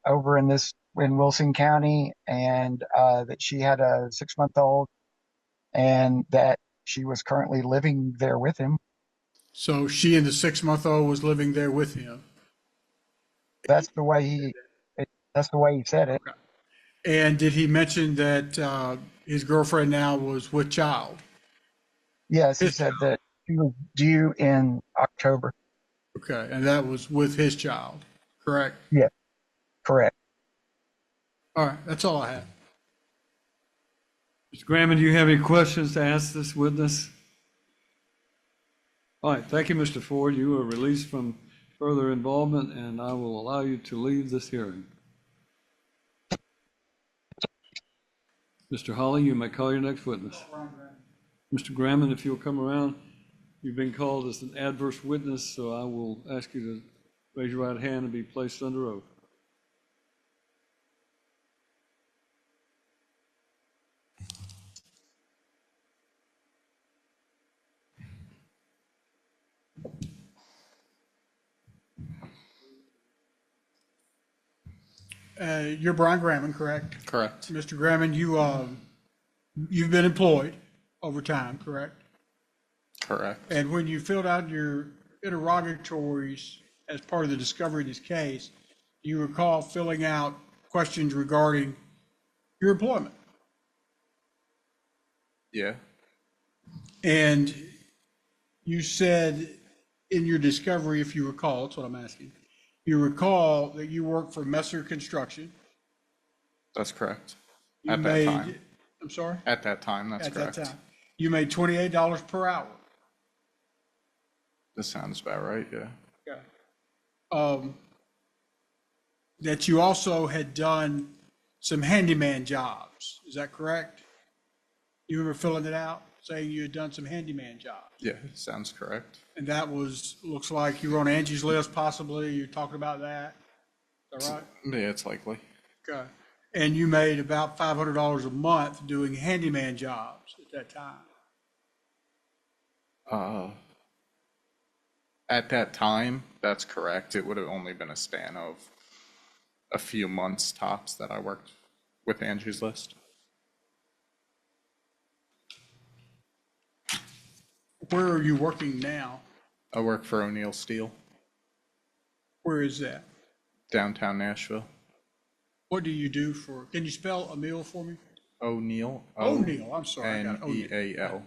over in Wilson County, and that she had a 6-month-old, and that she was currently living there with him. So she and the 6-month-old was living there with him. That's the way that's the way he said it. And did he mention that his girlfriend now was with child? Yes, he His said that she was due in October. Okay, and that was with his child, correct? Yeah, correct. All right, that's all I have. Mr. Graham, do you have any questions to ask this witness? All right, thank you, Mr. Ford. You are released from further involvement, and I will allow you to leave this hearing. Mr. Holly, you may call your next witness. Mr. Graham, if you'll come around, you've been called as an adverse witness, so I will ask you to raise your right hand and be placed under oath. You're Brian Grammon, correct? Correct. Mr. Grammon, you've been employed over time, correct? Correct. And when you filled out your interrogatories as part of the discovery of this case, you recall filling out questions regarding your employment. Yeah. And you said in your discovery, if you recall, that's what I'm asking, you recall that you worked for Messer Construction. That's correct. You At that made, time. I'm sorry? At that time, that's At correct. that time. You made $28 per hour. This sounds about right, yeah. Okay. That you also had done some handyman jobs. Is that correct? You remember filling it out, saying you had done some handyman jobs? Yeah, sounds correct. And that was, looks like you were on Angie's List possibly, you're talking about that? Is that right? Yeah, it's likely. Okay. And you made about $500 a month doing handyman jobs at that time? At that time, that's correct. It would have only been a span of a few months tops that I worked with Angie's List. Where are you working now? I work for O'Neill Steel, Where is that? downtown Nashville. What do you do for, can you spell Emil for me? O'Neill. O'Neill, I'm sorry. I got O'Neill. Neal.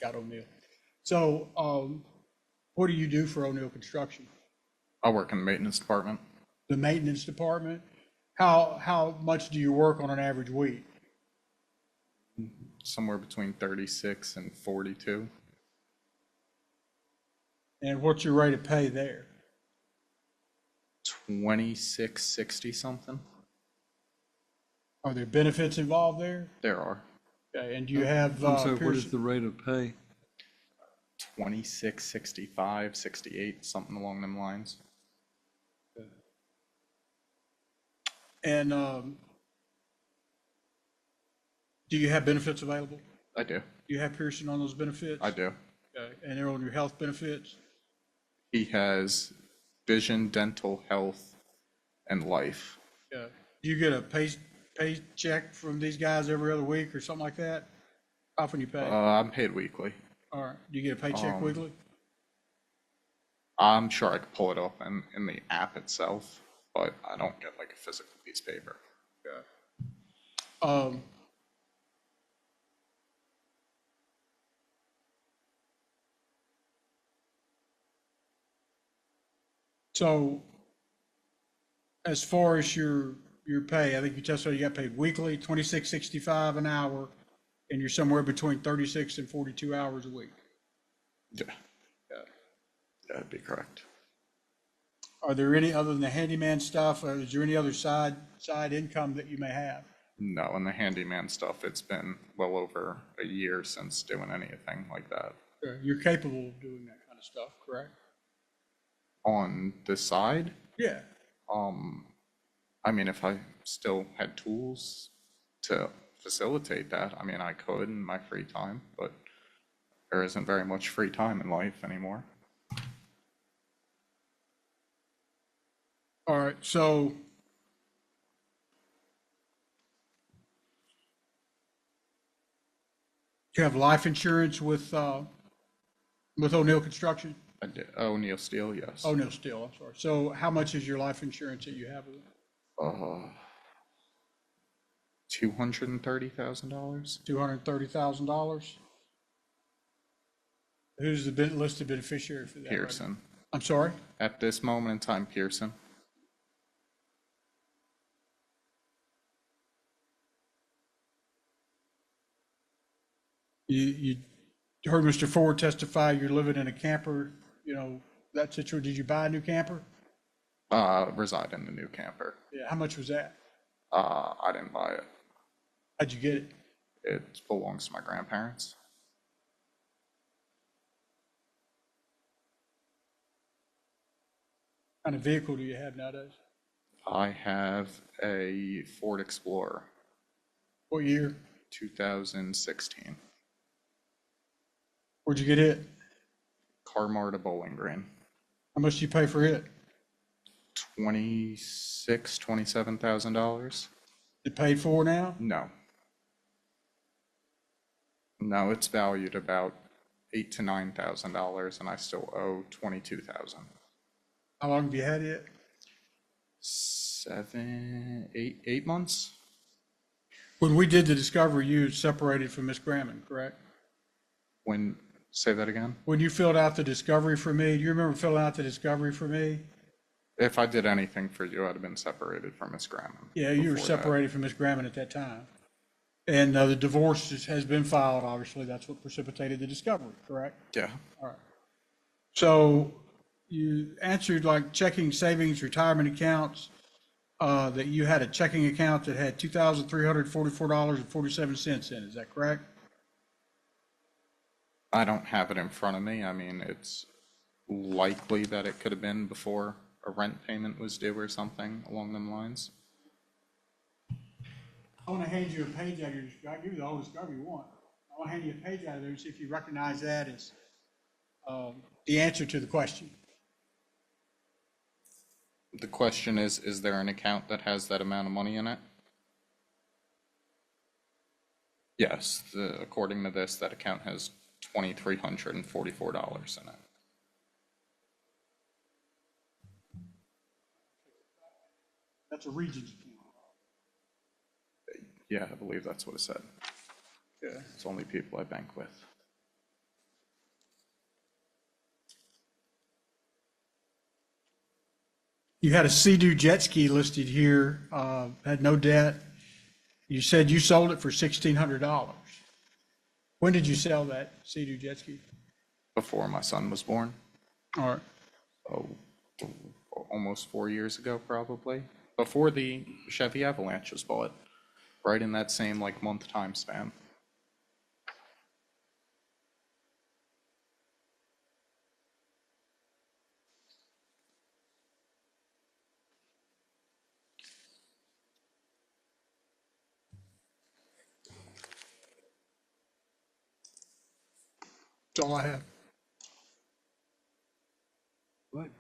Got O'Neill. So, what do you do for O'Neill Construction? I work in the maintenance department. The maintenance department? How much do you work on an average week? Somewhere between 36 and 42. And what's your rate of pay there? 26.60 something. Are there benefits involved there? There are. Okay, and do you have, I'm sorry, what Pearson- is the rate of pay? 26.65, 68, something along them lines. And, do you have benefits available? I do. Do you have Pearson on those benefits? I do. Okay, and they're on your health benefits? He has vision, dental, health, and life. Yeah. Do you get a paycheck from these guys every other week or something like that? How often you pay? I'm paid weekly. All right. Do you get a paycheck weekly? I'm sure I could pull it up in the app itself, but I don't get like a physical piece of paper. Yeah. So as far as your pay, I think you testified you got paid weekly, $26.65 an hour, and you're somewhere between 36 and 42 hours a week. Yeah, Yeah. that'd be correct. Are there any, other than the handyman stuff, is there any other side income that you may have? No, and the handyman stuff, it's been well over a year since doing anything like that. You're capable of doing that kind of stuff, correct? On the side, Yeah. I mean, if I still had tools to facilitate that, I mean, I could in my free time, but there isn't very much free time in life anymore. All right, so you have life insurance with O'Neill Construction? I did, O'Neill Steel, yes. O'Neill Steel, I'm sorry. So how much is your life insurance that you have with it? $230,000. $230,000? Who's the listed beneficiary for that? Pearson. I'm sorry? At this moment in time, Pearson. You heard Mr. Ford testify you're living in a camper, you know, that situation. Did you buy a new camper? Reside in the new camper. Yeah, how much was that? I didn't buy it. How'd you get it? It belongs to my grandparents. What kind of vehicle do you have nowadays? I have a Ford Explorer, What year? 2016. Where'd you get it? Carmar to Bowling Green. How much do you pay for it? $27,000. It paid for now? No. No, it's valued about $8,000 to $9,000, and I still owe $22,000. How long have you had it? 8 months. When we did the discovery, you separated from Miss Grammon, correct? Say that again? When you filled out the discovery for me, do you remember filling out the discovery for me? If I did anything for you, I'd have been separated from Miss Grammon. Yeah, you were before that. separated from Miss Grammon at that time. And the divorce has been filed, obviously. That's what precipitated the discovery, correct? Yeah. All right. So you answered like checking, savings, retirement accounts, that you had a checking account that had $2,344.47 in. Is that correct? I don't have it in front of me. I mean, it's likely that it could have been before a rent payment was due or something along them lines. I want to hand you a page out of your, I'll give you the whole discovery you want. I want to hand you a page out of there and see if you recognize that as the answer to the question. The question is there an account that has that amount of money in it? Yes, according to this, that account has $2,344 in it. That's a Regions account. Yeah, I believe that's what it said. Yeah. It's only people I bank with. You had a Sea-Doo jet ski listed here, had no debt. You said you sold it for $1,600. When did you sell that Sea-Doo jet ski? Before my son was born. All right. Oh, almost 4 years ago, probably. Before the Chevy Avalanche was bought. Right in that same month time span. That's all I have. Right.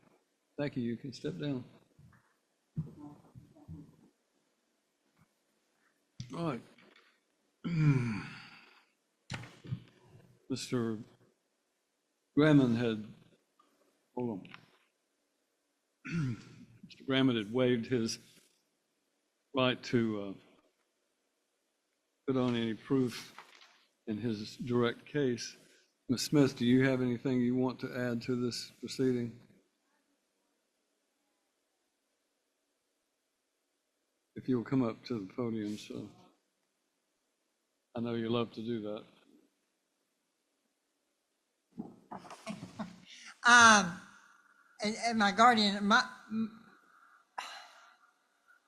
Thank you. You can step down. All right. Mr. Grammon had, hold on. Mr. Grammon had waived his right to put on any proof in his direct case. Ms. Smith, do you have anything you want to add to this proceeding? If you'll come up to the podium, so I know you love to do that. And my guardian,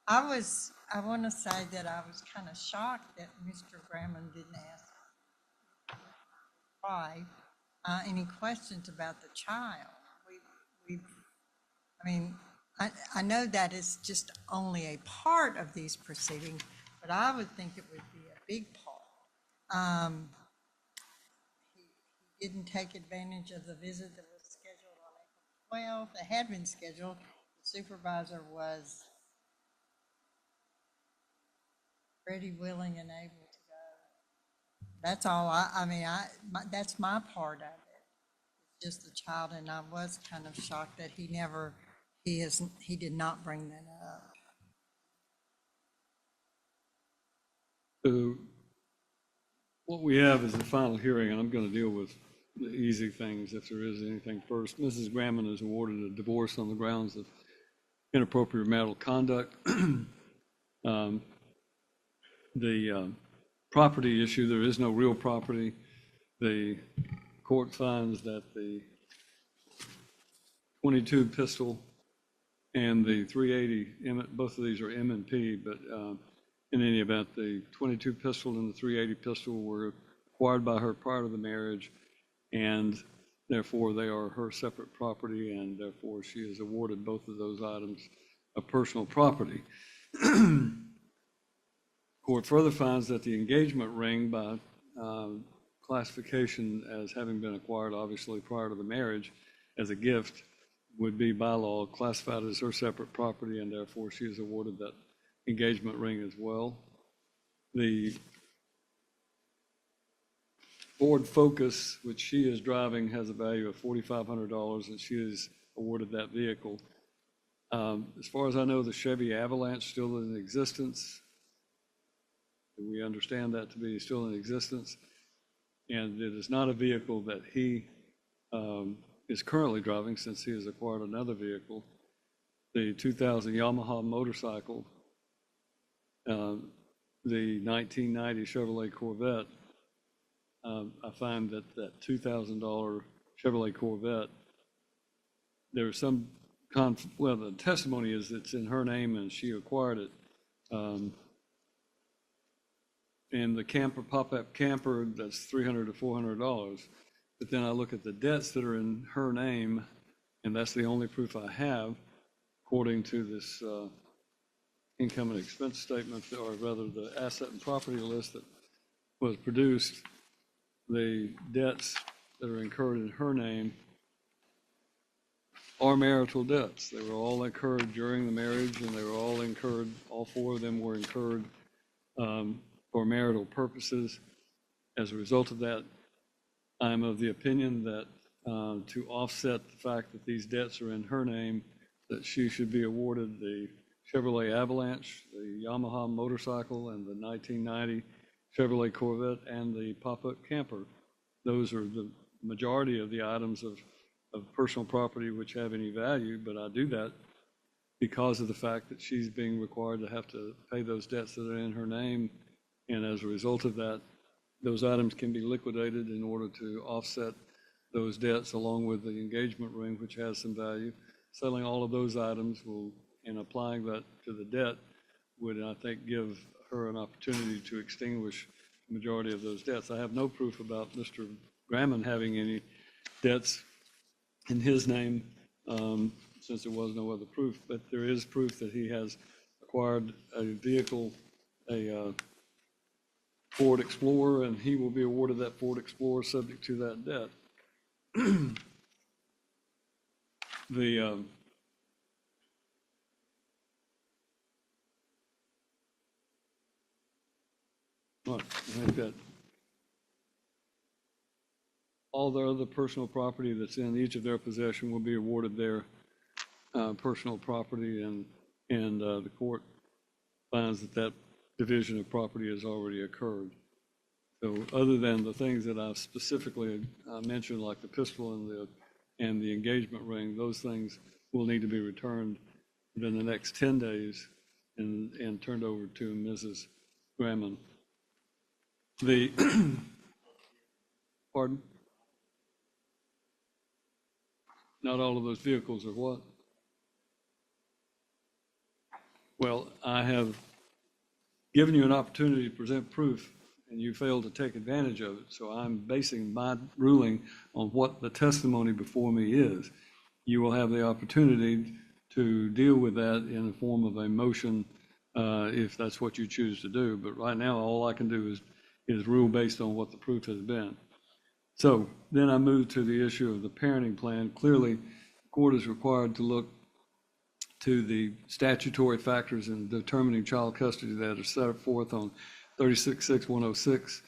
I want to say that I was kind of shocked that Mr. Grammon didn't ask why any questions about the child. I mean, I know that is just only a part of these proceedings, but I would think it would be a big part. He didn't take advantage of the visit that was scheduled on April 12th. It had been scheduled. The supervisor was ready, willing, and able to go. That's all I mean, that's my part of it. It's just the child, and I was kind of shocked that he did not bring that up. So what we have is the final hearing, and I'm going to deal with the easy things if there is anything first. Mrs. Grammon is awarded a divorce on the grounds of inappropriate marital conduct. The property issue, there is no real property. The court finds that the .22 pistol and the .380, both of these are M&P, but in any event, the .22 pistol and the .380 pistol were acquired by her prior to the marriage, and therefore they are her separate property, and therefore she is awarded both of those items of personal property. Court further finds that the engagement ring, by classification as having been acquired obviously prior to the marriage as a gift, would be by law classified as her separate property, and therefore she is awarded that engagement ring as well. The Ford Focus, which she is driving, has a value of $4,500, and she is awarded that vehicle. As far as I know, the Chevy Avalanche still in existence. We understand that to be still in existence, and it is not a vehicle that he is currently driving, since he has acquired another vehicle. The 2000 Yamaha motorcycle, the 1990 Chevrolet Corvette, I find that that $2,000 Chevrolet Corvette, there's some well, the testimony is it's in her name and she acquired it. And the camper, pop-up camper, that's $300 to $400. But then I look at the debts that are in her name, and that's the only proof I have, according to this income and expense statement, or rather the asset and property list that was produced. The debts that are incurred in her name are marital debts. They were all incurred during the marriage, and they were all incurred, all four of them were incurred for marital purposes. As a result of that, I'm of the opinion that to offset the fact that these debts are in her name, that she should be awarded the Chevrolet Avalanche, the Yamaha motorcycle, and the 1990 Chevrolet Corvette, and the pop-up camper. Those are the majority of the items of personal property which have any value, but I do that because of the fact that she's being required to have to pay those debts that are in her name. And as a result of that, those items can be liquidated in order to offset those debts, along with the engagement ring, which has some value. Selling all of those items will, and applying that to the debt, would, I think, give her an opportunity to extinguish the majority of those debts. I have no proof about Mr. Grammon having any debts in his name, since there was no other proof, but there is proof that he has acquired a vehicle, a Ford Explorer, and he will be awarded that Ford Explorer subject to that debt. I think that all the other personal property that's in each of their possession will be awarded their personal property, and the court finds that that division of property has already occurred. So other than the things that I've specifically mentioned, like the pistol and the engagement ring, those things will need to be returned within the next 10 days and turned over to Mrs. Grammon. Pardon? Not all of those vehicles are what? Well, I have given you an opportunity to present proof, and you failed to take advantage of it. So I'm basing my ruling on what the testimony before me is. You will have the opportunity to deal with that in the form of a motion, if that's what you choose to do. But right now, all I can do is rule based on what the proof has been. So then I move to the issue of the parenting plan. Clearly, the court is required to look to the statutory factors in determining child custody that are set forth on 36.6.106.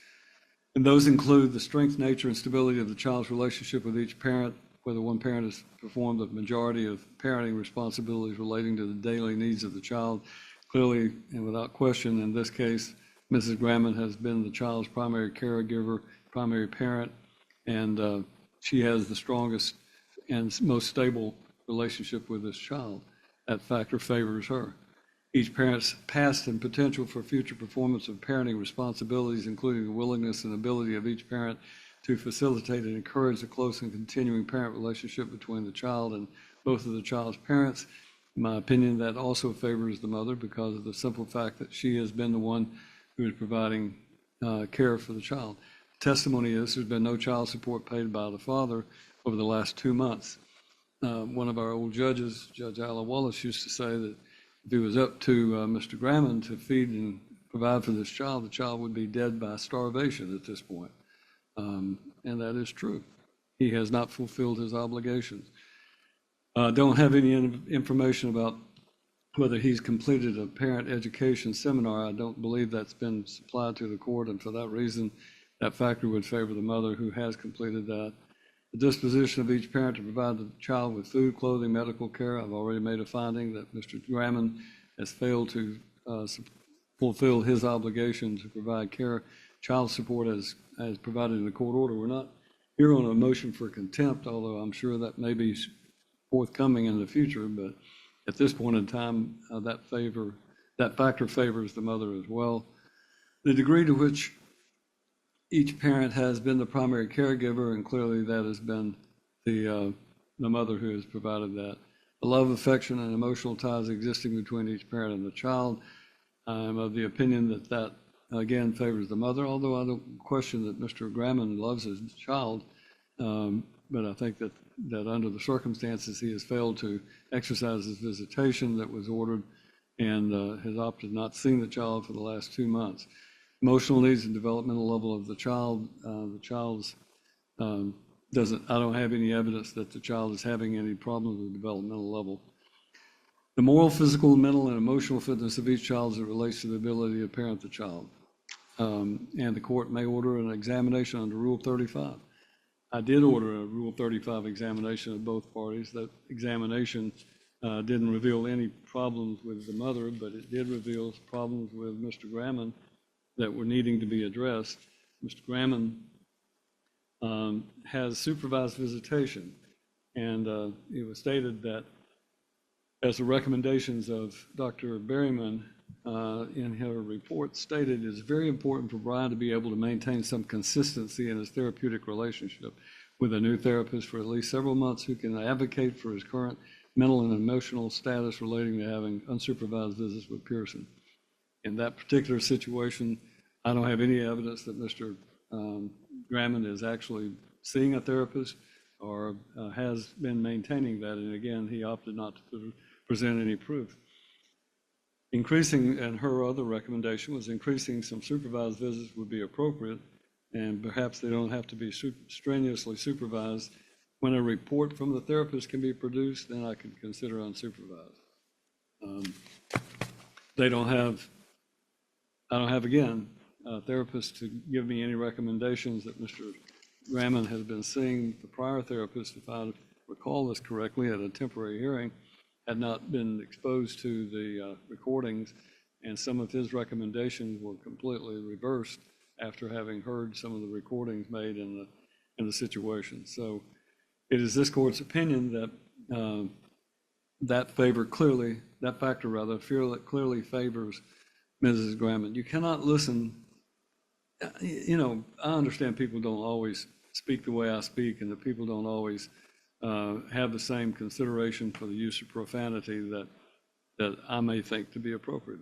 And those include the strength, nature, and stability of the child's relationship with each parent, whether one parent has performed the majority of parenting responsibilities relating to the daily needs of the child. Clearly, and without question, in this case, Mrs. Graham has been the child's primary caregiver, primary parent, and she has the strongest and most stable relationship with this child. That factor favors her. Each parent's past and potential for future performance of parenting responsibilities, including the willingness and ability of each parent to facilitate and encourage a close and continuing parent relationship between the child and both of the child's parents. In my opinion, that also favors the mother because of the simple fact that she has been the one who is providing care for the child. The testimony is there's been no child support paid by the father over the last 2 months. One of our old judges, Judge Alan Wallace, used to say that if it was up to Mr. Graham to feed and provide for this child, the child would be dead by starvation at this point. And that is true. He has not fulfilled his obligations. Don't have any information about whether he's completed a parent education seminar. I don't believe that's been supplied to the court, and for that reason, that factor would favor the mother who has completed that. The disposition of each parent to provide the child with food, clothing, medical care. I've already made a finding that Mr. Graham has failed to fulfill his obligation to provide care, child support as provided in the court order. We're not here on a motion for contempt, although I'm sure that may be forthcoming in the future, but at this point in time, that factor favors the mother as well. The degree to which each parent has been the primary caregiver, and clearly that has been the mother who has provided that. The love, affection, and emotional ties existing between each parent and the child. I'm of the opinion that again favors the mother, although I don't question that Mr. Graham loves his child, but I think that under the circumstances he has failed to exercise his visitation that was ordered and has opted not seeing the child for the last 2 months. Emotional needs and developmental level of the child. The child's I don't have any evidence that the child is having any problems with developmental level. The moral, physical, mental, and emotional fitness of each child as it relates to the ability to parent the child. And the court may order an examination under Rule 35. I did order a Rule 35 examination of both parties. That examination didn't reveal any problems with the mother, but it did reveal problems with Mr. Graham that were needing to be addressed. Mr. Graham has supervised visitation, and it was stated that as the recommendations of Dr. Berryman in her report stated, it is very important for Brian to be able to maintain some consistency in his therapeutic relationship with a new therapist for at least several months who can advocate for his current mental and emotional status relating to having unsupervised visits with Pearson. In that particular situation, I don't have any evidence that Mr. Graham is actually seeing a therapist or has been maintaining that. And again, he opted not to present any proof. Increasing, and her other recommendation was increasing some supervised visits would be appropriate, and perhaps they don't have to be strenuously supervised. When a report from the therapist can be produced, then I could consider unsupervised. I don't have, again, a therapist to give me any recommendations that Mr. Graham has been seeing. The prior therapist, if I recall this correctly, at a temporary hearing, had not been exposed to the recordings, and some of his recommendations were completely reversed after having heard some of the recordings made in the situation. So it is this court's opinion that that factor clearly favors Mrs. Graham. You cannot listen. You know, I understand people don't always speak the way I speak, and that people don't always have the same consideration for the use of profanity that I may think to be appropriate.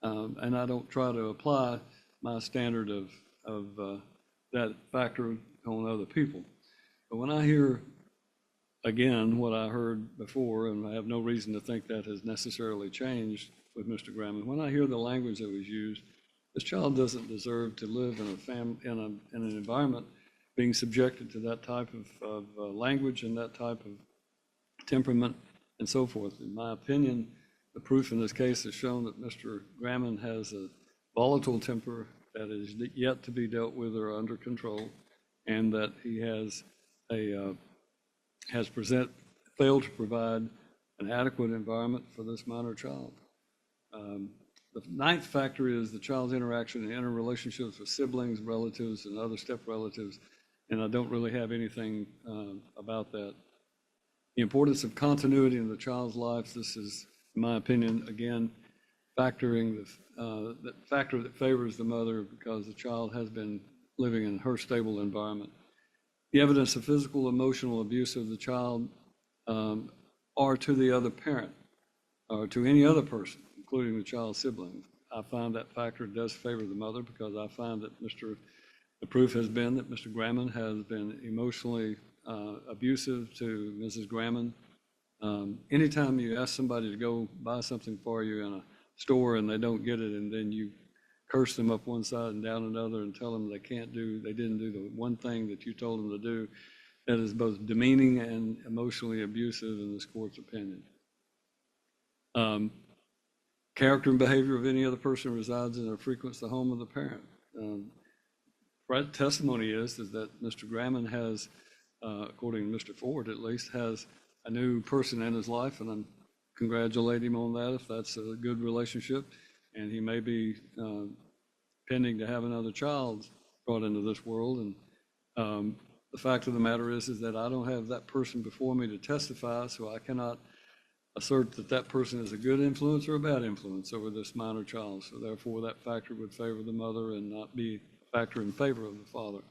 And I don't try to apply my standard of that factor on other people. But when I hear again, what I heard before, and I have no reason to think that has necessarily changed with Mr. Graham. When I hear the language that was used, this child doesn't deserve to live in an environment being subjected to that type of language and that type of temperament and so forth. In my opinion, the proof in this case has shown that Mr. Graham has a volatile temper that is yet to be dealt with or under control, and that he has failed to provide an adequate environment for this minor child. The ninth factor is the child's interaction and interrelationships with siblings, relatives, and other step relatives, and I don't really have anything about that. The importance of continuity in the child's life. This is, in my opinion, again, factoring the factor that favors the mother because the child has been living in her stable environment. The evidence of physical, emotional abuse of the child or to the other parent or to any other person, including the child's siblings. I find that factor does favor the mother because I find that the proof has been that Mr. Graham has been emotionally abusive to Mrs. Graham. Anytime you ask somebody to go buy something for you in a store and they don't get it, and then you curse them up one side and down another and tell them they didn't do the one thing that you told them to do, that is both demeaning and emotionally abusive in this court's opinion. Character and behavior of any other person resides in or frequents the home of the parent. Testimony is that Mr. Graham has, according to Mr. Ford at least, has a new person in his life, and I congratulate him on that if that's a good relationship. And he may be pending to have another child brought into this world. And the fact of the matter is that I don't have that person before me to testify, so I cannot assert that that person is a good influence or a bad influence over this minor child. So therefore, that factor would favor the mother and not be a factor in favor of the father.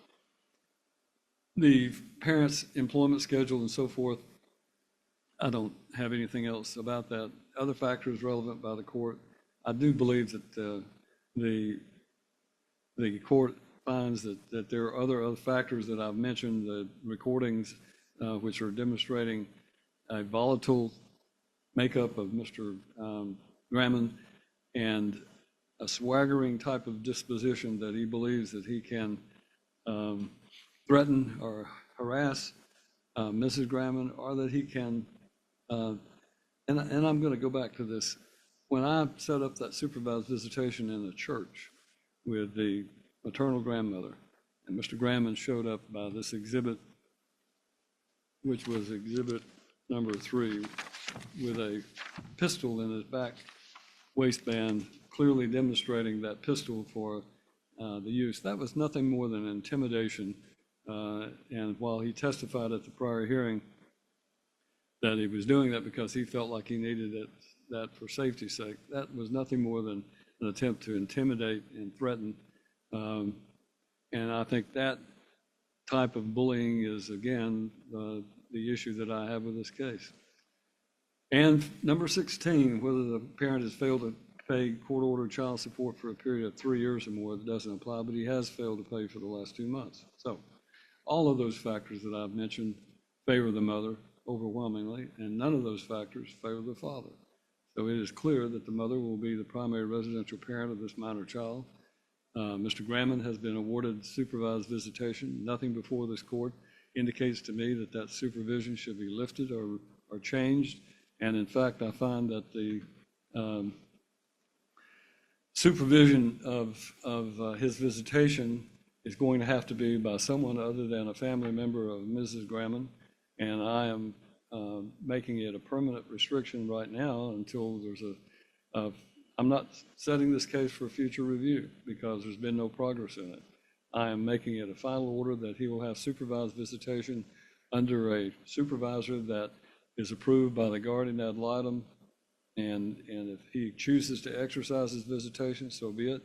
The parent's employment schedule and so forth, I don't have anything else about that. Other factors relevant by the court. I do believe that the court finds that there are other factors that I've mentioned, the recordings which are demonstrating a volatile makeup of Mr. Graham and a swaggering type of disposition that he believes that he can threaten or harass Mrs. Graham, or that he can, and I'm going to go back to this. When I set up that supervised visitation in the church with the maternal grandmother, and Mr. Graham showed up by this exhibit, which was exhibit number 3, with a pistol in his back waistband, clearly demonstrating that pistol for the use. That was nothing more than intimidation. And while he testified at the prior hearing that he was doing that because he felt like he needed that for safety's sake, that was nothing more than an attempt to intimidate and threaten. And I think that type of bullying is, again, the issue that I have with this case. And number 16, whether the parent has failed to pay court-ordered child support for a period of 3 years or more, that doesn't apply, but he has failed to pay for the last 2 months. So all of those factors that I've mentioned favor the mother overwhelmingly, and none of those factors favor the father. So it is clear that the mother will be the primary residential parent of this minor child. Mr. Graham has been awarded supervised visitation. Nothing before this court indicates to me that that supervision should be lifted or changed. And in fact, I find that the supervision of his visitation is going to have to be by someone other than a family member of Mrs. Graham. And I am making it a permanent restriction right now until there's I'm not setting this case for future review because there's been no progress in it. I am making it a final order that he will have supervised visitation under a supervisor that is approved by the guardian ad litem. And if he chooses to exercise his visitation, so be it.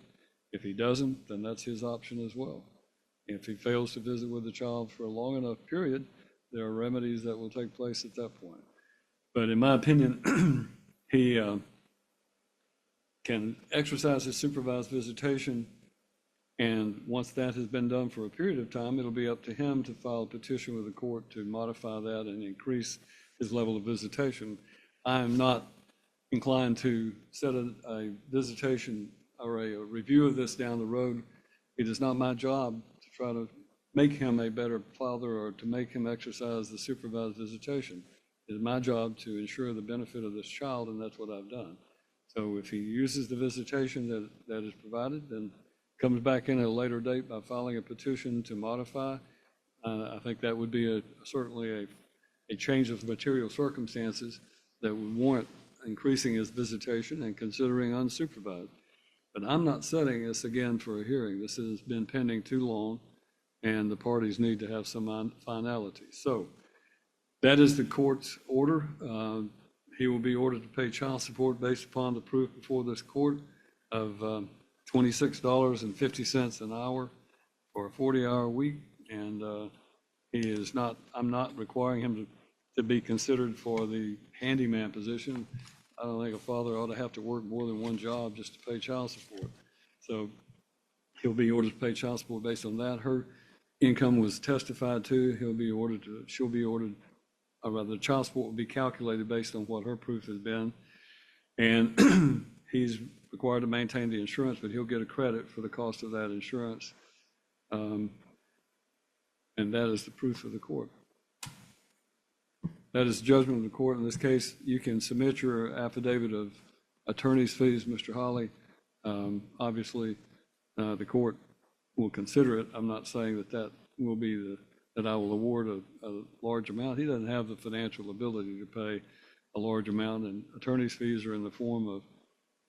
If he doesn't, then that's his option as well. If he fails to visit with the child for a long enough period, there are remedies that will take place at that point. But in my opinion, he can exercise his supervised visitation And once that has been done for a period of time, it'll be up to him to file a petition with the court to modify that and increase his level of visitation. I am not inclined to set a visitation or a review of this down the road. It is not my job to try to make him a better father or to make him exercise the supervised visitation. It is my job to ensure the benefit of this child, and that's what I've done. So if he uses the visitation that is provided, then comes back in at a later date by filing a petition to modify, I think that would be certainly a change of material circumstances that would warrant increasing his visitation and considering unsupervised. But I'm not setting this again for a hearing. This has been pending too long, and the parties need to have some finality. So that is the court's order. He will be ordered to pay child support based upon the proof before this court of $26.50 an hour for a 40-hour week. And I'm not requiring him to be considered for the handyman position. I don't think a father ought to have to work more than one job just to pay child support. So he'll be ordered to pay child support based on that. Her income was testified to. She'll be ordered, or rather, the child support will be calculated based on what her proof has been. And he's required to maintain the insurance, but he'll get a credit for the cost of that insurance. And that is the proof of the court. That is the judgment of the court. In this case, you can submit your affidavit of attorney's fees, Mr. Hawley. Obviously, the court will consider it. I'm not saying that will be that I will award a large amount. He doesn't have the financial ability to pay a large amount, and attorney's fees are in the form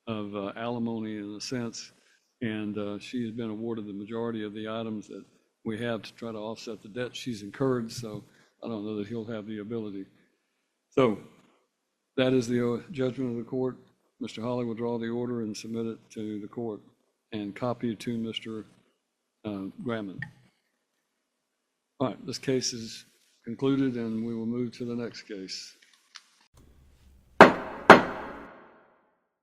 of alimony in a sense, and she has been awarded the majority of the items that we have to try to offset the debt she's incurred, so I don't know that he'll have the ability. So that is the judgment of the court. Mr. Hawley will draw the order and submit it to the court and copy it to Mr. Gramman. All right, this case is concluded, and we will move to the next case.